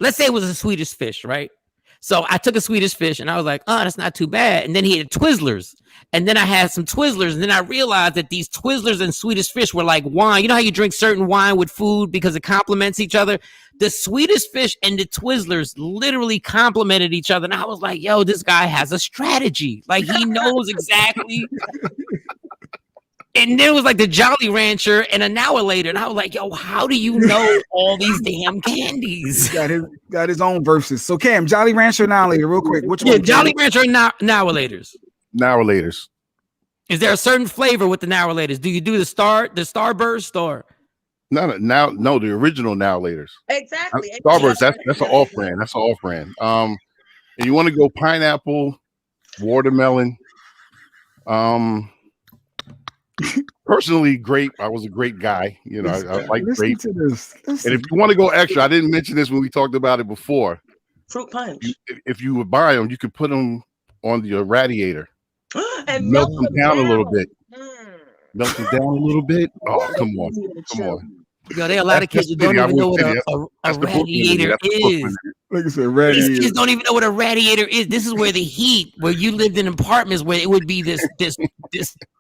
let's say it was a Swedish fish, right? So I took a Swedish fish and I was like, oh, that's not too bad. And then he had Twizzlers. And then I had some Twizzlers. And then I realized that these Twizzlers and Swedish fish were like wine. You know how you drink certain wine with food because it complements each other? The Swedish fish and the Twizzlers literally complemented each other. And I was like, yo, this guy has a strategy. Like, he knows exactly. And then it was like the Jolly Rancher and an hour later. And I was like, yo, how do you know all these damn candies? Got his own verses. So Cam, Jolly Rancher or Now Later, real quick. Which one? Jolly Rancher and Now Laters. Now Laters. Is there a certain flavor with the Now Laters? Do you do the Starburst or? No, the original Now Laters. Exactly. Starburst, that's an off brand. That's an off brand. And you want to go pineapple, watermelon, personally, grape. I was a grape guy. You know, I like grape. And if you want to go extra, I didn't mention this when we talked about it before. Fruit punch. If you would buy them, you could put them on your radiator and melt them down a little bit. Melt them down a little bit. Oh, come on. Yo, there are a lot of kids who don't even know what a radiator is. Like I said, radiator. These kids don't even know what a radiator is. This is where the heat, where you lived in apartments where it would be this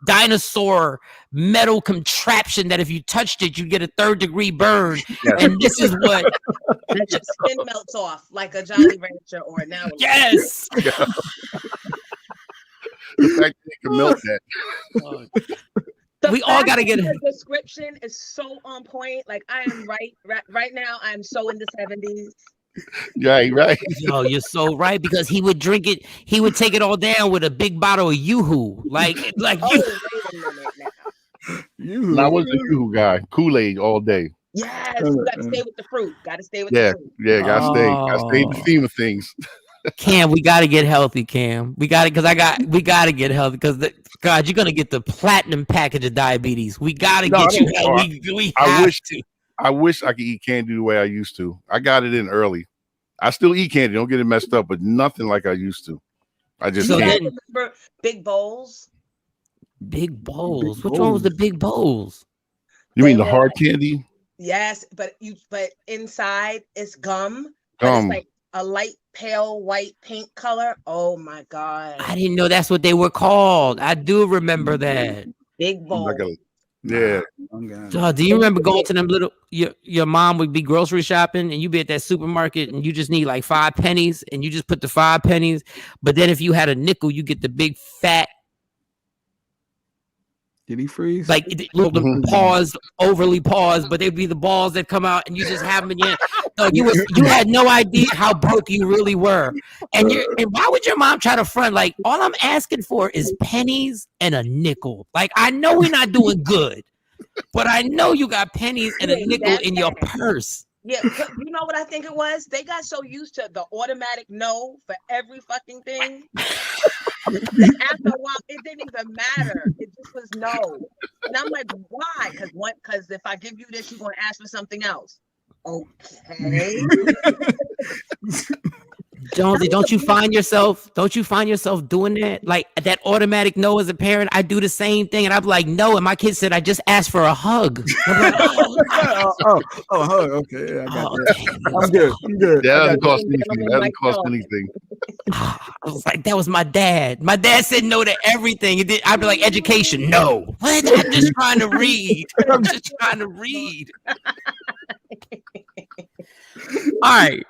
dinosaur metal contraption that if you touched it, you get a 3rd-degree burn. Yes. And this is what that your skin melts off like a Jolly Rancher or a Now. Yes. Yeah. The fact that you can melt that. We all got to get the description is so on point. Like I am right now. I'm so in the 70s. Right. Yo, you're so right because he would drink it. He would take it all down with a big bottle of Yoo-Hoo. Like wait a minute now. I was a Yoo-Hoo guy. Kool-Aid all day. Yes, you got to stay with the fruit. Got to stay with the fruit. Yeah, gotta stay the theme of things. Cam, we got to get healthy, Cam. We got to get healthy because God, you're gonna get the platinum package of diabetes. We got to get you healthy. I wish I could eat candy the way I used to. I got it in early. I still eat candy. Don't get it messed up, but nothing like I used to. I just can't. Remember big bowls. Big bowls. Which one was the big bowls? You mean the hard candy? Yes, but inside it's gum. Gum. It's like a light pale white pink color. Oh my God. I didn't know that's what they were called. I do remember that. Big bowl. Yeah. Do you remember going to them little? Your mom would be grocery shopping, and you be at that supermarket, and you just need like 5 pennies, and you just put the 5 pennies. But then if you had a nickel, you get the big fat. Did he freeze? Like overly paused, but they'd be the balls that come out, and you just have them in your. So you had no idea how broke you really were, and why would your mom try to front? Like all I'm asking for is pennies and a nickel. Like I know we're not doing good, but I know you got pennies and a nickel in your purse. Yeah, you know what I think it was? They got so used to the automatic no for every fucking thing. After a while, it didn't even matter. It just was no. And I'm like, why? Because if I give you this, you're going to ask for something else. Okay. Jonesy, don't you find yourself doing that? Like that automatic no as a parent, I do the same thing, and I'm like, no, and my kid said I just asked for a hug. I'm like, hug. Okay, yeah, I got that. I'm good. That doesn't cost anything. That doesn't cost anything. I was like, that was my dad. My dad said no to everything. I'd be like, education, no. What? I'm just trying to read. All right,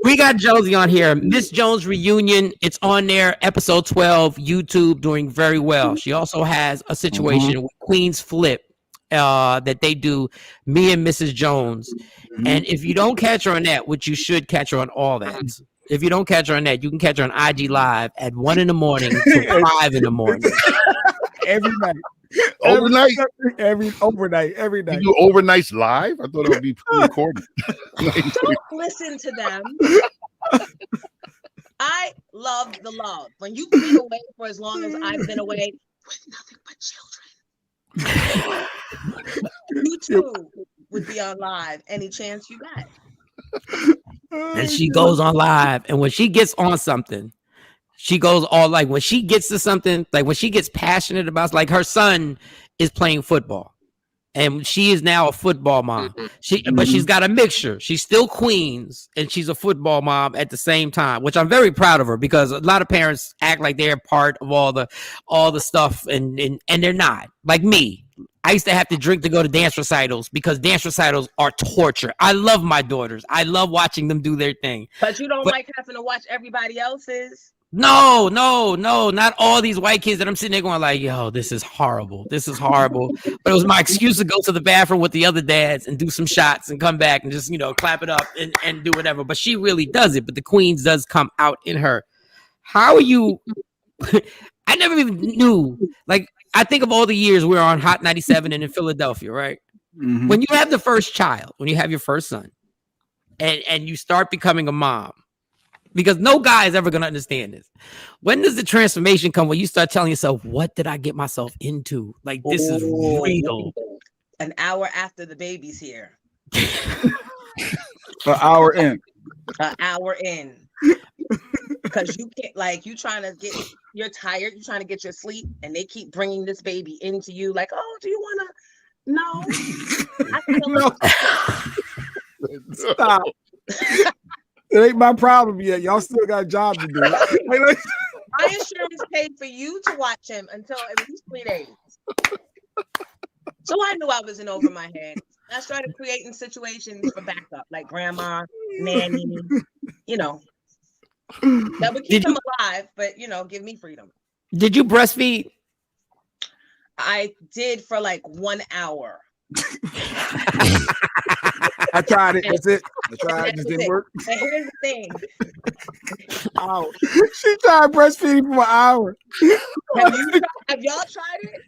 we got Josie on here. Miss Jones reunion. It's on there. Episode 12, YouTube, doing very well. She also has a situation with Queen's Flip that they do. Me and Mrs. Jones. And if you don't catch her on that, which you should catch her on all that. If you don't catch her on that, you can catch her on IG Live at 1 a.m. to 5 a.m. Every night. Overnight? Overnight. You do overnights live? I thought it would be pre-recorded. Don't listen to them. I love the love. When you've been away for as long as I've been away with nothing but children, you too would be on live any chance you got. And she goes on live, and when she gets on something, she goes all like when she gets to something, like when she gets passionate about, like her son is playing football, and she is now a football mom. But she's got a mixture. She's still Queens, and she's a football mom at the same time, which I'm very proud of her, because a lot of parents act like they're part of all the stuff, and they're not. Like me, I used to have to drink to go to dance recitals because dance recitals are torture. I love my daughters. I love watching them do their thing. But you don't like having to watch everybody else's. No, not all these white kids that I'm sitting there going like, yo, this is horrible. This is horrible. But it was my excuse to go to the bathroom with the other dads and do some shots and come back and just, clap it up and do whatever. But she really does it. But the Queens does come out in her. How are you? I never even knew. Like, I think of all the years we were on Hot 97 and in Philadelphia, right? Mhm. When you have the first child, when you have your first son, and you start becoming a mom, because no guy is ever going to understand this. When does the transformation come when you start telling yourself, what did I get myself into? Like, this is real. An hour after the baby's here. An hour in. An hour in. Because you can't, like, you're tired, you're trying to get your sleep, and they keep bringing this baby into you, like, oh, do you want to? No. I feel Stop. It ain't my problem yet. Y'all still got a job to do. my insurance paid for you to watch him until at least 3 days. So I knew I wasn't over my head. I started creating situations for backup, like grandma, nanny, that would keep them alive, but give me freedom. Did you breastfeed? I did for like 1 hour. I tried it. That's it. I tried it. Just didn't work. And here's the thing. Ow. She tried breastfeeding for an hour. Have y'all tried it?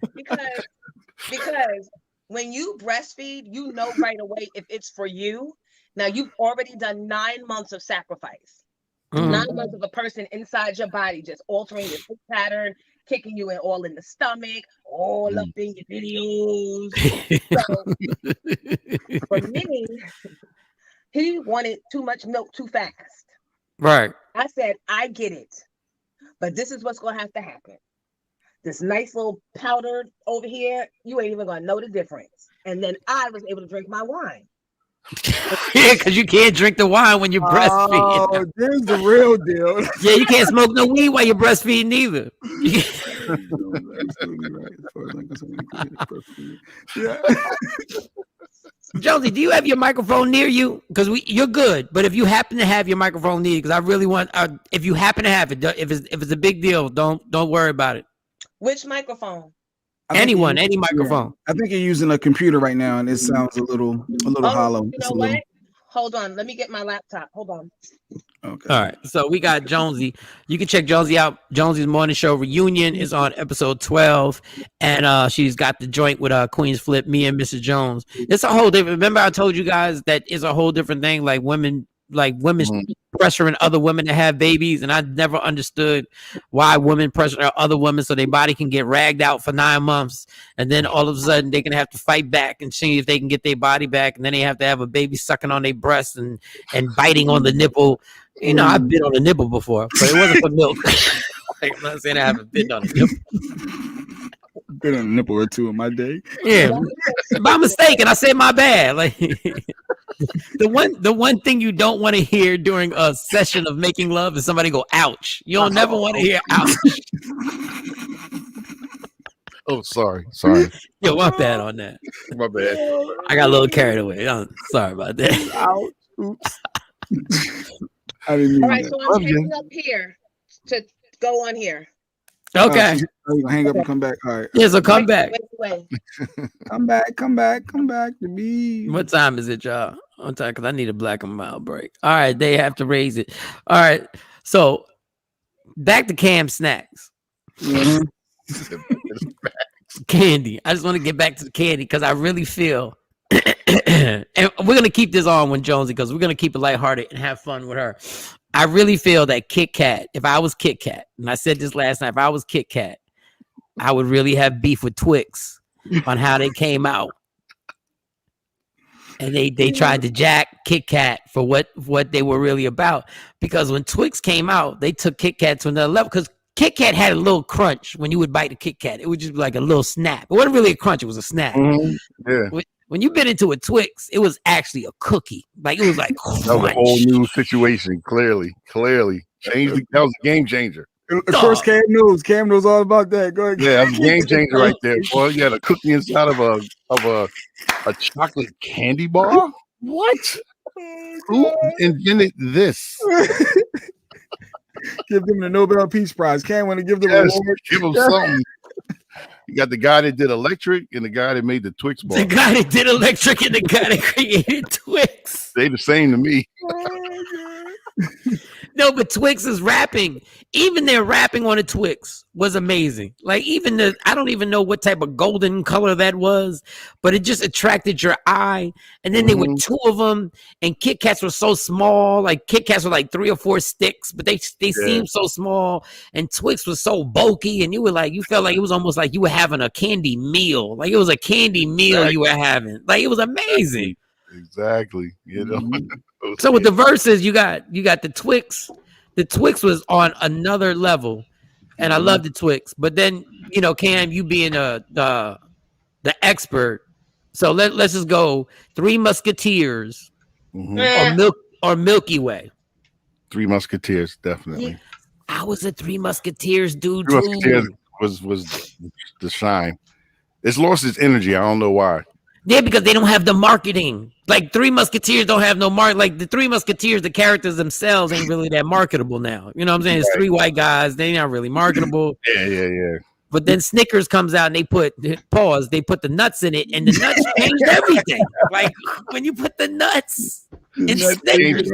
Because when you breastfeed, you know right away if it's for you. Now you've already done 9 months of sacrifice. 9 months of a person inside your body just altering your sleep pattern, kicking you all in the stomach, all up in your videos. So for me, he wanted too much milk too fast. Right. I said, I get it, but this is what's going to have to happen. This nice little powder over here, you ain't even going to know the difference. And then I was able to drink my wine. Yeah, because you can't drink the wine when you're breastfeeding. Oh, there's the real deal. Yeah, you can't smoke no weed while you're breastfeeding either. Yeah. Jonesy, do you have your microphone near you? Because you're good, but if you happen to have your microphone near you, because I really want, if you happen to have it, if it's a big deal, don't worry about it. Which microphone? Any microphone. I think you're using a computer right now, and it sounds a little hollow. You know what? Hold on. Let me get my laptop. Hold on. Okay. All right. So we got Jonesy. You can check Jonesy out. Jonesy's Morning Show Reunion is on episode 12. And she's got the joint with Queen's Flip, me and Mrs. Jones. It's a whole different. Remember, I told you guys that it's a whole different thing. Like women pressuring other women to have babies, and I never understood why women pressure other women so their body can get ragged out for 9 months, and then all of a sudden they can have to fight back and see if they can get their body back, and then they have to have a baby sucking on their breast and biting on the nipple. I've been on the nipple before, but it wasn't for milk. Like, I'm not saying I haven't been on a nipple. Been on a nipple or two in my day. Yeah, by mistake, and I said my bad. Like the one thing you don't want to hear during a session of making love is somebody go, "Ouch!" You don't never want to hear "ouch." Oh, sorry. Yo, my bad on that. My bad. I got a little carried away. Sorry about that. Ouch. Oops. I didn't mean All right, that. so I'm hanging up here to go on here. Okay. You gonna hang up and come back. All right. Yeah, so come back. Wait. Come back to me. What time is it, y'all? On time, because I need a black and mild break. All right, they have to raise it. All right, so back to Cam Snacks. Mhm. Candy. I just want to get back to the candy because I really feel, and we're gonna keep this on with Jonesy because we're gonna keep it lighthearted and have fun with her. I really feel that Kit Kat, if I was Kit Kat, and I said this last night, if I was Kit Kat, I would really have beef with Twix on how they came out. And they tried to jack Kit Kat for what they were really about. Because when Twix came out, they took Kit Kat to another level. Because Kit Kat had a little crunch when you would bite a Kit Kat. It would just be like a little snap. It wasn't really a crunch. It was a snap. Yeah. When you bit into a Twix, it was actually a cookie. Like it was like crunch. That was a whole new situation. Clearly. That was a game changer. Of course, Cam knows all about that. Go ahead. Yeah, that was a game changer right there. Boy, you had a cookie inside of a chocolate candy bar. What? Who invented this? Give them the Nobel Peace Prize. Cam want to give them a award. Give them something. You got the guy that did electric and the guy that made the Twix bar. The guy that did electric and the guy that created Twix. They the same to me. No, but Twix is rapping. Even their rapping on a Twix was amazing. Like even I don't even know what type of golden color that was, but it just attracted your eye. And then there were two of them, and Kit Kats were so small. Like Kit Kats were like 3 or 4 sticks, but they seemed so small. And Twix was so bulky, and you felt like it was almost like you were having a candy meal. Like it was a candy meal you were having. Like it was amazing. Exactly. You know. So with the verses, you got the Twix. The Twix was on another level, and I love the Twix. But then Cam, you being the expert, so let's just go Three Musketeers or Milky Way. Three Musketeers, definitely. Yeah. I was a Three Musketeers dude. Three Musketeers was the shine. It's lost its energy. I don't know why. Yeah, because they don't have the marketing. Like Three Musketeers don't have no like the Three Musketeers, the characters themselves ain't really that marketable now. You know what I'm saying? It's 3 white guys. They not really marketable. Yeah. But then Snickers comes out and they put the nuts in it, and the nuts changed everything. Like when you put the nuts in Snickers.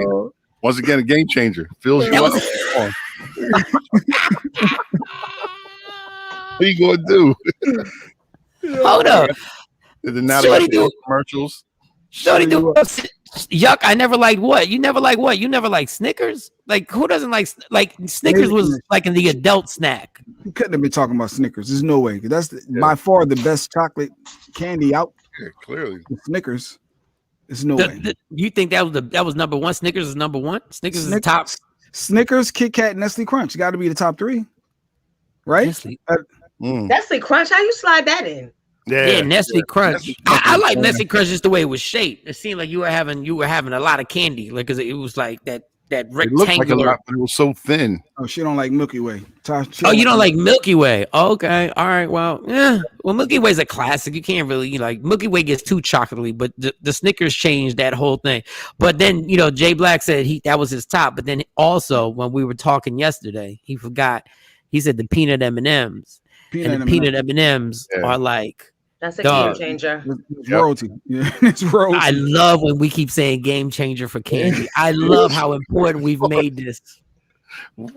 Once again, a game changer. Fills you up. What are you gonna do? Hold up. Now they do commercials. Shorty do yuck. I never liked what? You never like Snickers? Like who doesn't like Snickers was like in the adult snack. You couldn't have been talking about Snickers. There's no way. That's by far the best chocolate candy out. Yeah, clearly. Snickers. There's no way. You think that was number one? Snickers is number one? Snickers is the top. Snickers, Kit Kat, Nestle Crunch got to be the top 3. Right? Nestle Crunch, how you slide that in? Yeah, Nestle Crunch. I like Nestle Crunch just the way it was shaped. It seemed like you were having a lot of candy, like because it was like that rectangular. It looked like a lot, but it was so thin. Oh, she don't like Milky Way. You don't like Milky Way? Okay, all right. Well, yeah. Well, Milky Way's a classic. You can't really Milky Way gets too chocolatey, but the Snickers changed that whole thing. But then Jay Black said that was his top. But then also when we were talking yesterday, he forgot. He said the peanut M&Ms. Peanut M&Ms are like. That's a game changer. It's royalty. Yeah, it's royalty. I love when we keep saying game changer for candy. I love how important we've made this.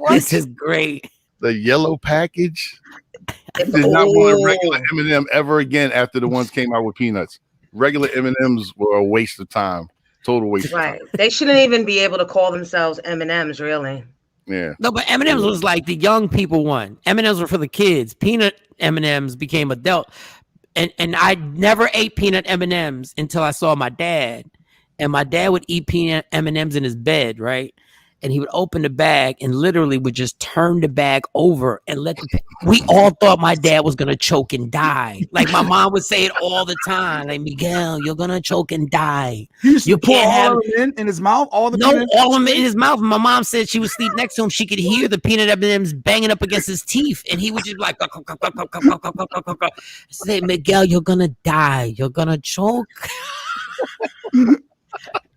This is great. The yellow package. I did not want a regular M&M ever again after the ones came out with peanuts. Regular M&Ms were a waste of time. Total waste of time. They shouldn't even be able to call themselves M&Ms, really. Yeah. No, but M&Ms was like the young people one. M&Ms were for the kids. Peanut M&Ms became adult. And I never ate peanut M&Ms until I saw my dad. And my dad would eat peanut M&Ms in his bed, right? And he would open the bag and literally would just turn the bag over and we all thought my dad was going to choke and die. Like my mom would say it all the time. Like, Miguel, you're going to choke and die. You pour all of them in his mouth? All of them in his mouth. My mom said she would sleep next to him. She could hear the peanut M&Ms banging up against his teeth. And he would just like, say, Miguel, you're going to die. You're going to choke.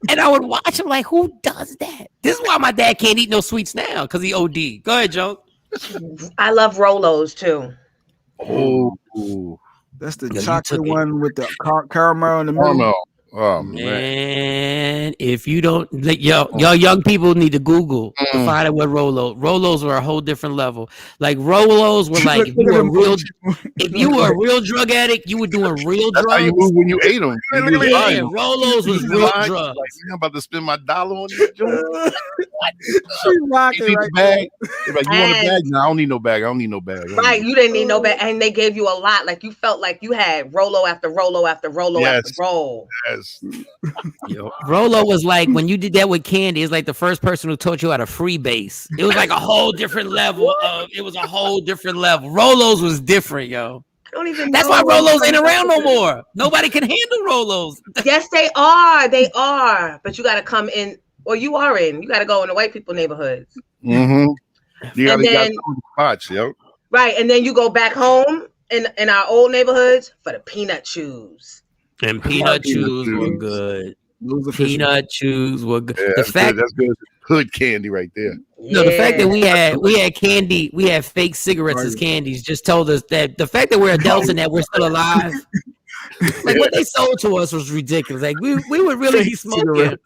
And I would watch him like, who does that? This is why my dad can't eat no sweets now, because he OD. Go ahead, Joe. I love Rolos too. Oh, that's the chocolate one with the caramel in the middle. Oh man! If you don't, y'all young people need to Google to find out what Rolos were a whole different level. Like Rolos were like if you were a real drug addict, you were doing real drugs. That's how you move when you ate them. Rolos was real drugs. Like, I'm about to spend my dollar on this joint. She rocking You right bag? They're like, you want a And- bag? No, I don't need no bag. I don't need no bag. I don't Right, need you didn't need no bag, and they gave you a lot. Like you felt like you had Rolo after Rolo after Rolo after Yes. roll. Yes. Rolo was like when you did that with Candy. It's like the first person who taught you how to freebase. It was like a whole different level of. It was a whole different level. Rolos was different, yo. I don't even. That's know why what Rolos ain't I'm around no talking about. more. Nobody can handle Rolos. Yes, they are. They are. But you got to come in, or you are in. You got to go in the white people neighborhoods. Mm-hmm. You And gotta then- know the spots, yo. Right, and then you go back home in our old neighborhoods for the peanut chews. And peanut chews were good. Those official. Peanut chews were good. Yeah, The that's fact good. That's good. Hood candy right there. No, the fact that Yeah. we had candy, we had fake cigarettes as candies, just told us that the fact that we're adults and that we're still alive, like what they sold to us was ridiculous. Like we would really be smoking.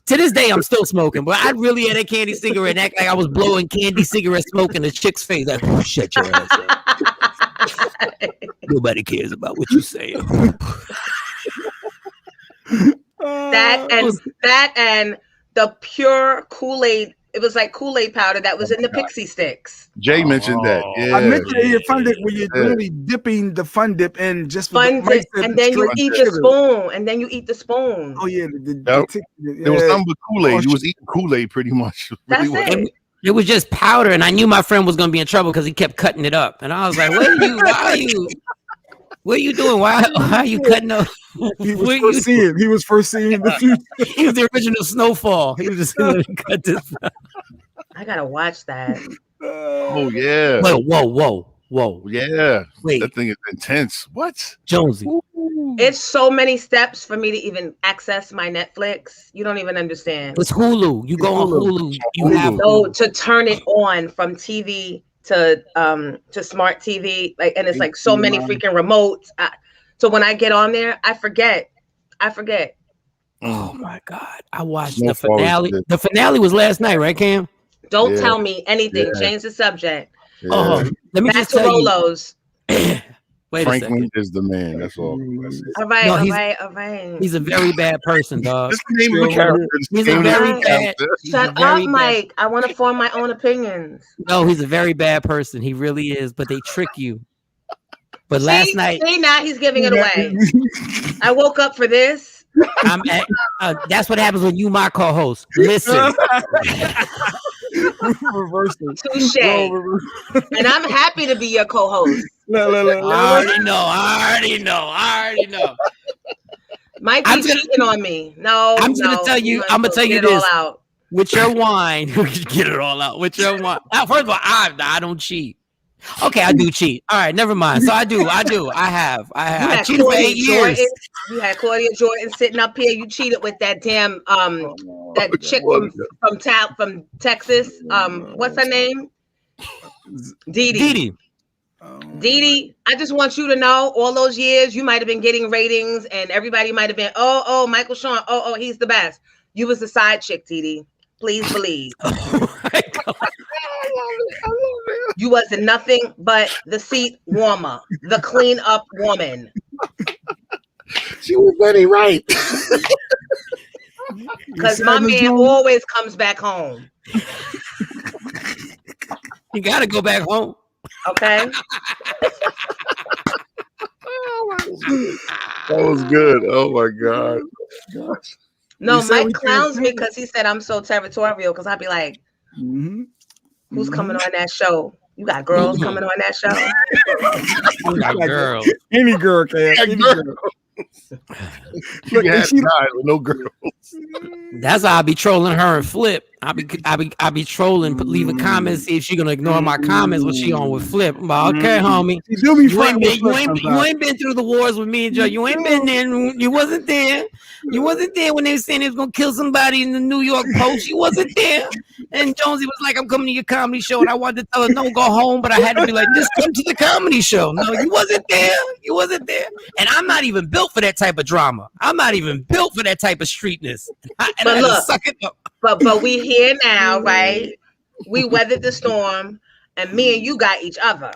To this day, I'm still smoking, but I really had a candy cigarette and act like I was blowing candy cigarette smoke in a chick's face. Like, oh, shut your ass up. Nobody cares about what you say. That and the pure Kool-Aid. It was like Kool-Aid powder that was in the pixie sticks. Jay mentioned that. Yeah. I mentioned in your fun dip where you're really dipping the fun dip in just with Fun the Mike dip, said and then you straight eat the sugar. spoon, and then you eat the spoon. Oh yeah, There was nothing but Kool-Aid. You was eating Kool-Aid pretty much. That's Really it. was. It was just powder, and I knew my friend was gonna be in trouble because he kept cutting it up, and I was like, "What are you? Why are you? What are you doing? Why are you cutting up?" He was foreseeing. He was foreseeing the future. He was the original Snowfall. He was just gonna cut this. I gotta watch that. Oh yeah. Whoa. Yeah. Wait. That thing is intense. What? Jonesy. It's so many steps for me to even access my Netflix. You don't even understand. It's Hulu. You go on Hulu. You have So to turn it on from TV to smart TV, like, and it's like so many freaking remotes. So when I get on there, I forget. Oh my God! I watched Snowfall the finale. is good. The finale was last night, right, Cam? Don't Yeah. tell me anything. Yeah. Change the subject. Oh, let me Back just to tell you. Rolos. Wait a Franklin second. is the man. That's all. That's it. All right, No, all right. He's a very bad person, dog. That's the name of the character. He's a very bad. he's a Shut very up, Mike. I want to form my own opinions. No, he's a very bad person. He really is. But they trick you. But last night, See, now he's giving it away. I woke up for this. that's what happens when you my co-host. Listen, Reverse it. Touche. And I'm happy to be your co-host. I already know. Mike be cheating on me. No, I'm gonna tell you. I'm gonna tell you get it all this. out. With your wine, get it all out. With your wine. First of all, I don't cheat. Okay, I do cheat. All right, never mind. So I do. I have. I cheated for 8 years. You had Claudia Jordan sitting up here. You cheated with that damn that chick from Texas. What's her name? Dee Dee. I just want you to know, all those years you might have been getting ratings, and everybody might have been, oh, Michael Shawn, oh, he's the best. You was the side chick, Dee Dee. Please believe. You wasn't nothing but the seat warmer, the clean up woman. She was very right. Because my man always comes back home. You gotta go back home. Okay. That was good. Oh my God. No, You said we Mike clowns me because he said I'm so territorial. Because I'd be like, who's coming on that show? You got girls coming on that show? You got girls. Any girl can. Any girl. Look, had guys with no girls. That's how I be trolling her and Flip. I be trolling, leaving comments, see if she gonna ignore my comments when she on with Flip. I'm like, okay, homie. You ain't been through the wars with me and Joe. You ain't been there. You wasn't there. You wasn't there when they were saying they was gonna kill somebody in the New York Post. You wasn't there. And Jonesy was like, I'm coming to your comedy show, and I wanted to tell her no, go home, but I had to be like, just come to the comedy show. No, you wasn't there. You wasn't there. And I'm not even built for that type of drama. I'm not even built for that type of streetness. And But I look, suck it up. But we here now, right? We weathered the storm, and me and you got each other.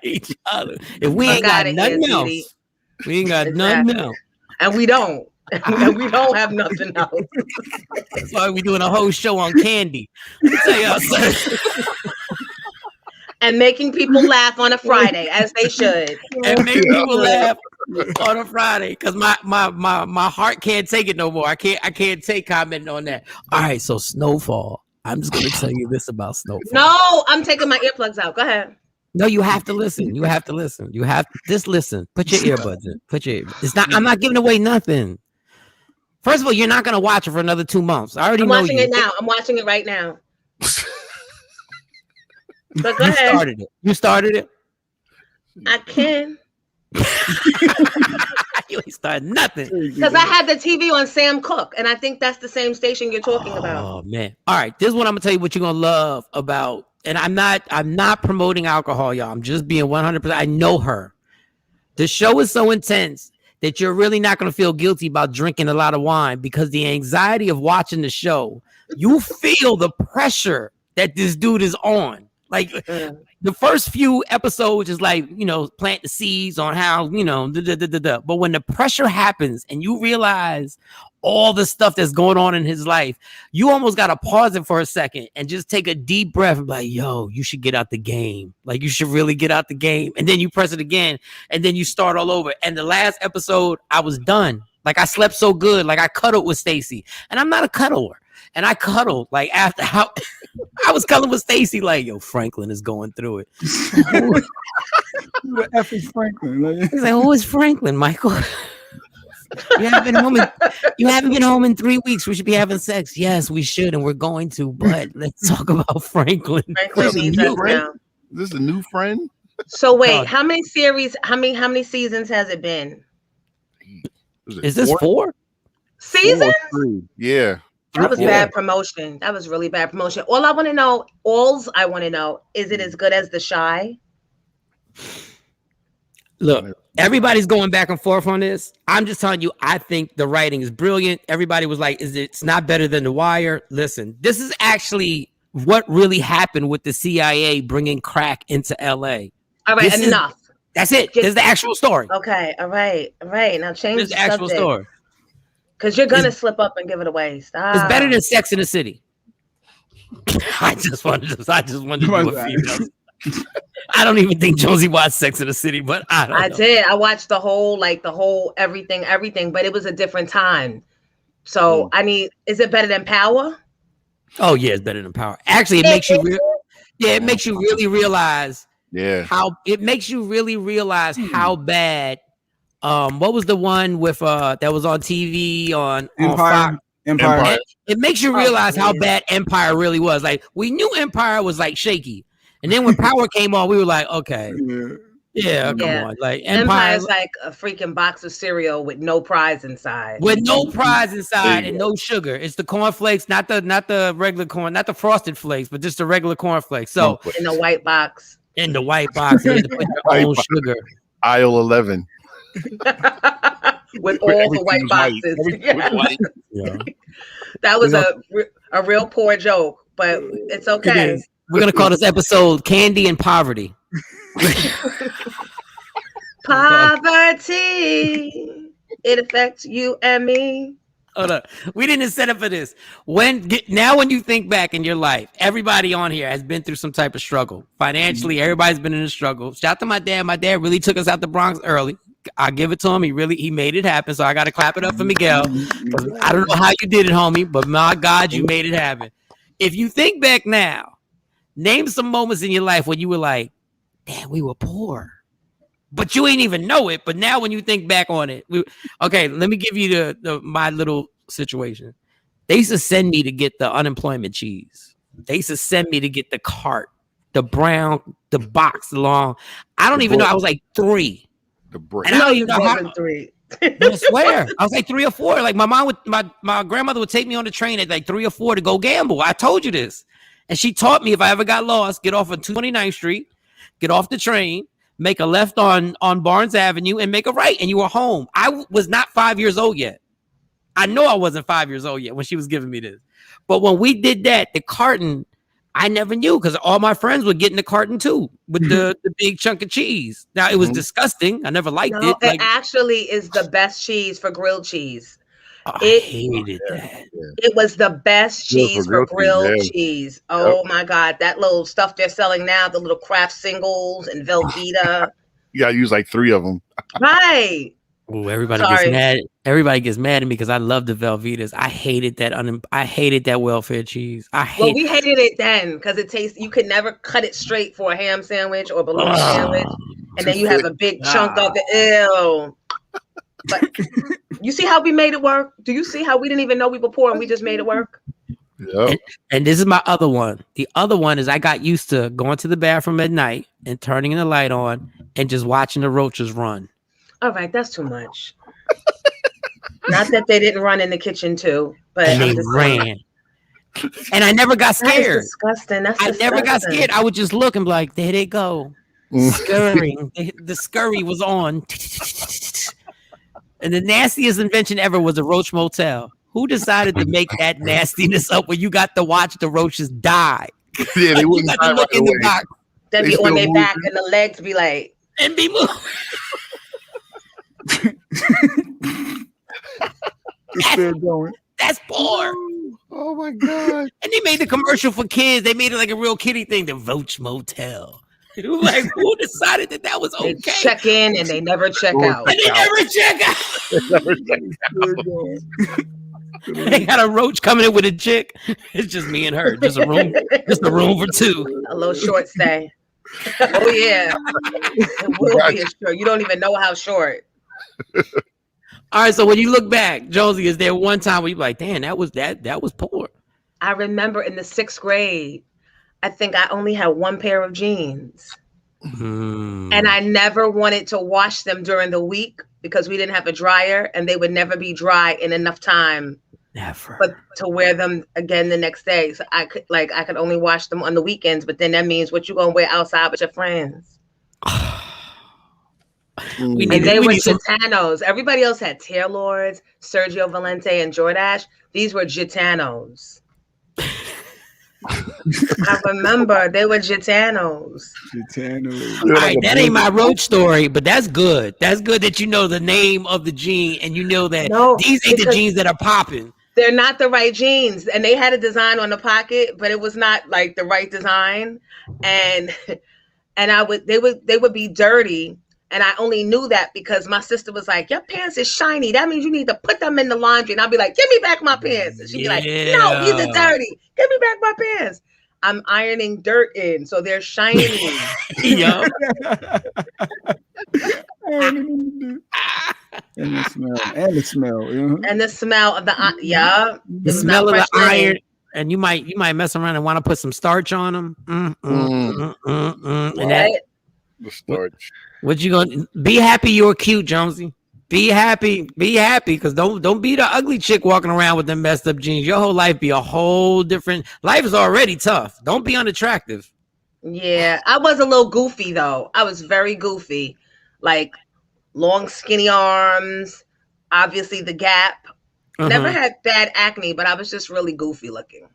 Each other. If we ain't got nothing else, we ain't got nothing else. And we don't. And we don't have nothing else. That's why we're doing a whole show on candy. Let me tell y'all something. And making people laugh on a Friday, as they should. And make people laugh on a Friday, because my heart can't take it no more. I can't take commenting on that. All right, so Snowfall. I'm just gonna tell you this about Snowfall. No, I'm taking my earplugs out. Go ahead. No, you have to listen. You have to listen. You have to just listen. Put your earbuds in. It's not. I'm not giving away nothing. First of all, you're not gonna watch it for another 2 months. I already know watching it now. I'm watching it right now. But go ahead. You started it. I can. You ain't started nothing. Because I had the TV on Sam Cooke, and I think that's the same station you're talking about. Oh man! All right, this is what I'm gonna tell you. What you're gonna love about, and I'm not promoting alcohol, y'all. I'm just being 100%. I know her. The show is so intense that you're really not gonna feel guilty about drinking a lot of wine, because the anxiety of watching the show, you feel the pressure that this dude is on. Like the first few episodes is like, plant the seeds on how, but when the pressure happens and you realize all the stuff that's going on in his life, you almost got to pause it for a second and just take a deep breath and be like, yo, you should get out the game. Like, you should really get out the game. And then you press it again and then you start all over. And the last episode, I was done. Like, I slept so good. Like, I cuddled with Stacy, and I'm not a cuddler. And I cuddled like after how I was cuddling with Stacy, like, yo, Franklin is going through it. Who the F is Franklin? He's like, who is Franklin, Michael? You haven't been home in 3 weeks. We should be having sex. Yes, we should, and we're going to. But let's talk about Franklin. Franklin needs us now. Is this a new friend? So wait, how many series? How many seasons has it been? Is this 4 seasons? 3. Yeah. That was bad promotion. That was really bad promotion. All I want to know, is it as good as The Chi? Look, everybody's going back and forth on this. I'm just telling you, I think the writing is brilliant. Everybody was like, it's not better than The Wire. Listen, this is actually what really happened with the CIA bringing crack into LA. All right, enough. That's it. This is the actual story. Okay, all right. Now change the actual story. Because you're gonna slip up and give it away. Stop. It's better than Sex in the City. I just wanted to do a female. I don't even think Josie watched Sex in the City, but I did. I watched the whole everything, but it was a different time. So is it better than Power? Oh yeah, it's better than Power. Actually, it makes you it makes you really realize how bad. What was the one with that was on TV on Fox? Empire. It makes you realize how bad Empire really was. Like, we knew Empire was like shaky, and then when Power came on, we were like, okay, yeah, come on. Like, Empire's like a freaking box of cereal with no prize inside. And no sugar. It's the cornflakes, not the regular corn, not the frosted flakes, but just the regular cornflakes. So in the white box. You need to put your own sugar. Aisle 11. With all the white boxes. Yeah. That was a real poor joke, but it's okay. We're gonna call this episode Candy and Poverty. Poverty, it affects you and me. Hold up. We didn't set up for this. When you think back in your life, everybody on here has been through some type of struggle. Financially, everybody's been in a struggle. Shout out to my dad. My dad really took us out the Bronx early. I give it to him. He made it happen. So I got to clap it up for Miguel. I don't know how you did it, homie, but my God, you made it happen. If you think back now, name some moments in your life when you were like, damn, we were poor, but you ain't even know it. But now when you think back on it, okay, let me give you my little situation. They used to send me to get the unemployment cheese. They used to send me to get the cart, the brown, the box long. I don't even know. I was like 3. The brick. And I don't even know how. 3. I swear, I was like 3 or 4. Like, my grandmother would take me on the train at like 3 or 4 to go gamble. I told you this, and she taught me if I ever got lost, get off on 229th Street, get off the train, make a left on Barnes Avenue, and make a right, and you were home. I was not 5 years old yet. I know I wasn't 5 years old yet when she was giving me this. But when we did that, the carton, I never knew, because all my friends were getting the carton too with the big chunk of cheese. Now, it was disgusting. I never liked it. It actually is the best cheese for grilled cheese. I It hated that. it was the best cheese for grilled yeah. cheese. Oh my God. That little stuff they're selling now, the little craft singles and Velveeta. You gotta use like 3 of them. Right. Ooh, everybody Sorry. gets mad. Everybody gets mad at me because I love the Velveetas. I hated that. I hated that welfare cheese. Well, we hated it then because it tastes. You could never cut it straight for a ham sandwich or bologna sandwich, and then you have a big chunk of the ew. But you see how we made it work? Do you see how we didn't even know we were poor and we just made it work? Yep. And this is my other one. The other one is I got used to going to the bathroom at night and turning the light on and just watching the roaches run. All right, that's too much. Not that they didn't run in the kitchen too, but And they ran. And I never got scared. That is disgusting. That's I never got scared. I would just look and be like, there they go. Scurrying. The scurry was on. And the nastiest invention ever was a roach motel. Who decided to make that nastiness up when you got to watch the roaches die? Yeah, they wouldn't die look right in the away. box. They'd be They on their still back moving. and the legs be like, And be moving. It's still going. That's poor. Oh my God. And they made the commercial for kids. They made it like a real kiddie thing, the Roach Motel. Like, who decided that was they okay? check in and they never check out. And they never check out. Still going. They got a roach coming in with a chick. It's just me and her. Just a room for two. A little short stay. Oh yeah, it will be a short. You don't even know how short. All right, so when you look back, Josie, is there one time where you're like, damn, that was poor? I remember in the 6th grade, I think I only had one pair of jeans. And I never wanted to wash them during the week because we didn't have a dryer and they would never be dry in enough time but to wear them again the next day. So I could only wash them on the weekends, but then that means what you gonna wear outside with your friends. And they were Gitanos. Everybody else had Taylor's, Sergio Valente, and Jordache. These were Gitanos. I remember they were Gitanos. Gitanos. All right, that ain't my roach story, but that's good. That's good that you know the name of the jean and you know that these ain't the jeans that are popping. They're not the right jeans, and they had a design on the pocket, but it was not like the right design. And they would be dirty. And I only knew that because my sister was like, your pants is shiny. That means you need to put them in the laundry. And I'll be like, give me back my pants. And she'd be like, no, these are dirty. Give me back my pants. I'm ironing dirt in, so they're shiny. Yo. And the smell. And the smell of the the smell of the iron. And you might mess around and want to put some starch on them. And that, the starch. What you gonna be happy you're cute, Jonesy? Be happy, because don't be the ugly chick walking around with them messed up jeans. Your whole life be a whole different. Life is already tough. Don't be unattractive. Yeah, I was a little goofy though. I was very goofy, like long skinny arms. Obviously, the gap. Never had bad acne, but I was just really goofy looking.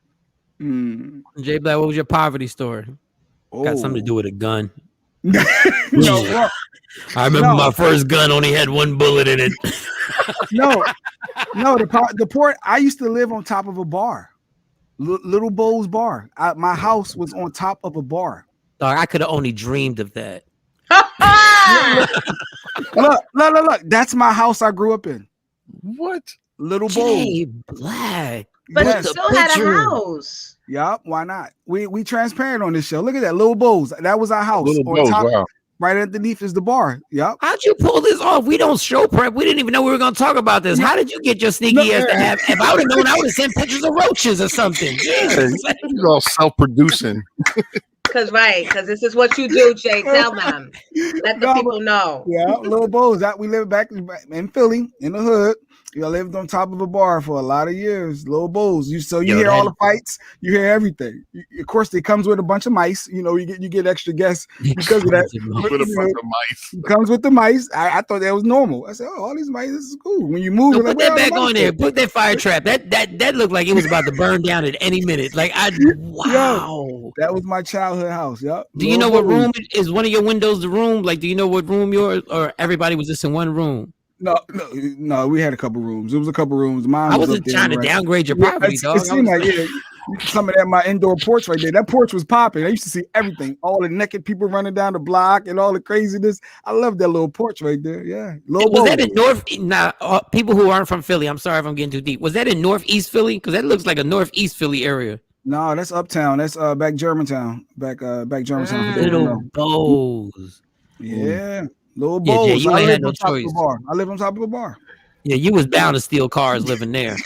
Jay Black, what was your poverty story? Got something to do with a gun. No, I remember my first gun only had one bullet in it. no. The poor. I used to live on top of a bar, Little Bow's bar. My house was on top of a bar. Dog, I could have only dreamed of that. Look. That's my house I grew up in. What? Little Jay Bowl. Black. But you still had a house. Yup, why not? We transparent on this show. Look at that, Little Bowls. That was our house. Little On Bowls, top, wow. right underneath is the bar. Yup. How'd you pull this off? We don't show prep. We didn't even know we were going to talk about this. How did you get your sneaky ass to have? If I would have known, I would have sent pictures of roaches or something. Jesus. He's all self-producing. Because this is what you do, Jay. Tell them. Let the people know. Yeah, Little Bowls. We lived back in Philly, in the hood. I lived on top of a bar for a lot of years. Little Bowls. You hear all the fights. You hear everything. Of course, it comes with a bunch of mice. You get extra guests because of that. With a bunch of mice. It comes with the mice. I thought that was normal. I said, all these mice, this is cool. When you move, So put that back on there. Put that fire trap. That looked like it was about to burn down at any minute. Wow. Yo, that was my childhood house. Yep. Do you know what room is one of your windows? The room? Like, do you know what room yours or everybody was just in one room? No. We had a couple rooms. It was a couple rooms. Mine I was wasn't up trying there, to right? downgrade your property, dog. It seemed like some of that my indoor porch right there. That porch was popping. I used to see everything, all the naked people running down the block and all the craziness. I love that little porch right there. Yeah, was that in North? Now, people who aren't from Philly, I'm sorry if I'm getting too deep. Was that in Northeast Philly? Because that looks like a Northeast Philly area. No, that's uptown. That's back Germantown. Back Germantown. Little Bows. Yeah, little Bows. Yeah, you I ain't live had no on top of choice. a bar. I live on top of a bar. Yeah, you was bound to steal cars living there.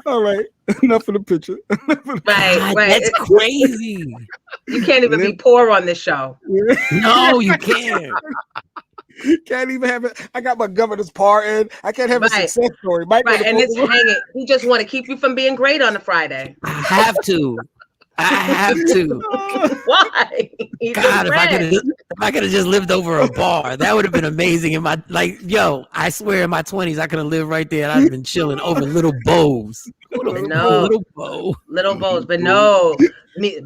All right, enough of the picture. Right. That's crazy. You can't even be poor on this show. No, you can't. Can't even have it. I got my governor's pardon. I can't have a success story. Right, and it's hanging. We just want to keep you from being great on a Friday. I have to. Why? God, if I could have just lived over a bar, that would have been amazing. In my I swear in my 20s I could have lived right there and I'd have been chilling over Little Bows. Little Bows, but no,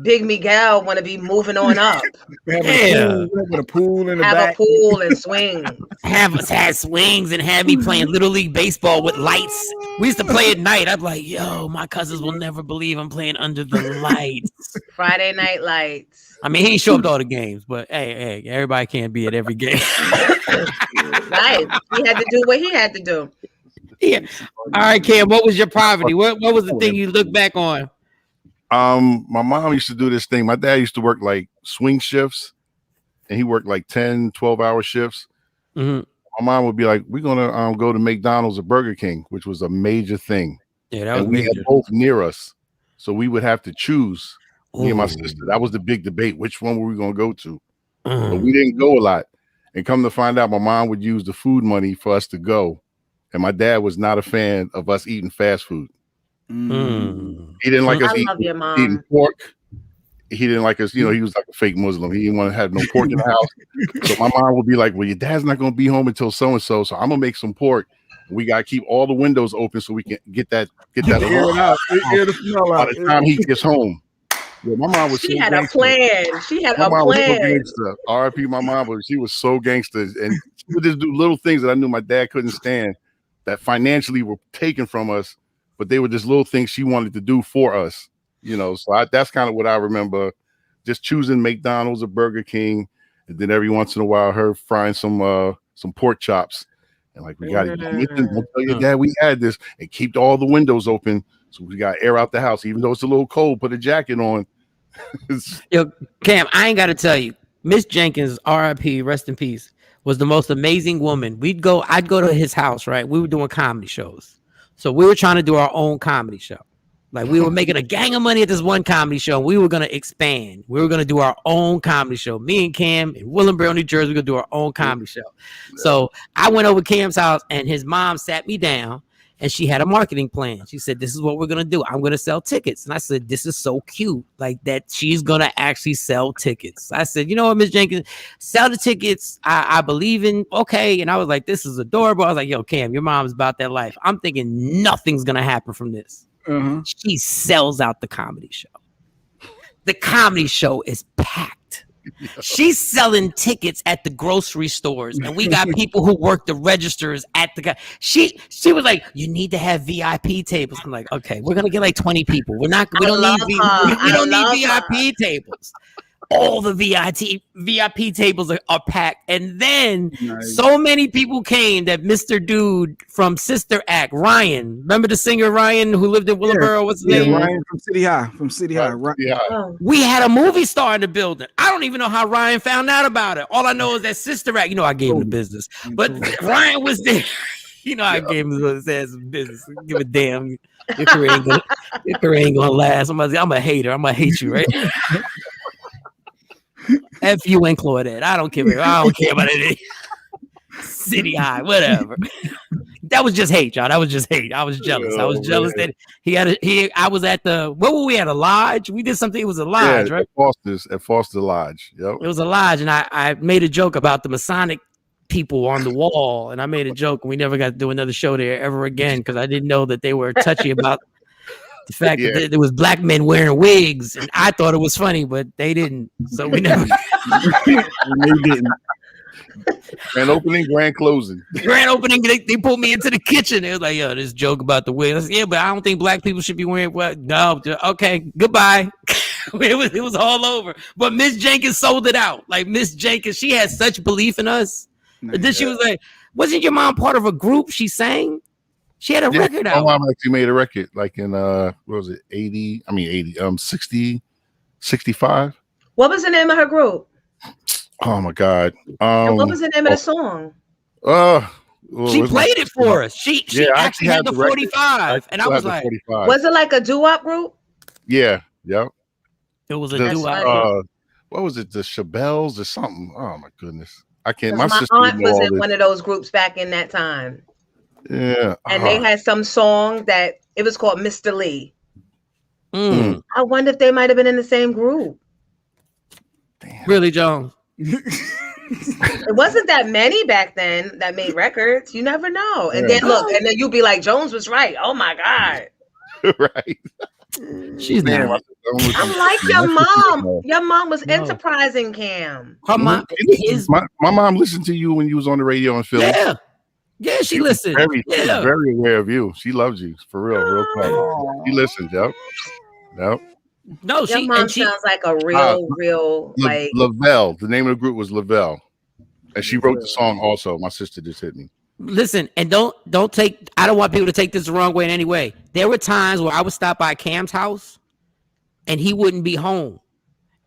Big Miguel want to be moving on up. Have a pool in the back. Have a pool and swing. Had swings and had me playing Little League baseball with lights. We used to play at night. I'd be like, yo, my cousins will never believe I'm playing under the lights. Friday night lights. I mean, he didn't show up to all the games, but hey, everybody can't be at every game. Right. He had to do what he had to do. Yeah. All right, Cam, what was your poverty? What was the thing you look back on? My mom used to do this thing. My dad used to work like swing shifts, and he worked like 10, 12-hour shifts. Mm-hmm. My mom would be like, we're going to go to McDonald's or Burger King, which was a major thing. Yeah, that was we major. had both near us. So we would have to choose, me and my sister. That was the big debate. Which one were we going to go to? But we didn't go a lot. And come to find out, my mom would use the food money for us to go. And my dad was not a fan of us eating fast food. He didn't like us eating pork. He didn't like us, he was like a fake Muslim. He didn't want to have no pork in the house. So my mom would be like, well, your dad's not going to be home until so-and-so. So I'm going to make some pork. We got to keep all the windows open so we can get that by the time he gets home. Yeah, my mom was She had a plan. R.I.P. my mom, but she was so gangster. And she would just do little things that I knew my dad couldn't stand that financially were taken from us, but they were just little things she wanted to do for us. So that's kind of what I remember, just choosing McDonald's or Burger King, and then every once in a while her frying some pork chops, and like, we got to don't tell your dad we had this, and keep all the windows open so we got air out the house, even though it's a little cold. Put a jacket on. Yo, Cam, I ain't got to tell you, Miss Jenkins, R.I.P., rest in peace, was the most amazing woman. I'd go to his house, right? We were doing comedy shows, so we were trying to do our own comedy show. Like, we were making a gang of money at this one comedy show. We were going to expand. We were going to do our own comedy show. Me and Cam in Willingboro, New Jersey, we're going to do our own comedy show. So I went over to Cam's house, and his mom sat me down, and she had a marketing plan. She said, this is what we're going to do. I'm going to sell tickets. And I said, this is so cute, like that she's going to actually sell tickets. I said, you know what, Miss Jenkins, sell the tickets. I believe in, okay. And I was like, this is adorable. I was like, yo, Cam, your mom's about that life. I'm thinking nothing's going to happen from this. She sells out the comedy show. The comedy show is packed. She's selling tickets at the grocery stores, and we got people who work the registers at the. She was like, "You need to have VIP tables." I'm like, "Okay, we're gonna get like 20 people. We don't need VIP tables." All the VIP tables are packed, and then so many people came that Mr. Dude from Sister Act, Ryan, remember the singer Ryan who lived in Willowboro? What's his name? Ryan from City High. We had a movie star in the building. I don't even know how Ryan found out about it. All I know is that Sister Act, I gave him the business, but Ryan was there. I gave him his ass business. Give a damn. Your career ain't gonna last. I'm a hater. I'm gonna hate you, right? F you and Claudette. I don't care about it. City High, whatever. That was just hate, y'all. That was just hate. I was jealous. I was jealous that I was at what were we at, a lodge? We did something. It was a lodge, right? At Foster Lodge. Yep. It was a lodge, and I made a joke about the Masonic people on the wall, and I made a joke, and we never got to do another show there ever again because I didn't know that they were touchy about the fact that there was black men wearing wigs, and I thought it was funny, but they didn't. So we never. They didn't. Grand opening, grand closing. Grand opening, they pulled me into the kitchen. They was like, yo, this joke about the wig. I said, yeah, but I don't think black people should be wearing what? No, okay, goodbye. It was all over. But Miss Jenkins sold it out. Like Miss Jenkins, she had such belief in us. And then she was like, wasn't your mom part of a group she sang? She had a record out. My mom actually made a record like in what was it, 60, 65. What was the name of her group? Oh my God. And what was the name of the song? She played it for us. She actually had the 45. And I was like, 45. Was it like a doo-wop group? Yeah. Yep. It was a doo-wop. What was it? The Chabelles or something? Oh my goodness. I can't. My aunt was in one of those groups back in that time. Yeah. And they had some song that it was called Mr. Lee. Mm. I wonder if they might have been in the same group. Damn. Really, Jones? It wasn't that many back then that made records. You never know. And then look, and then you'll be like, Jones was right. Oh my God. Right. She's not. I'm like your mom. Your mom was enterprising, Cam. Her mom, my mom listened to you when you was on the radio in Philly. Yeah, she listened. She's very aware of you. She loves you for real talk. She listened. Yep. No, your mom sounds like a real like Lavelle. The name of the group was Lavelle, and she wrote the song. Also, my sister just hit me. Listen, and don't take. I don't want people to take this the wrong way in any way. There were times where I would stop by Cam's house, and he wouldn't be home,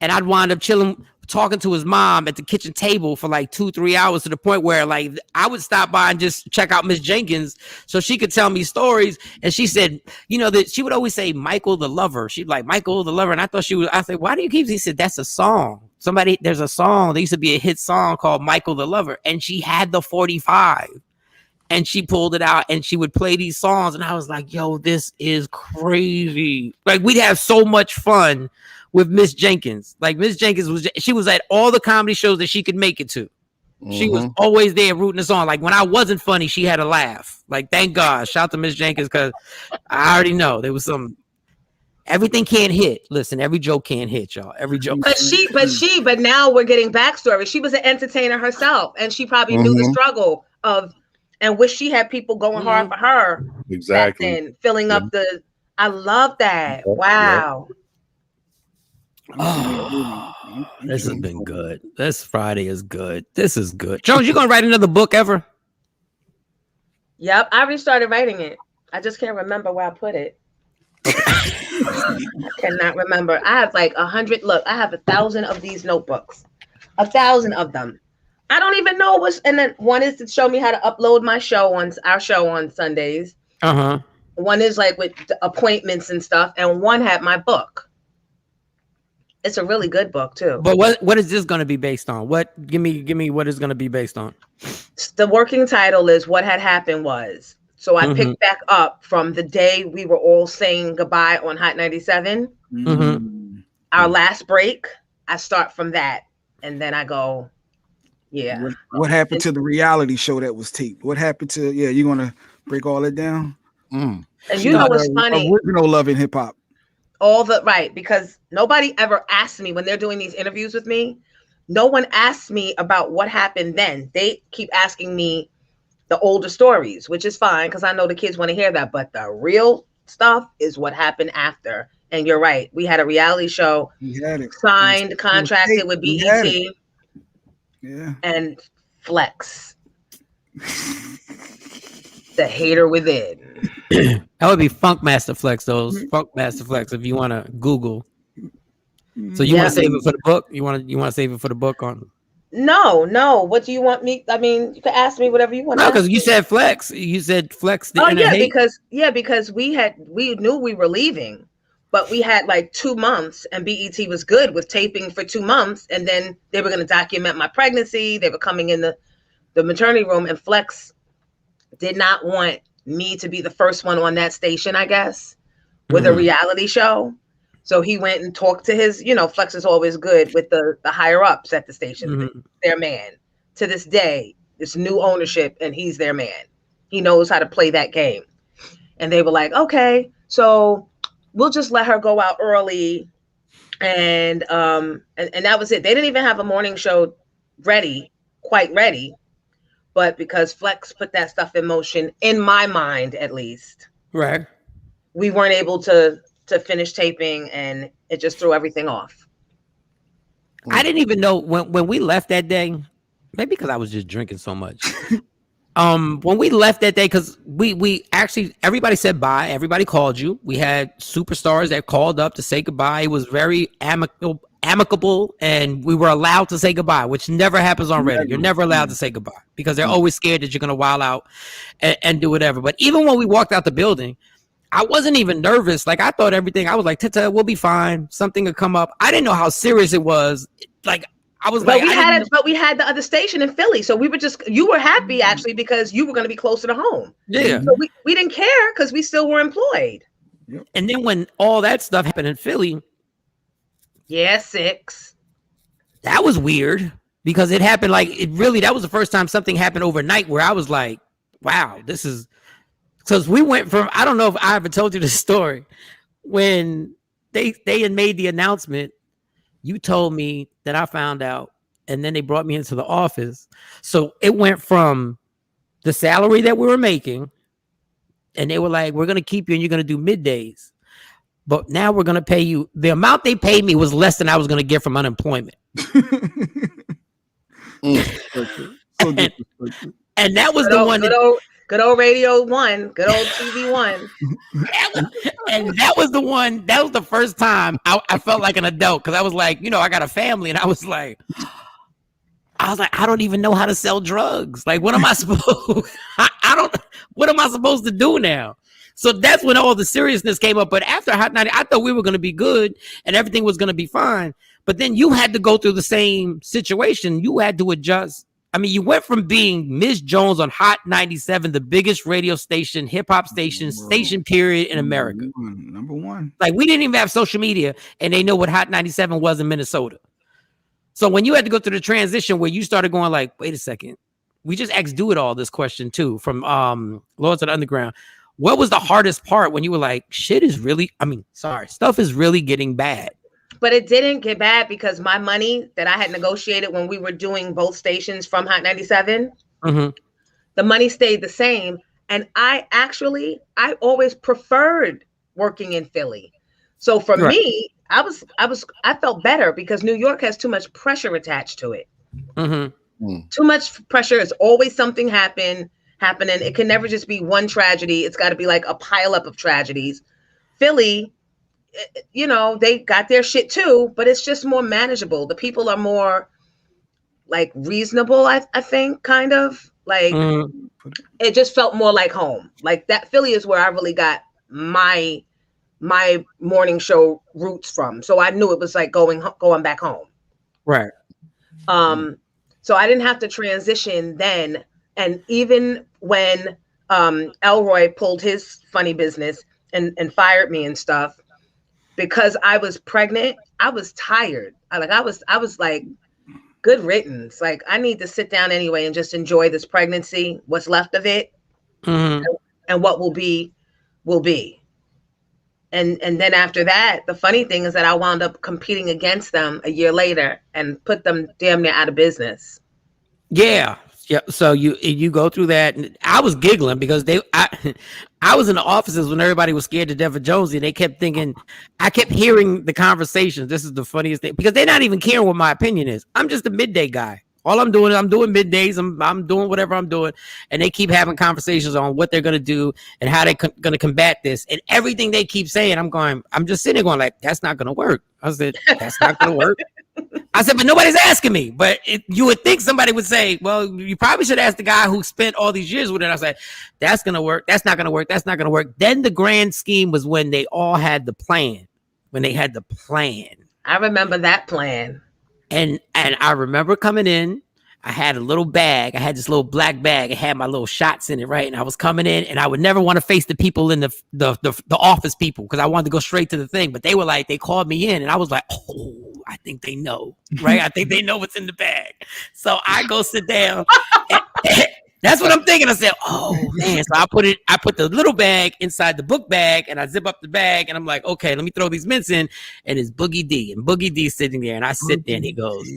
and I'd wind up chilling, talking to his mom at the kitchen table for like 2-3 hours, to the point where like I would stop by and just check out Miss Jenkins so she could tell me stories. And she said, that she would always say Michael the Lover. She'd like Michael the Lover, and I said, why do you keep? He said, that's a song. There's a song. There used to be a hit song called Michael the Lover, and she had the 45. And she pulled it out and she would play these songs. And I was like, yo, this is crazy. Like, we'd have so much fun with Miss Jenkins. Like, Miss Jenkins she was at all the comedy shows that she could make it to. Mm-hmm. She was always there rooting us on. Like, when I wasn't funny, she had a laugh. Like, thank God. Shout out to Miss Jenkins, because I already know there was everything can't hit. Listen, every joke can't hit, y'all. Every joke. But now we're getting backstory. She was an entertainer herself, and she probably knew the struggle of, and wish she had people going hard for her. Exactly. And filling up I love that. Wow. Oh, this has been good. This Friday is good. This is good. Jones, you gonna write another book ever? Yep, I already started writing it. I just can't remember where I put it. I cannot remember. I have like 100. Look, I have 1,000 of these notebooks. 1,000 of them. I don't even know what's. And then one is to show me how to upload our show on Sundays. One is like with appointments and stuff, and one had my book. It's a really good book too. But what is this going to be based on? Give me what it's going to be based on. The working title is What Had Happened Was. So I picked back up from the day we were all saying goodbye on Hot 97. Our last break, I start from that, and then I go. Yeah. What happened to the reality show that was taped? What happened to? Yeah, you want to break all that down? And you know what's funny? Original Love in Hip Hop. Because nobody ever asked me when they're doing these interviews with me. No one asked me about what happened then. They keep asking me the older stories, which is fine because I know the kids want to hear that. But the real stuff is what happened after. And you're right. We had a reality show, signed, contracted with BET. Yeah. And Flex. The hater within. That would be Funk Master Flex, those Funk Master Flex, if you want to Google. So you want to save it for the book? You want to save it for the book on? No. What do you want me? I mean, you can ask me whatever you want. No, because you said Flex. You said Flex. Because we knew we were leaving. But we had like 2 months, and BET was good with taping for 2 months. And then they were going to document my pregnancy. They were coming in the maternity room, and Flex did not want me to be the first one on that station, I guess, with a reality show. So he went and talked to his, Flex is always good with the higher ups at the station, their man. To this day, it's new ownership, and he's their man. He knows how to play that game. And they were like, okay, so we'll just let her go out early. And that was it. They didn't even have a morning show ready quite ready. But because Flex put that stuff in motion, in my mind at least, right, we weren't able to finish taping, and it just threw everything off. I didn't even know when we left that day, maybe because I was just drinking so much. When we left that day, because we actually, everybody said bye. Everybody called you. We had superstars that called up to say goodbye. It was very amicable, and we were allowed to say goodbye, which never happens on Reddit. You're never allowed to say goodbye because they're always scared that you're going to wild out and do whatever. But even when we walked out the building, I wasn't even nervous. Like, I thought everything, I was like, Tita, we'll be fine. Something would come up. I didn't know how serious it was. Like, I was but like, we had the other station in Philly. So we were you were happy actually because you were going to be closer to home. Yeah. So we didn't care because we still were employed. And then when all that stuff happened in Philly. Yeah, 6. That was weird because it happened that was the first time something happened overnight where I was like, wow, this is, because we went from, I don't know if I ever told you this story. When they had made the announcement, you told me that I found out, and then they brought me into the office. So it went from the salary that we were making, and they were like, we're going to keep you and you're going to do middays. But now we're going to pay you. The amount they paid me was less than I was going to get from unemployment. And that was the one. Good old Radio 1, good old TV 1. And that was the one, that was the first time I felt like an adult, because I was like, I got a family, and I was like, I don't even know how to sell drugs. Like, what am I supposed what am I supposed to do now? So that's when all the seriousness came up. But after Hot 90, I thought we were going to be good and everything was going to be fine. But then you had to go through the same situation. You had to adjust. I mean, you went from being Miss Jones on Hot 97, the biggest radio station, hip hop station period in America. Number one. Like, we didn't even have social media, and they know what Hot 97 was in Minnesota. So when you had to go through the transition where you started going like, wait a second, we just asked Do It All this question too from Lords of the Underground. What was the hardest part when you were like, stuff is really getting bad? But it didn't get bad because my money that I had negotiated when we were doing both stations from Hot 97, the money stayed the same. And I always preferred working in Philly. So for me, I felt better because New York has too much pressure attached to it. Too much pressure. Is always something happening. It can never just be one tragedy. It's got to be like a pileup of tragedies. Philly, they got their shit too, but it's just more manageable. The people are more like reasonable, I think, kind of like it just felt more like home. Like that Philly is where I really got my morning show roots from. So I knew it was like going back home. Right. So I didn't have to transition then. And even when Elroy pulled his funny business and fired me and stuff, because I was pregnant, I was tired. I was like, good riddance. Like, I need to sit down anyway and just enjoy this pregnancy, what's left of it, and what will be, will be. And then after that, the funny thing is that I wound up competing against them a year later and put them damn near out of business. Yeah. Yeah, so you go through that, and I was giggling because I was in the offices when everybody was scared to death of Jonesy, and they kept thinking, I kept hearing the conversations. This is the funniest thing because they're not even caring what my opinion is. I'm just a midday guy. All I'm doing middays. I'm doing whatever I'm doing, and they keep having conversations on what they're gonna do and how they're gonna combat this. And everything they keep saying, I'm just sitting there going like, that's not gonna work. I said, that's not gonna work. I said, but nobody's asking me. But you would think somebody would say, well, you probably should ask the guy who spent all these years with it. I said, that's going to work. That's not going to work. That's not going to work. Then the grand scheme was when they all had the plan, I remember that plan. And I remember coming in. I had a little bag. I had this little black bag. It had my little shots in it, right? And I was coming in, and I would never want to face the people in the office people because I wanted to go straight to the thing. But they were like, they called me in, and I was like, oh, I think they know, right? I think they know what's in the bag. So I go sit down, That's what I'm thinking. I said, oh man. So I put the little bag inside the book bag and I zip up the bag and I'm like, okay, let me throw these mints in. And it's Boogie D. And Boogie D sitting there and I sit there and he goes,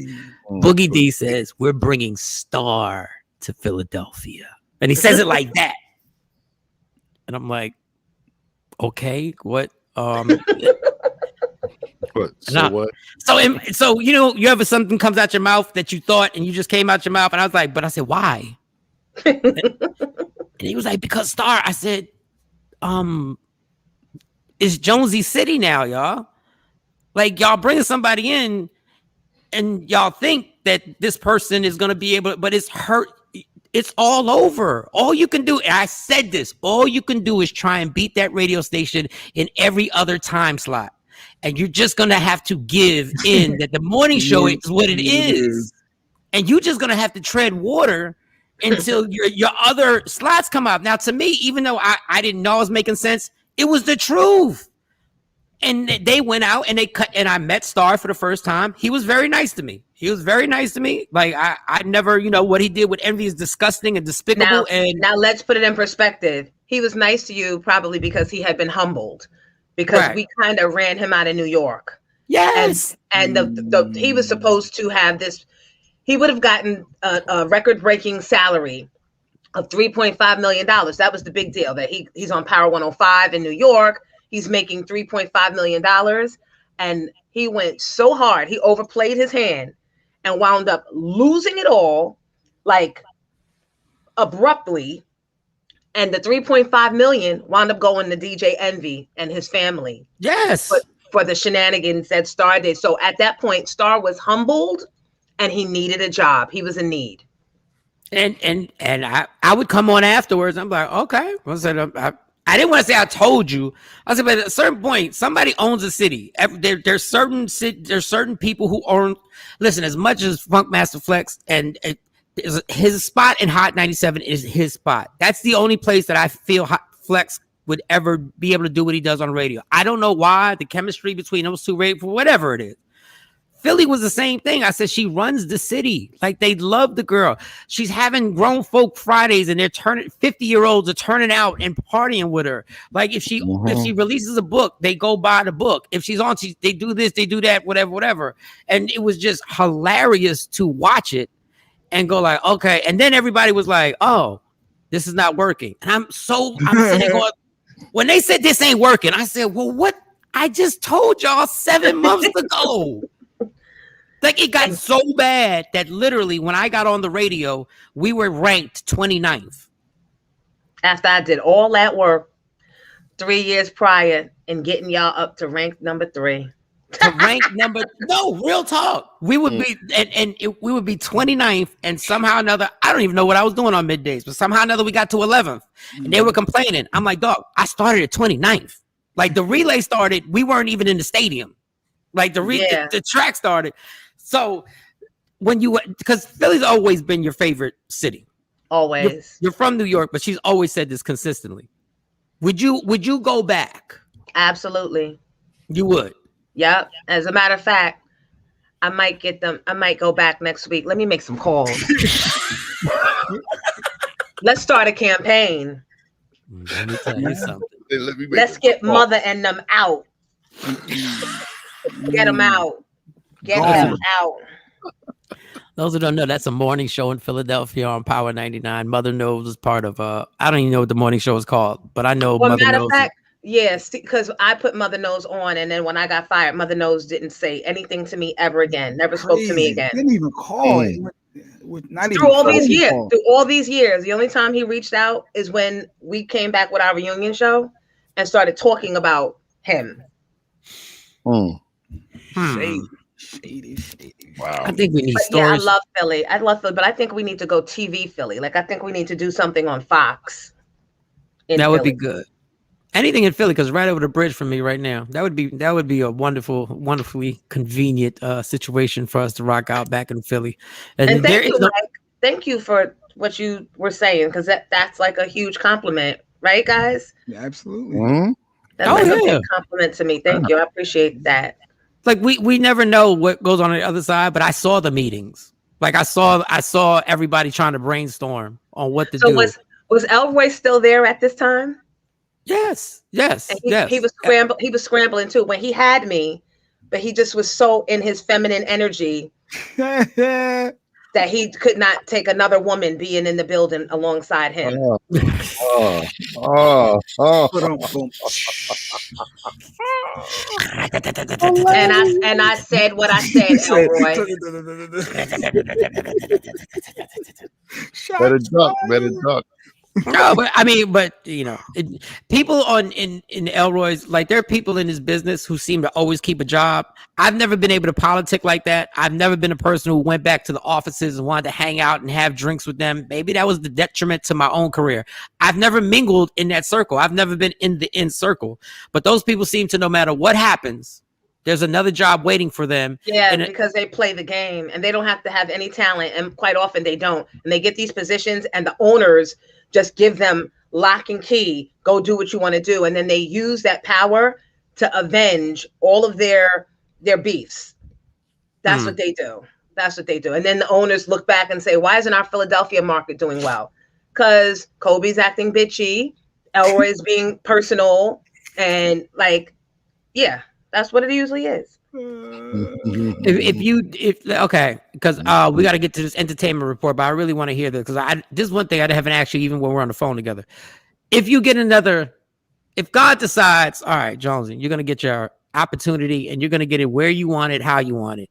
Boogie D says, we're bringing Star to Philadelphia. And he says it like that. And I'm like, okay, what? What? So you know, you ever something comes out your mouth that you thought and you just came out your mouth and I was like, but I said, why? And he was like, because Star. I said, it's Jonesy City now, y'all. Like y'all bringing somebody in and y'all think that this person is gonna be able, but it's hurt. It's all over. All you can do, and I said this, all you can do is try and beat that radio station in every other time slot. And you're just going to have to give in that the morning show is what it is. And you're just going to have to tread water until your other slots come up. Now, to me, even though I didn't know I was making sense, it was the truth. And they went out and they cut, and I met Star for the first time. He was very nice to me. Like I never, you know, what he did with Envy is disgusting and despicable. Now let's put it in perspective. He was nice to you probably because he had been humbled, because we kind of ran him out of New York. Yes. And he was supposed to have this. He would have gotten a record-breaking salary of $3.5 million. That was the big deal, that he's on Power 105 in New York. He's making $3.5 million. And he went so hard. He overplayed his hand and wound up losing it all, like abruptly. And the $3.5 million wound up going to DJ Envy and his family. Yes. But for the shenanigans that Star did. So at that point, Star was humbled and he needed a job. He was in need. And I would come on afterwards. I'm like, okay. I didn't want to say I told you. I said, but at a certain point, somebody owns a city. There's certain people who own. Listen, as much as Funkmaster Flex and his spot in Hot 97 is his spot. That's the only place that I feel Flex would ever be able to do what he does on radio. I don't know why. The chemistry between those two, for whatever it is. Philly was the same thing. I said, she runs the city. Like, they love the girl. She's having grown folk Fridays and they're 50-year-olds are turning out and partying with her. Like, if she releases a book, they go buy the book. If she's on, they do this, they do that, whatever. And it was just hilarious to watch it and go like, okay. And then everybody was like, oh, this is not working. And I'm sitting going, when they said this ain't working, I said, well, what? I just told y'all 7 months ago. Like, it got so bad that literally when I got on the radio, we were ranked 29th. After I did all that work 3 years prior and getting y'all up to rank number 3. No, real talk. We would be, we would be 29th, and somehow or another, I don't even know what I was doing on middays, but somehow or another we got to 11th, and they were complaining. I'm like, dog, I started at 29th. Like, the relay started, we weren't even in the stadium. Like, the track started. So because Philly's always been your favorite city. Always. You're from New York, but she's always said this consistently. Would you go back? Absolutely. You would. Yep. As a matter of fact, I might go back next week. Let me make some calls. Let's start a campaign. Let me tell you something. Let's get Mother and them out. Get them out. Get them out. Those who don't know, that's a morning show in Philadelphia on Power 99. Mother Knows is part of I don't even know what the morning show is called, but I know Mother Knows. Yes, because I put Mother Knows on, and then when I got fired, Mother Knows didn't say anything to me ever again. Never spoke to me again. Didn't even call it. Through all these years, the only time he reached out is when we came back with our reunion show and started talking about him. Shady. Wow. I think we need stories. Yeah, I love Philly, but I think we need to go TV Philly. Like, I think we need to do something on Fox. That would be good. Anything in Philly, because right over the bridge from me right now. That would be a wonderfully convenient situation for us to rock out back in Philly. And thank you for what you were saying, because that's like a huge compliment, right, guys? Yeah, absolutely. Mm-hmm. That's a big compliment to me. Thank you. I appreciate that. Like, we never know what goes on the other side, but I saw the meetings. Like I saw everybody trying to brainstorm on what to So do. was Elroy still there at this time? Yes. And he was scrambling too when he had me, but he just was so in his feminine energy that he could not take another woman being in the building alongside him. And I said what I said, Elroy. Better duck. No, but I mean, people in Elroy's, like, there are people in this business who seem to always keep a job. I've never been able to politic like that. I've never been a person who went back to the offices and wanted to hang out and have drinks with them. Maybe that was the detriment to my own career. I've never mingled in that circle. I've never been in the in circle. But those people seem to, no matter what happens, there's another job waiting for them. Yeah, because they play the game and they don't have to have any talent. And quite often they don't. And they get these positions and the owners just give them lock and key, go do what you want to do. And then they use that power to avenge all of their beefs. That's what they do. That's what they do. And then the owners look back and say, why isn't our Philadelphia market doing well? Because Kobe's acting bitchy, Elroy is being personal, and like, yeah, that's what it usually is. Okay, because we got to get to this entertainment report, but I really want to hear this because this is one thing I haven't actually, even when we're on the phone together. If God decides, all right, Jonesy, you're gonna get your opportunity and you're gonna get it where you want it, how you want it.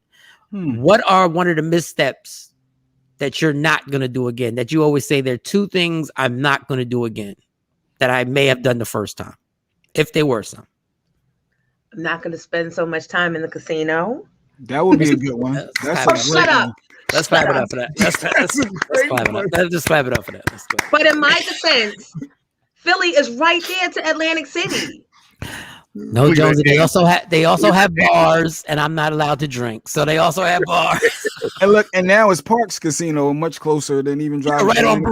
What are one of the missteps that you're not gonna do again? That you always say, there are two things I'm not gonna do again that I may have done the first time, if there were some. I'm not going to spend so much time in the casino. That would be a good one. Shut up. Let's clap it up for that. Let's clap it up for that. But in my defense, Philly is right there to Atlantic City. No, Jonesy. They also have bars, and I'm not allowed to drink. So they also have bars. And look, and now it's Parks Casino, much closer than even driving. Right on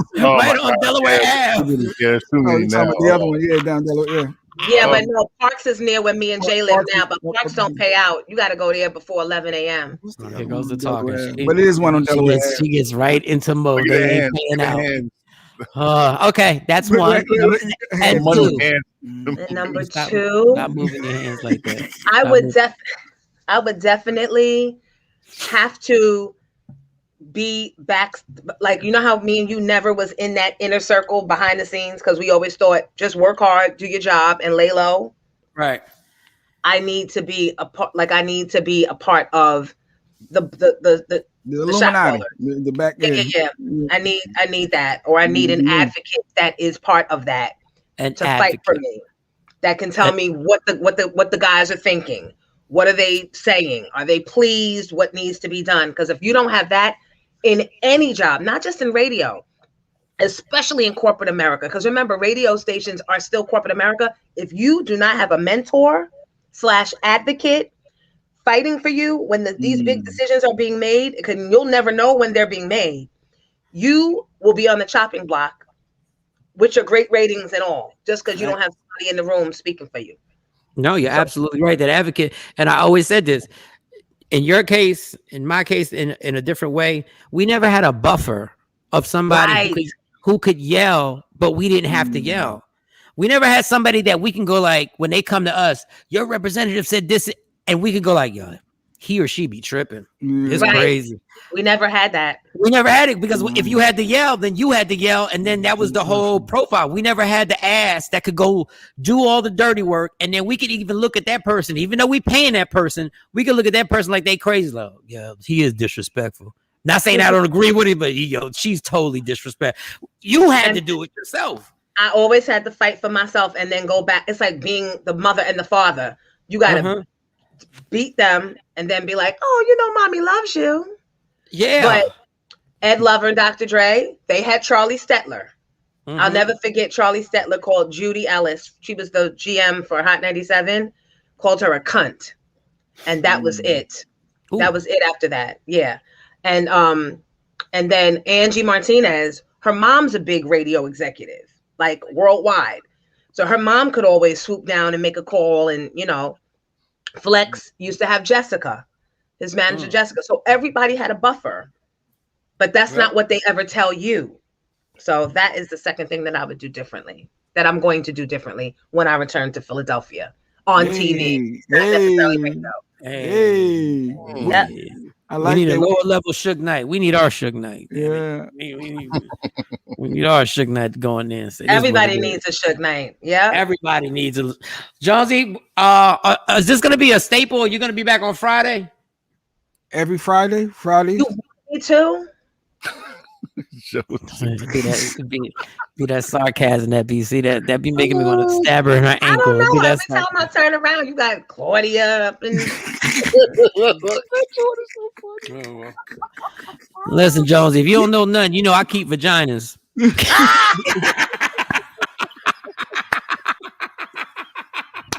Delaware Ave. Yeah, too many now. The other one, down Delaware. Yeah. Yeah, but no, Parks is near where me and Jay live now, but Parks don't pay out. You got to go there before 11 a.m. Here goes the talking. But it is one on Delaware. She gets right into mode. They ain't paying out. Okay, that's one. And number two. Stop moving your hands like that. I would definitely have to be back, like, you know how me and you never was in that inner circle behind the scenes because we always thought just work hard, do your job, and lay low. Right. I need to be a part. Like, I need to be a part of the Illuminati, the back end. Yeah. I need that, or I need an advocate that is part of that fight for me. That can tell me what the guys are thinking. What are they saying? Are they pleased? What needs to be done? Because if you don't have that in any job, not just in radio, especially in corporate America, because remember, radio stations are still corporate America. If you do not have a mentor / advocate fighting for you when these big decisions are being made, because you'll never know when they're being made, you will be on the chopping block with your great ratings and all, just because you don't have somebody in the room speaking for you. No, you're absolutely right. That advocate, and I always said this, in your case, in my case, in a different way, we never had a buffer of somebody who could yell, but we didn't have to yell. We never had somebody that we can go like, when they come to us, your representative said this, and we could go like, yo, he or she be tripping. It's crazy. We never had that. We never had it because if you had to yell, then you had to yell. And then that was the whole profile. We never had the ass that could go do all the dirty work. And then we could even look at that person, even though we paying that person, we could look at that person like they crazy. Like, yeah, he is disrespectful. Not saying I don't agree with him, but she's totally disrespectful. You had to do it yourself. I always had to fight for myself and then go back. It's like being the mother and the father. You got to beat them and then be like, oh, mommy loves you. Yeah. But Ed Lover and Dr. Dre, they had Charlie Stetler. I'll never forget Charlie Stetler called Judy Ellis. She was the GM for Hot 97, called her a cunt. And that was it. Ooh. That was it after that. Yeah. And then Angie Martinez, her mom's a big radio executive, like worldwide. So her mom could always swoop down and make a call. And, Flex used to have Jessica, his manager Jessica. So everybody had a buffer. but that's not what they ever tell you. So that is the second thing that I would do differently, that I'm going to do differently when I return to Philadelphia on TV. Not necessarily radio. Hey. Yep. I like we need that. a lower level Suge Knight. We need our Suge Knight. Yeah. We need our Suge Knight to go in there and say, Everybody needs a Suge Knight. Yeah. Everybody needs a Jonesy. Is this gonna be a staple? Or you're gonna be back on Friday? Every Friday? You want me too? Be that sarcasm that be. See that be making me want to stab her in her ankle. I don't know. Every time I turn around, you got Claudia up and Listen, Jonesy, if you don't know nothing, you know I keep vaginas.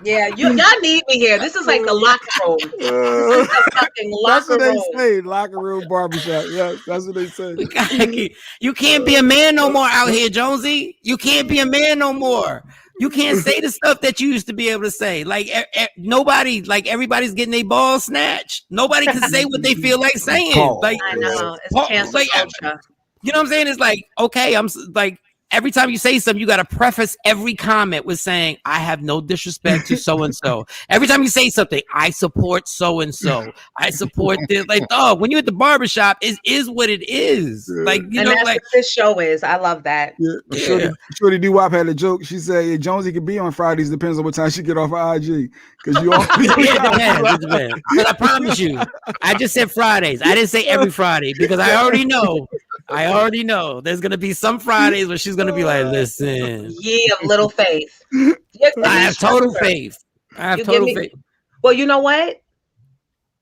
yeah, y'all need me here. This is like the locker room. This is the fucking That's locker what room. they say. Locker room barbershop. Yeah, that's what they say. You can't be a man no more out here, Jonesy. You can't be a man no more. You can't say the stuff that you used to be able to say. Like nobody, like everybody's getting their balls snatched. Nobody can say what they feel like saying. Like I know it's cancel culture. You know what I'm saying? It's like, okay, I'm like, every time you say something, you got to preface every comment with saying, I have no disrespect to so-and-so. Every time you say something, I support so-and-so. I support this. Like, dog, when you're at the barbershop, it is what it is. Like, you know, that's like what this show is. I love that. Shorty D-Wop had a joke. She said, yeah, Jonesy could be on Fridays. Depends on what time she get off her IG. Because you all it depends. But I promise you, I just said Fridays. I didn't say every Friday because I already know there's going to be some Fridays where she's going to be like, listen. Ye of little faith. I have total faith. Well, you know what?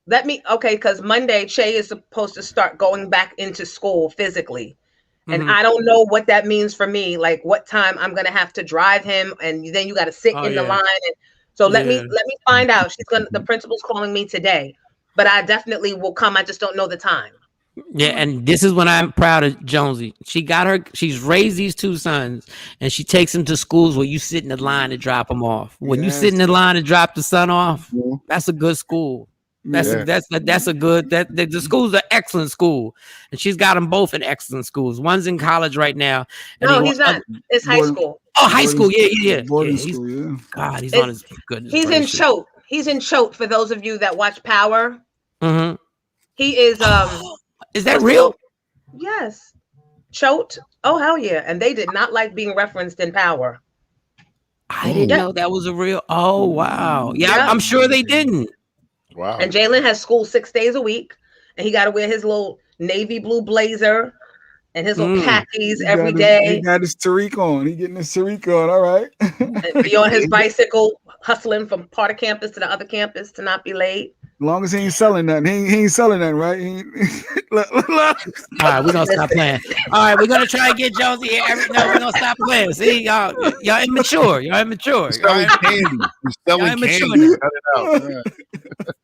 Because Monday, Che is supposed to start going back into school physically. And I don't know what that means for me. Like what time I'm going to have to drive him. And then you got to sit in the line. And so let me find out. The principal's calling me today. But I definitely will come. I just don't know the time. Yeah, and this is when I'm proud of Jonesy. She's raised these two sons, and she takes them to schools where you sit in the line to drop them off. When you sit in the line to drop the son off, that's a good school. The school's an excellent school, and she's got them both in excellent schools. One's in college right now. No, he's not. It's high school. Oh, high school, yeah. Boarding school, yeah. God, he's on his goodness. He's in Choate. He's in Choate. For those of you that watch Power, he is. Is that real? Yes. Choate. Oh, hell yeah. And they did not like being referenced in Power. I didn't know that was a real. Oh, wow. Yeah, I'm sure they didn't. Wow. And Jalen has school 6 days a week. And he got to wear his little navy blue blazer and his little khakis every day. He got his Tariq on. He getting his Tariq on. All right. And be on his bicycle, hustling from part of campus to the other campus to not be late. As long as he ain't selling nothing. He ain't selling nothing, right? All right, we're gonna stop playing. All right, we're gonna try and get Jonesy here. We're gonna stop playing. See, y'all immature. Y'all immature. He's selling candy. He's selling candy. Cut it out.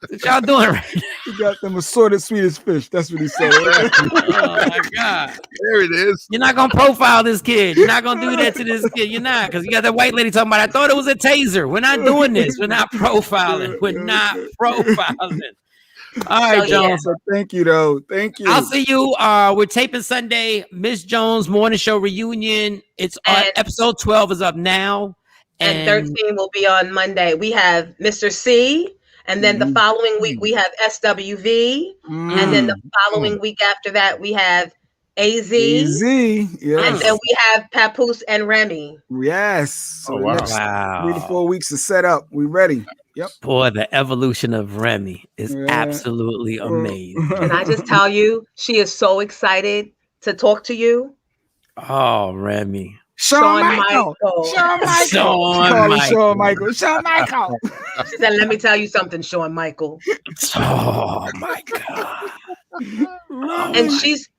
What y'all doing right now? He got them assorted Swedish fish. That's what he said. Oh my God. There it is. You're not gonna profile this kid. You're not gonna do that to this kid. You're not, because you got that white lady talking about, I thought it was a taser. We're not doing this. We're not profiling. We're not profiling. All right, Jones. So thank you, though. Thank you. I'll see you. We're taping Sunday. Miss Jones Morning Show reunion. It's episode 12 is up now, and 13 will be on Monday. We have Mr. C, and then the following week we have SWV, and then the following week after that we have AZ, yes. And then we have Papoose and Remy. Yes. So the next 3 to 4 weeks to set up. We ready. Yep. Boy, the evolution of Remy is absolutely amazing. Can I just tell you, she is so excited to talk to you. Oh, Remy. Shawn Michael. She said, let me tell you something, Shawn Michael. Oh my God. And she's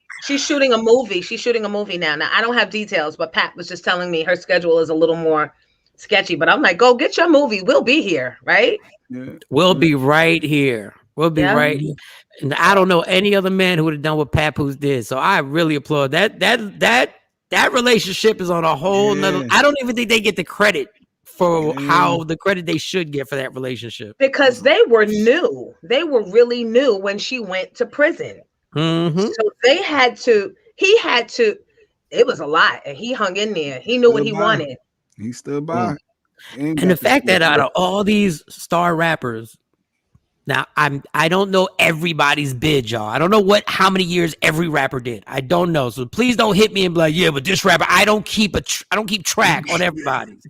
shooting a movie. She's shooting a movie now. Now, I don't have details, but Pat was just telling me her schedule is a little more sketchy, but I'm like, go get your movie. We'll be here, right? Yeah. We'll be right here. We'll be right here. And I don't know any other man who would have done what Papoose did. So I really applaud that relationship is on a whole nother. I don't even think they get the credit for how the credit they should get for that relationship. Because they were new. They were really new when she went to prison. Mm-hmm. So he had to, it was a lot. And he hung in there. He knew what he wanted. He stood by. And the fact that out of all these star rappers, now I don't know everybody's bid, y'all. I don't know how many years every rapper did. I don't know. So please don't hit me and be like, yeah, but this rapper, I don't keep track on everybody's.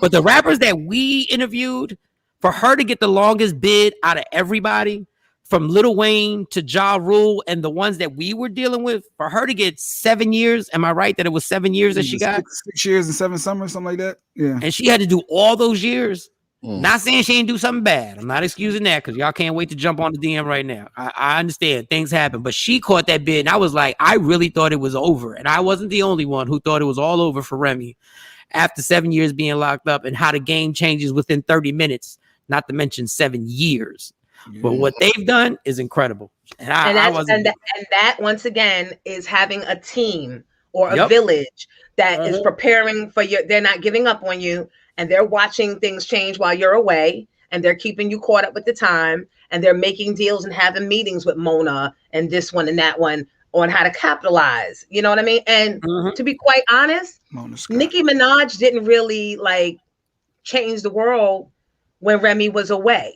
But the rappers that we interviewed, for her to get the longest bid out of everybody, from Lil Wayne to Ja Rule and the ones that we were dealing with, for her to get 7 years, am I right that it was 7 years that she got? 6 years and 7 summers, something like that. Yeah. And she had to do all those years. Not saying she ain't do something bad. I'm not excusing that because y'all can't wait to jump on the DM right now. I understand things happen, but she caught that bid and I was like, I really thought it was over. And I wasn't the only one who thought it was all over for Remy after 7 years being locked up and how the game changes within 30 minutes, not to mention 7 years. Yeah. But what they've done is incredible. And that once again is having a team or a village that is preparing for you. They're not giving up on you. And they're watching things change while you're away, and they're keeping you caught up with the time, and they're making deals and having meetings with Mona and this one and that one on how to capitalize. You know what I mean? And to be quite honest, Nicki Minaj didn't really like change the world when Remy was away.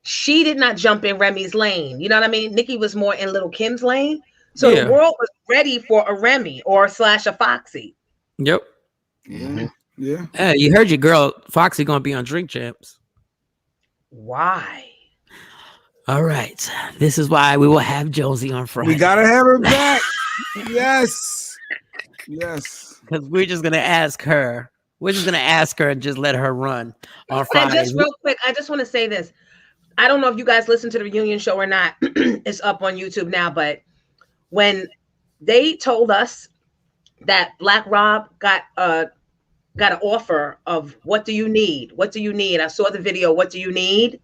She did not jump in Remy's lane. You know what I mean? Nicki was more in Lil' Kim's lane. So the world was ready for a Remy or / a Foxy. Yep. Yeah. Yeah. Hey, you heard your girl Foxy gonna be on Drink Champs. Why? All right. This is why we will have Josie on Friday. We gotta have her back. Yes. Yes. Because we're just gonna ask her. We're just gonna ask her and just let her run on Friday. And just real quick, I just want to say this. I don't know if you guys listen to the reunion show or not. It's up on YouTube now, but when they told us that Black Rob got an offer of what do you need? What do you need? I saw the video. What do you need?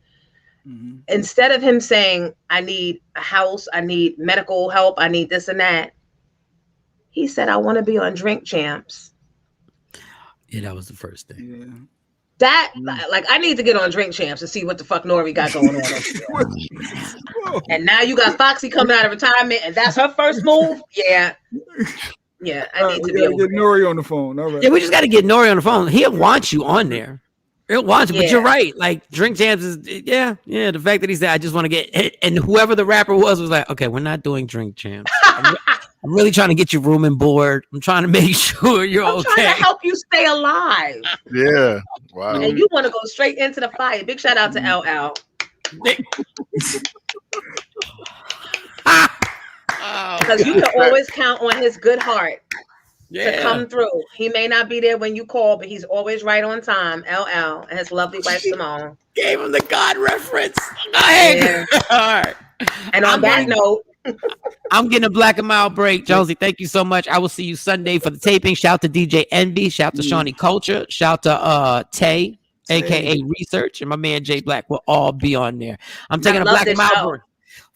Instead of him saying, I need a house, I need medical help, I need this and that, he said, I want to be on Drink Champs. Yeah, that was the first thing. Yeah. That, like, I need to get on Drink Champs to see what the fuck Nori got going on. And now you got Foxy coming out of retirement, and that's her first move? Yeah. Yeah, I need to be able to get Nori on the phone. All right. Yeah, we just got to get Nori on the phone. He'll want you on there. He'll want you, but you're right. Like Drink Champs is, the fact that he said, I just want to get, and whoever the rapper was like, okay, we're not doing Drink Champs. I'm really trying to get your room and board. I'm trying to make sure you're okay. I'm trying to help you stay alive. Yeah. Wow. And you want to go straight into the fire. Big shout out to LL. Because you can always count on his good heart to come through. He may not be there when you call, but he's always right on time. LL and his lovely wife Simone. Gave him the God reference. Yeah. All right. And on that note, I'm getting a Black and Mild break. Josie, thank you so much. I will see you Sunday for the taping. Shout to DJ Envy. Shout to Shawnee Culture. Shout to Tay, aka Research, and my man Jay Black will all be on there. I'm taking a Black and Mild break.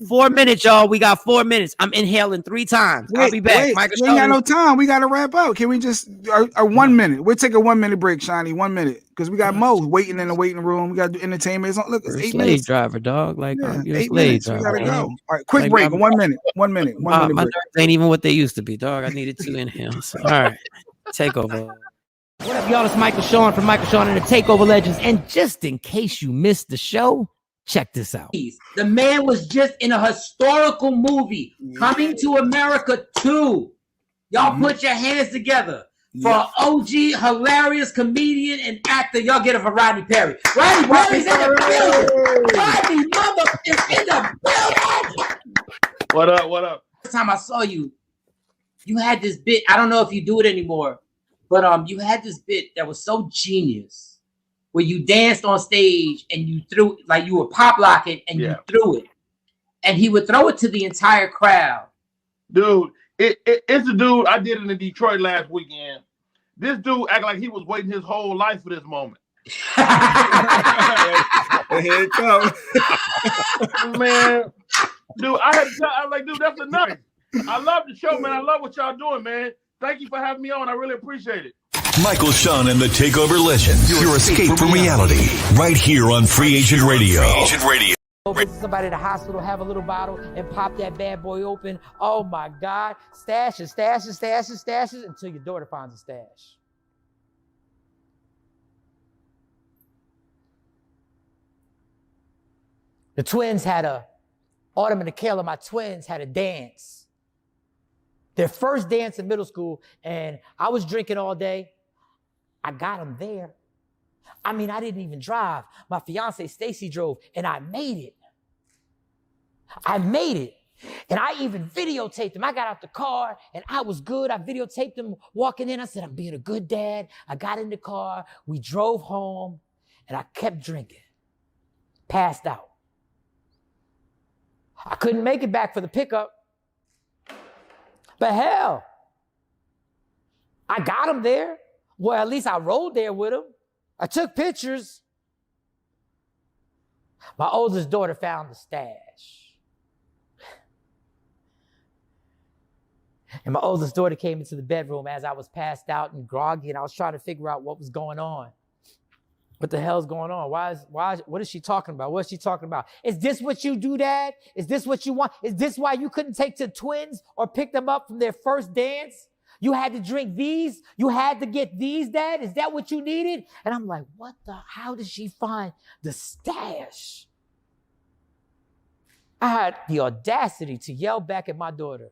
4 minutes, y'all. We got 4 minutes. I'm inhaling 3 times. I'll be back. We ain't got no time. We got to wrap up. Can we just 1 minute? We'll take a 1 minute break, Shawnee. 1 minute, because we got Mo waiting in the waiting room. We got to do entertainment. Look, it's 8 minutes. Driver, dog. Like you're 8 minutes. We gotta go. All right, quick break. 1 minute. 1 minute. 1 minute. My break. nerves ain't even what they used to be, dog. I needed 2 inhales. All right, TakeOver. What up, y'all? It's Michael Shawn from Michael Shawn and the TakeOver Legends. And just in case you missed the show, check this out. The man was just in a historical movie, Coming to America 2. Y'all put your hands together for an OG, hilarious comedian and actor. Y'all get it for Rodney Perry. Rodney Perry's in the building. Rodney mother is in the building. What up? What up? First time I saw you, you had this bit. I don't know if you do it anymore, but you had this bit that was so genius, where you danced on stage and you threw, like you were pop locking and you threw it. And he would throw it to the entire crowd. Dude, it's a dude I did in Detroit last weekend. This dude acted like he was waiting his whole life for this moment. Here it comes. Man, dude, I was like, dude, that's enough. I love the show, man. I love what y'all doing, man. Thank you for having me on. I really appreciate it. Michael Shawn and the TakeOver Legends. Your escape from reality. Right here on Free Agent Radio. Over to somebody at the hospital, have a little bottle, and pop that bad boy open. Oh my God. Stashes until your daughter finds a stash. The twins Autumn and Kayla, my twins, had a dance. Their first dance in middle school, and I was drinking all day. I got them there. I mean, I didn't even drive. My fiance, Stacy, drove, and I made it. And I even videotaped them. I got out the car, and I was good. I videotaped them walking in. I said, I'm being a good dad. I got in the car. We drove home, and I kept drinking. Passed out. I couldn't make it back for the pickup. But hell, I got them there. Well, at least I rode there with them. I took pictures. My oldest daughter found the stash. And my oldest daughter came into the bedroom as I was passed out and groggy, and I was trying to figure out what was going on. What the hell's going on? What is she talking about? What is she talking about? Is this what you do, Dad? Is this what you want? Is this why you couldn't take the twins or pick them up from their first dance? You had to drink these? You had to get these, Dad? Is that what you needed? And I'm like, how did she find the stash? I had the audacity to yell back at my daughter.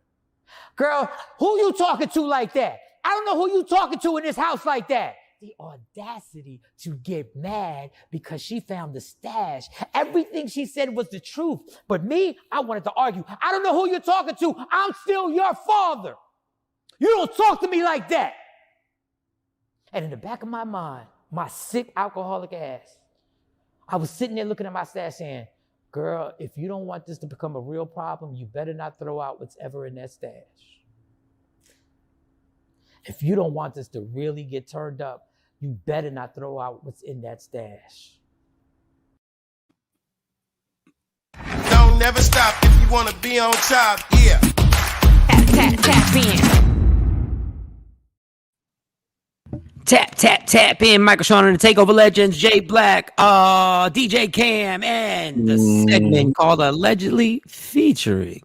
Girl, who you talking to like that? I don't know who you talking to in this house like that. The audacity to get mad because she found the stash. Everything she said was the truth. But me, I wanted to argue. I don't know who you're talking to. I'm still your father. You don't talk to me like that. And in the back of my mind, my sick alcoholic ass, I was sitting there looking at my stash saying, girl, if you don't want this to become a real problem, you better not throw out what's ever in that stash. If you don't want this to really get turned up, you better not throw out what's in that stash. Don't never stop if you want to be on top, yeah. Tap in. Tap in. Michael Shawn and the TakeOver Legends, Jay Black, DJ Cam, and the segment called Allegedly, featuring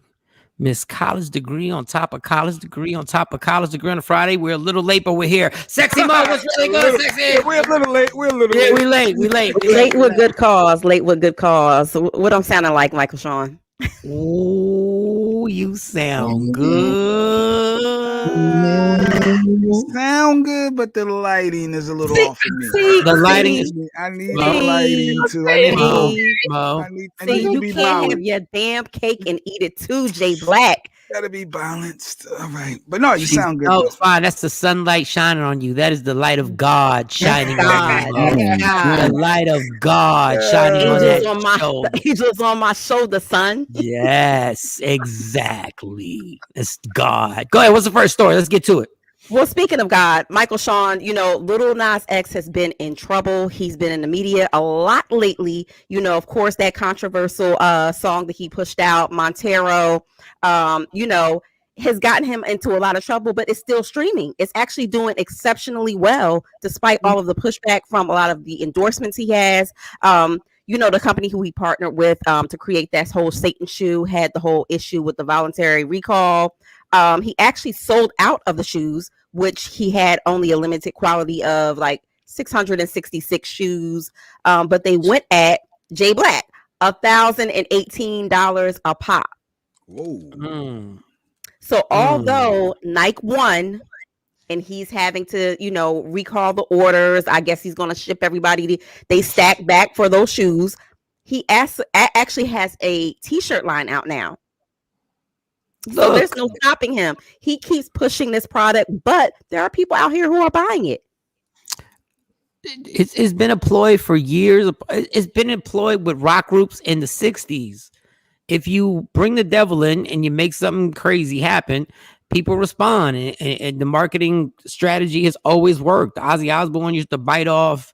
Miss College Degree on top of college degree on top of college degree on a Friday. We're a little late, but we're here. Sexy Mo, what's really good, Sexy? We're a little late. Yeah, we late. Late with good cause. What I'm sounding like, Michael Shawn? Ooh, you sound good. Sound good, but the lighting is a little off for me. The lighting is. I need the lighting too. I need You to be can't balanced. have your damn cake and eat it too, Jay Black. Gotta be balanced. All right, but no, you sound good. Oh, it's fine. That's the sunlight shining on you. That is the light of God shining on you. The light of God shining on that shoulder. Angels on my shoulder, son. Yes, exactly. It's God. Go ahead. What's the first story? Let's get to it. Well, speaking of God, Michael Shawn, Lil Nas X has been in trouble. He's been in the media a lot lately. Of course, that controversial song that he pushed out, Montero, has gotten him into a lot of trouble, but it's still streaming. It's actually doing exceptionally well, despite all of the pushback from a lot of the endorsements he has. The company who he partnered with to create that whole Satan shoe had the whole issue with the voluntary recall. He actually sold out of the shoes, which he had only a limited quality of like 666 shoes. But they went at Jay Black, $1,018 a pop. Whoa. So although Nike won and he's having to, recall the orders, I guess he's going to ship everybody. They stack back for those shoes. He actually has a t-shirt line out now. So there's no stopping him. He keeps pushing this product, but there are people out here who are buying it. It's been employed for years. It's been employed with rock groups in the 60s. If you bring the devil in and you make something crazy happen, people respond. And the marketing strategy has always worked. Ozzy Osbourne used to bite off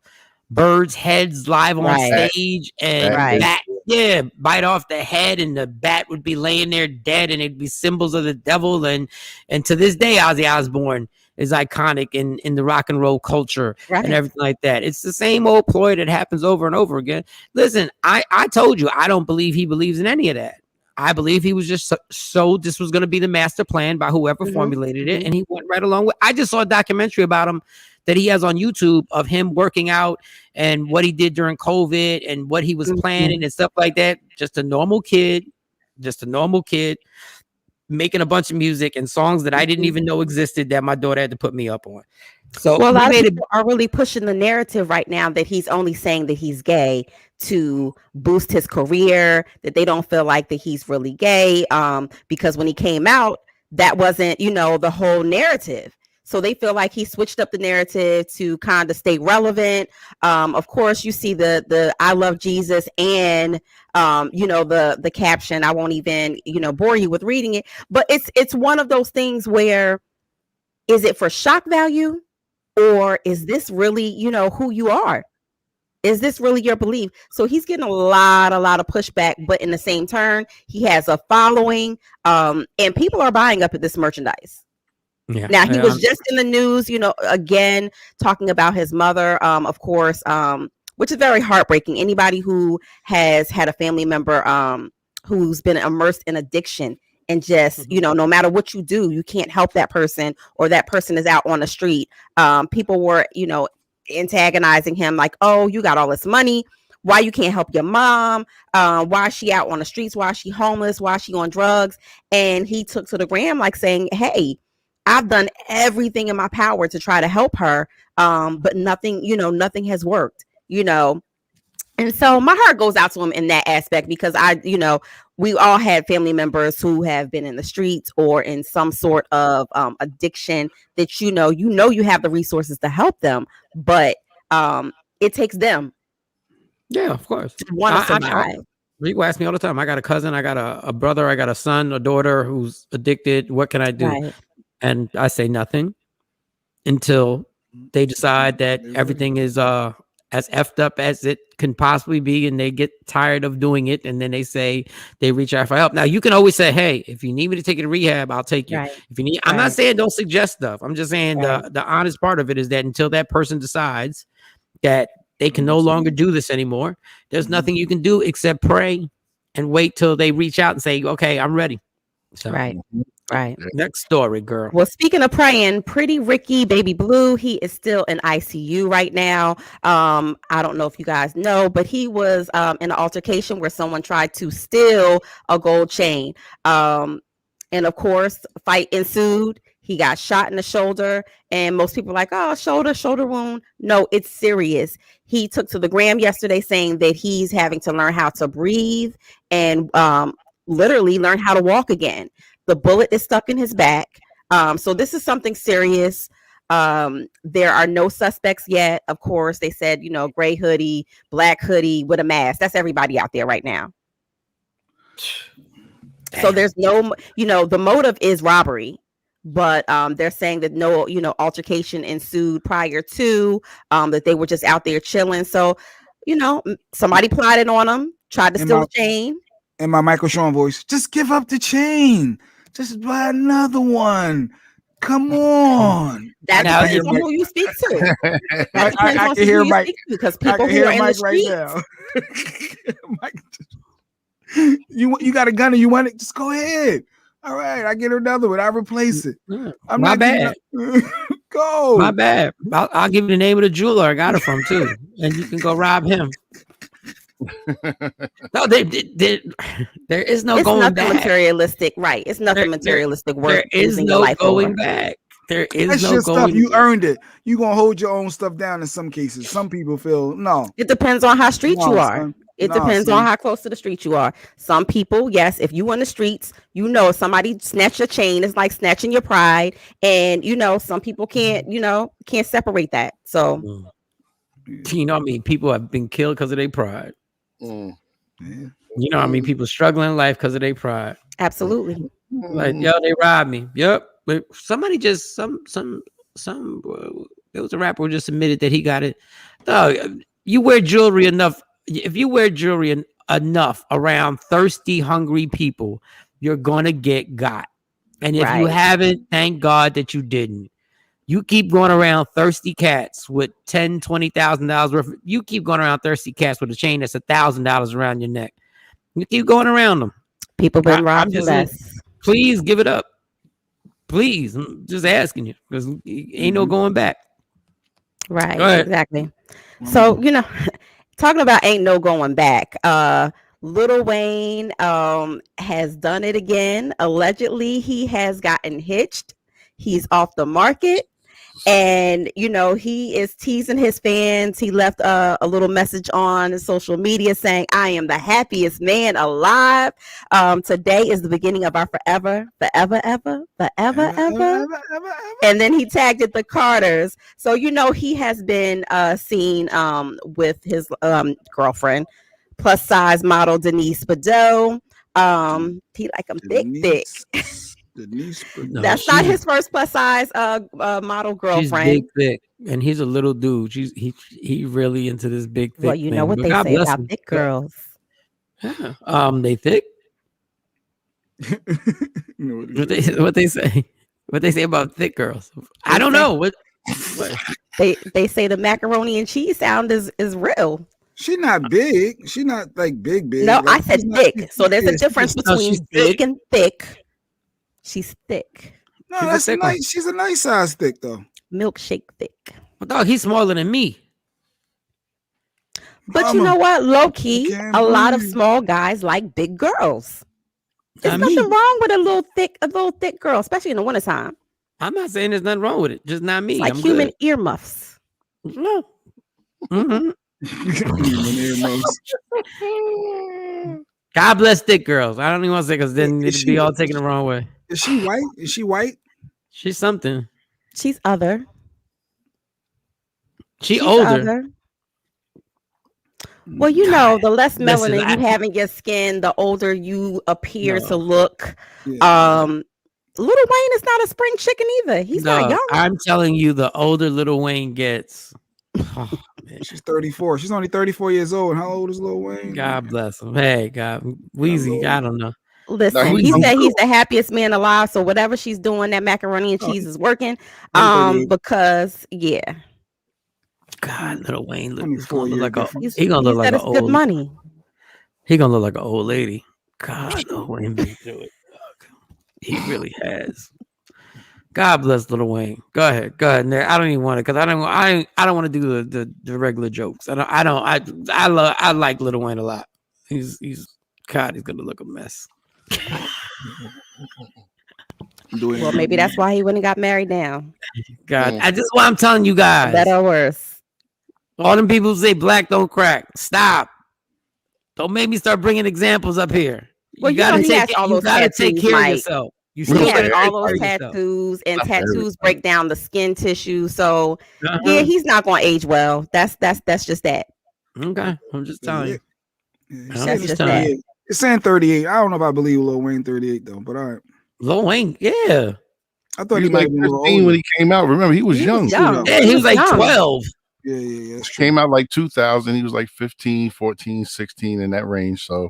birds' heads live on stage and bite off the head, and the bat would be laying there dead, and it'd be symbols of the devil. And to this day, Ozzy Osbourne is iconic in the rock and roll culture Right. and everything like that. It's the same old ploy that happens over and over again. Listen, I told you, I don't believe he believes in any of that. I believe he was just so this was going to be the master plan by whoever formulated it, and he went right along with. I just saw a documentary about him that he has on YouTube of him working out and what he did during COVID and what he was planning and stuff like that. Just a normal kid making a bunch of music and songs that I didn't even know existed that my daughter had to put me up on. So well, a lot of people are really pushing the narrative right now that he's only saying that he's gay to boost his career, that they don't feel like that he's really gay, because when he came out, that wasn't, the whole narrative. So they feel like he switched up the narrative to kind of stay relevant. Of course, you see the I love Jesus and the caption. I won't even bore you with reading it, but it's one of those things where, is it for shock value, or is this really who you are? Is this really your belief? So he's getting a lot of pushback, but in the same turn, he has a following, and people are buying up at this merchandise. Yeah. Now he was just in the news, again talking about his mother, of course, which is very heartbreaking. Anybody who has had a family member who's been immersed in addiction and just, no matter what you do, you can't help that person, or that person is out on the street. People were, antagonizing him like, oh, you got all this money, why you can't help your mom? Why is she out on the streets? Why is she homeless? Why is she on drugs? And he took to the gram like saying, hey, I've done everything in my power to try to help her, but nothing has worked, And so my heart goes out to him in that aspect, because we all had family members who have been in the streets or in some sort of addiction that you have the resources to help them, but it takes them. Yeah, of course. To want to survive. People ask me all the time. I got a cousin, I got a brother, I got a son, a daughter who's addicted. What can I do? Right. And I say nothing until they decide that everything is as effed up as it can possibly be, and they get tired of doing it, and then they reach out for help. Now you can always say, hey, if you need me to take you to rehab, I'll take you. Right. If you need, I'm not saying don't suggest stuff. I'm just saying the honest part of it is that until that person decides that they can no longer do this anymore, there's nothing you can do except pray and wait till they reach out and say, okay, I'm ready. So, right. Next story, girl. Well, speaking of praying, Pretty Ricky Baby Blue, he is still in ICU right now. I don't know if you guys know, but he was in an altercation where someone tried to steal a gold chain. And of course, a fight ensued. He got shot in the shoulder, and most people are like, oh, shoulder wound. No, it's serious. He took to the gram yesterday saying that he's having to learn how to breathe and literally learn how to walk again. The bullet is stuck in his back. So this is something serious. There are no suspects yet. Of course, they said, gray hoodie, black hoodie with a mask. That's everybody out there right now. So there's no, the motive is robbery, but they're saying that no, altercation ensued prior to, that they were just out there chilling. So, somebody plotted on them, tried to steal the chain. In my Michael Shawn voice, just give up the chain. Just buy another one. Come on. That depends on who you speak to. I can hear Mike because people who are in the streets. Right now. Mike, you got a gun and you want it? Just go ahead. All right, I get another one. I replace it. I'm My not bad. Go. My bad. I'll give you the name of the jeweler I got it from too, and you can go rob him. No, there is no going back. Materialistic, right? It's nothing materialistic work. There is no going back. There is That's no your going stuff. You back. earned it. You gonna hold your own stuff down in some cases. Some people feel no. It depends on how street you are. Son. It depends on how close to the street you are. Some people, yes, if you on the streets, if somebody snatch your chain, it's like snatching your pride. And some people can't separate that. So people have been killed because of their pride. Yeah. People struggling in life because of their pride. Absolutely. Like, yo, they robbed me. Yep. But somebody just there was a rapper who just admitted that he got it. No, you wear jewelry enough. If you wear jewelry enough around thirsty, hungry people, you're gonna get got. And if you haven't, thank God that you didn't. You keep going around thirsty cats with $10,000-$20,000 worth. You keep going around thirsty cats with a chain that's $1,000 around your neck. You keep going around them. People been I'm robbed for just less. saying, please give it up. Please, I'm just asking you because ain't no going back. Right, Go ahead. exactly. So, talking about ain't no going back. Lil Wayne has done it again. Allegedly, he has gotten hitched. He's off the market. And, he is teasing his fans. He left a little message on social media saying, I am the happiest man alive. Today is the beginning of our forever. And then he tagged it the Carters. So, he has been seen with his girlfriend, plus size model Denise Bidot. He like him thick. That's not his first plus size model girlfriend. She's big, thick, and he's a little dude. He really into this big, thick. Well, you know what they say about thick girls. Yeah. They thick. What they say? What they say about thick girls? I don't know. What? They say the macaroni and cheese sound is real. She's not big. She's not like big. No, like, I said thick. So there's a difference between big and thick. She's thick. No, that's nice. She's a nice size thick though. Milkshake thick. Well, dog, he's smaller than me. But you know what? Low key, a lot of small guys like big girls. There's nothing wrong with a little thick girl, especially in the wintertime. I'm not saying there's nothing wrong with it. Just not me. It's like I'm human good. earmuffs. No. Mm-hmm. God bless thick girls. I don't even want to say because then it'd be all taken the wrong way. Is she white? Is she white? She's something. She's other. She's older. Other. Well, the less melanin you have in your skin, the older you appear to look. Yeah. Lil Wayne is not a spring chicken either. He's not young. I'm telling you, the older Lil Wayne gets. Oh, man. She's 34. She's only 34 years old. How old is Lil Wayne? God bless him. Hey, God. Weezy, I don't know. Listen, he said he's the happiest man alive. So whatever she's doing, that macaroni and cheese is working. Because God, Lil Wayne gonna look like an old. Good money. He gonna look like an old lady. God, Lil Wayne been through it. He really has. God bless Lil Wayne. Go ahead. I don't even want it because I don't want to do the regular jokes. I like Lil Wayne a lot. He's gonna look a mess. Well, maybe that's why he went and got married now. God, I'm telling you guys. Better or worse. All them people who say black don't crack. Stop. Don't make me start bringing examples up here. Well, you gotta take care of yourself. You still have all those tattoos, and tattoos break down the skin tissue. So he's not going to age well. That's just that. Okay, I'm just telling you. That's just that. It's saying 38. I don't know if I believe Lil Wayne 38 though, but all right. Lil Wayne, yeah. I thought he was like 15 when he came out. Remember, he was young. Yeah, he was like 12. Yeah. Came out like 2000. He was like 15, 14, 16 in that range. So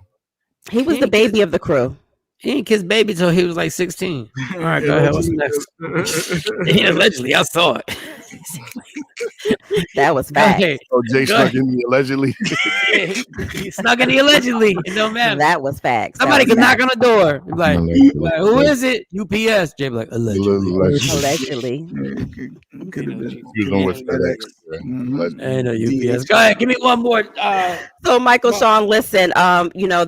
he was the baby of the crew. He didn't kiss baby till he was like 16. All right, go ahead. What's next? Allegedly, I saw it. That was bad. Okay. Oh, Jay snuck in me allegedly. He snuck in the allegedly. It don't matter. That was facts. Somebody can knock on the door. Like, who is it? UPS. Jay be like, allegedly. He's going with FedEx. And UPS. Go ahead. Give me one more. So, Michael Shawn, listen.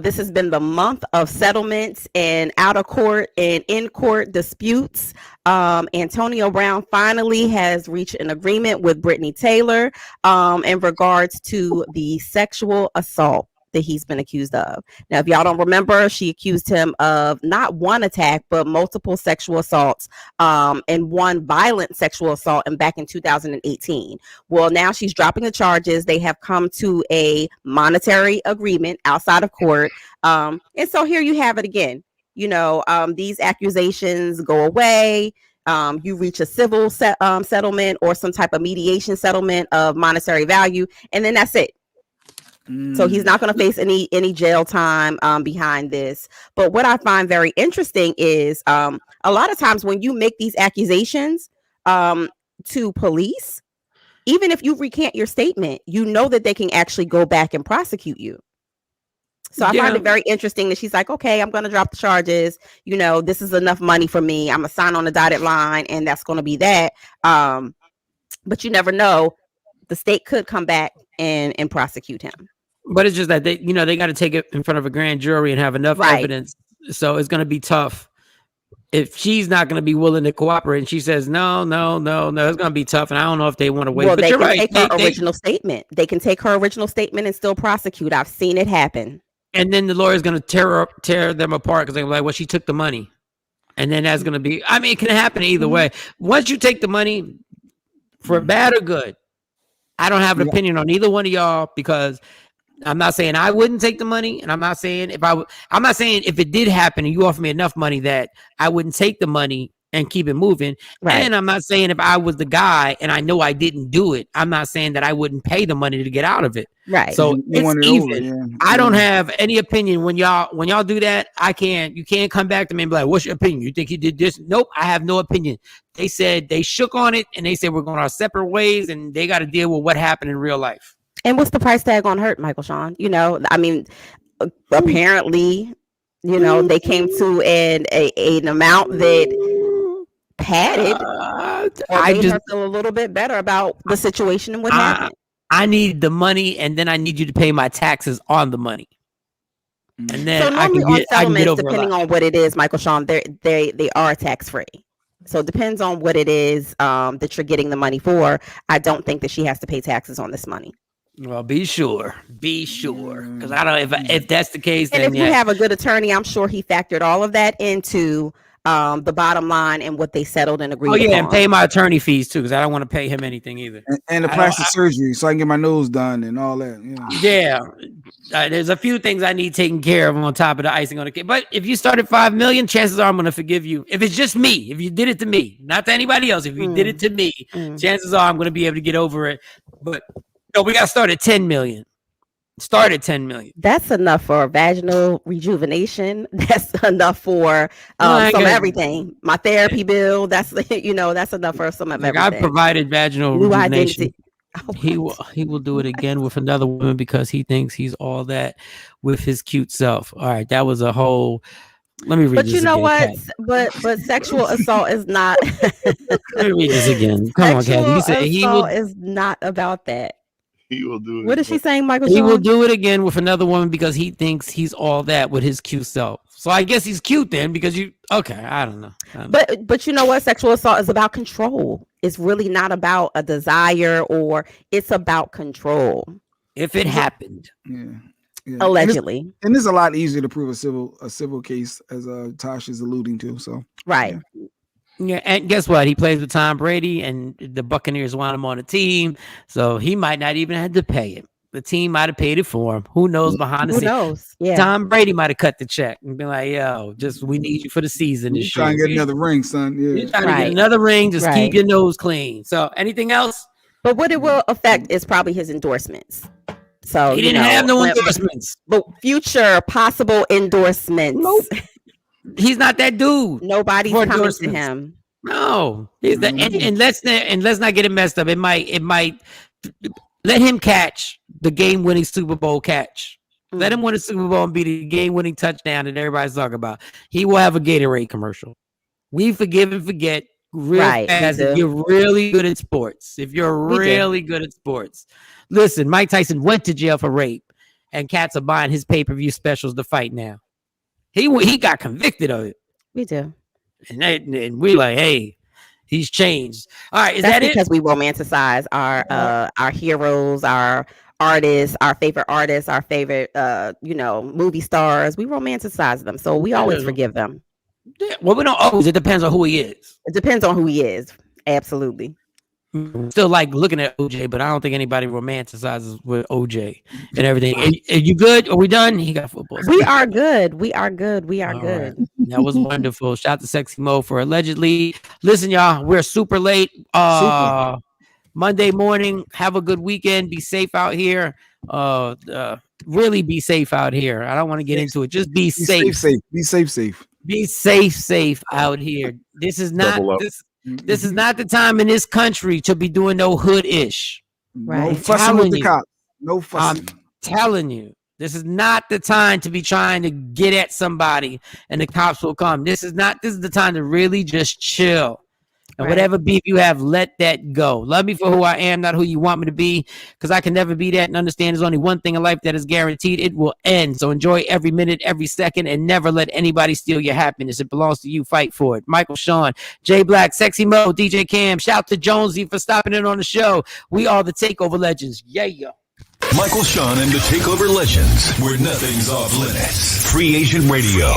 This has been the month of settlements and out of court and in court disputes. Antonio Brown finally has reached an agreement with Brittany Taylor in regards to the sexual assault that he's been accused of. Now, if y'all don't remember, she accused him of not one attack, but multiple sexual assaults and one violent sexual assault back in 2018. Well, now she's dropping the charges. They have come to a monetary agreement outside of court. And so here you have it again. These accusations go away. You reach a civil settlement or some type of mediation settlement of monetary value, and then that's it. So he's not going to face any jail time behind this. But what I find very interesting is a lot of times when you make these accusations, to police, even if you recant your statement, you know that they can actually go back and prosecute you. So I find it very interesting that she's like, okay, I'm going to drop the charges. You know, this is enough money for me. I'm going to sign on the dotted line and that's going to be that. But you never know. The state could come back and prosecute him. But it's just that they got to take it in front of a grand jury and have enough evidence. So it's going to be tough. If she's not going to be willing to cooperate and she says, no, it's going to be tough. And I don't know if they want to wait. Well, but they you're can right. take her original statement. They can take her original statement and still prosecute. I've seen it happen. And then the lawyer's going to tear them apart because they're like, well, she took the money. And then that's going to be, I mean, it can happen either way. Once you take the money, for bad or good, I don't have an opinion on either one of y'all, because I'm not saying I wouldn't take the money, and I'm not saying I'm not saying if it did happen and you offer me enough money that I wouldn't take the money and keep it moving. Right. And I'm not saying if I was the guy and I know I didn't do it, I'm not saying that I wouldn't pay the money to get out of it. Right. So it's even. I don't have any opinion when y'all do that. You can't come back to me and be like, what's your opinion? You think he did this? Nope. I have no opinion. They said they shook on it and they said we're going our separate ways and they got to deal with what happened in real life. And what's the price tag on hurt, Michael Shawn? You know, I mean, apparently, you know, they came to an amount that padded. I just feel a little bit better about the situation and what happened. I need the money, and then I need you to pay my taxes on the money. And then so normally on settlements, depending on what it is, Michael Shawn, they are tax free. So it depends on what it is that you're getting the money for. I don't think that she has to pay taxes on this money. Well, be sure, because I don't. If that's the case, and then if you have a good attorney, I'm sure he factored all of that into the bottom line and what they settled and agreed. Oh yeah, upon. and pay my attorney fees too, because I don't want to pay him anything either. And the plastic surgery, so I can get my nose done and all that. Yeah, there's a few things I need taken care of on top of the icing on the cake. But if you started $5 million, chances are I'm going to forgive you. If it's just me, if you did it to me, not to anybody else, if you did it to me, chances are I'm going to be able to get over it. But no, we got to start at 10 million. Start at 10 million. That's enough for vaginal rejuvenation. That's enough for some everything. My therapy bill. That's that's enough for some of everything. I provided vaginal rejuvenation. He will do it again with another woman because he thinks he's all that with his cute self. All right, that was a whole. Let me read. But this you know again, what? But sexual assault is not. Let me read this again. Come on, Kat. He said he will. Is not about that. He will do it. What is she saying, Michael? He will do it again with another woman because he thinks he's all that with his cute self. So I guess he's cute then because you. Okay, I don't know. But you know what? Sexual assault is about control. It's really not about a desire, or it's about control. If it happened, allegedly, and it's a lot easier to prove a civil case, as Tasha's alluding to. So right. Yeah, and guess what? He plays with Tom Brady, and the Buccaneers want him on the team, so he might not even have to pay it. The team might have paid it for him. Who knows behind the scenes? Who knows? Yeah. Tom Brady might have cut the check and been like, "Yo, we need you for the season this year. Trying to get another ring, son. Yeah, you're trying to get another ring. Just keep your nose clean." So, anything else? But what it will affect is probably his endorsements. So he didn't have no endorsements, but future possible endorsements. Nope. He's not that dude. Nobody's coming to him. No, he's the and let's not get it messed up. It might let him catch the game-winning Super Bowl catch. Let him win a Super Bowl and be the game-winning touchdown that everybody's talking about. He will have a Gatorade commercial. We forgive and forget real fast if you're really good at sports. If you're really good at sports, listen. Mike Tyson went to jail for rape, and cats are buying his pay-per-view specials to fight now. He got convicted of it. We do. And we're like, hey, he's changed. All right, that's because we romanticize our heroes, our artists, our favorite movie stars. We romanticize them, so we always forgive them. Yeah, well, we don't always. It depends on who he is. It depends on who he is. Absolutely. Still like looking at OJ, but I don't think anybody romanticizes with OJ and everything. Are you good? Are we done? He got football. We are good. We are good. We are good. Right. That was wonderful. Shout out to Sexy Mo for allegedly. Listen, y'all, we're super late. Monday morning. Have a good weekend. Be safe out here. Really be safe out here. I don't want to get into it. Just be safe. Be safe. Be safe out here. This is not This is not the time in this country to be doing no hood-ish. No fussing with the cops. No fussing. I'm telling you, this is not the time to be trying to get at somebody and the cops will come. This is the time to really just chill. And whatever beef you have, let that go. Love me for who I am, not who you want me to be, because I can never be that. And understand there's only one thing in life that is guaranteed. It will end. So enjoy every minute, every second, and never let anybody steal your happiness. It belongs to you. Fight for it. Michael Shawn, Jay Black, Sexy Mo, DJ Cam. Shout to Jonesy for stopping in on the show. We are the TakeOver Legends. Yeah. Michael Shawn and the TakeOver Legends, where nothing's off limits. Free Agent Radio.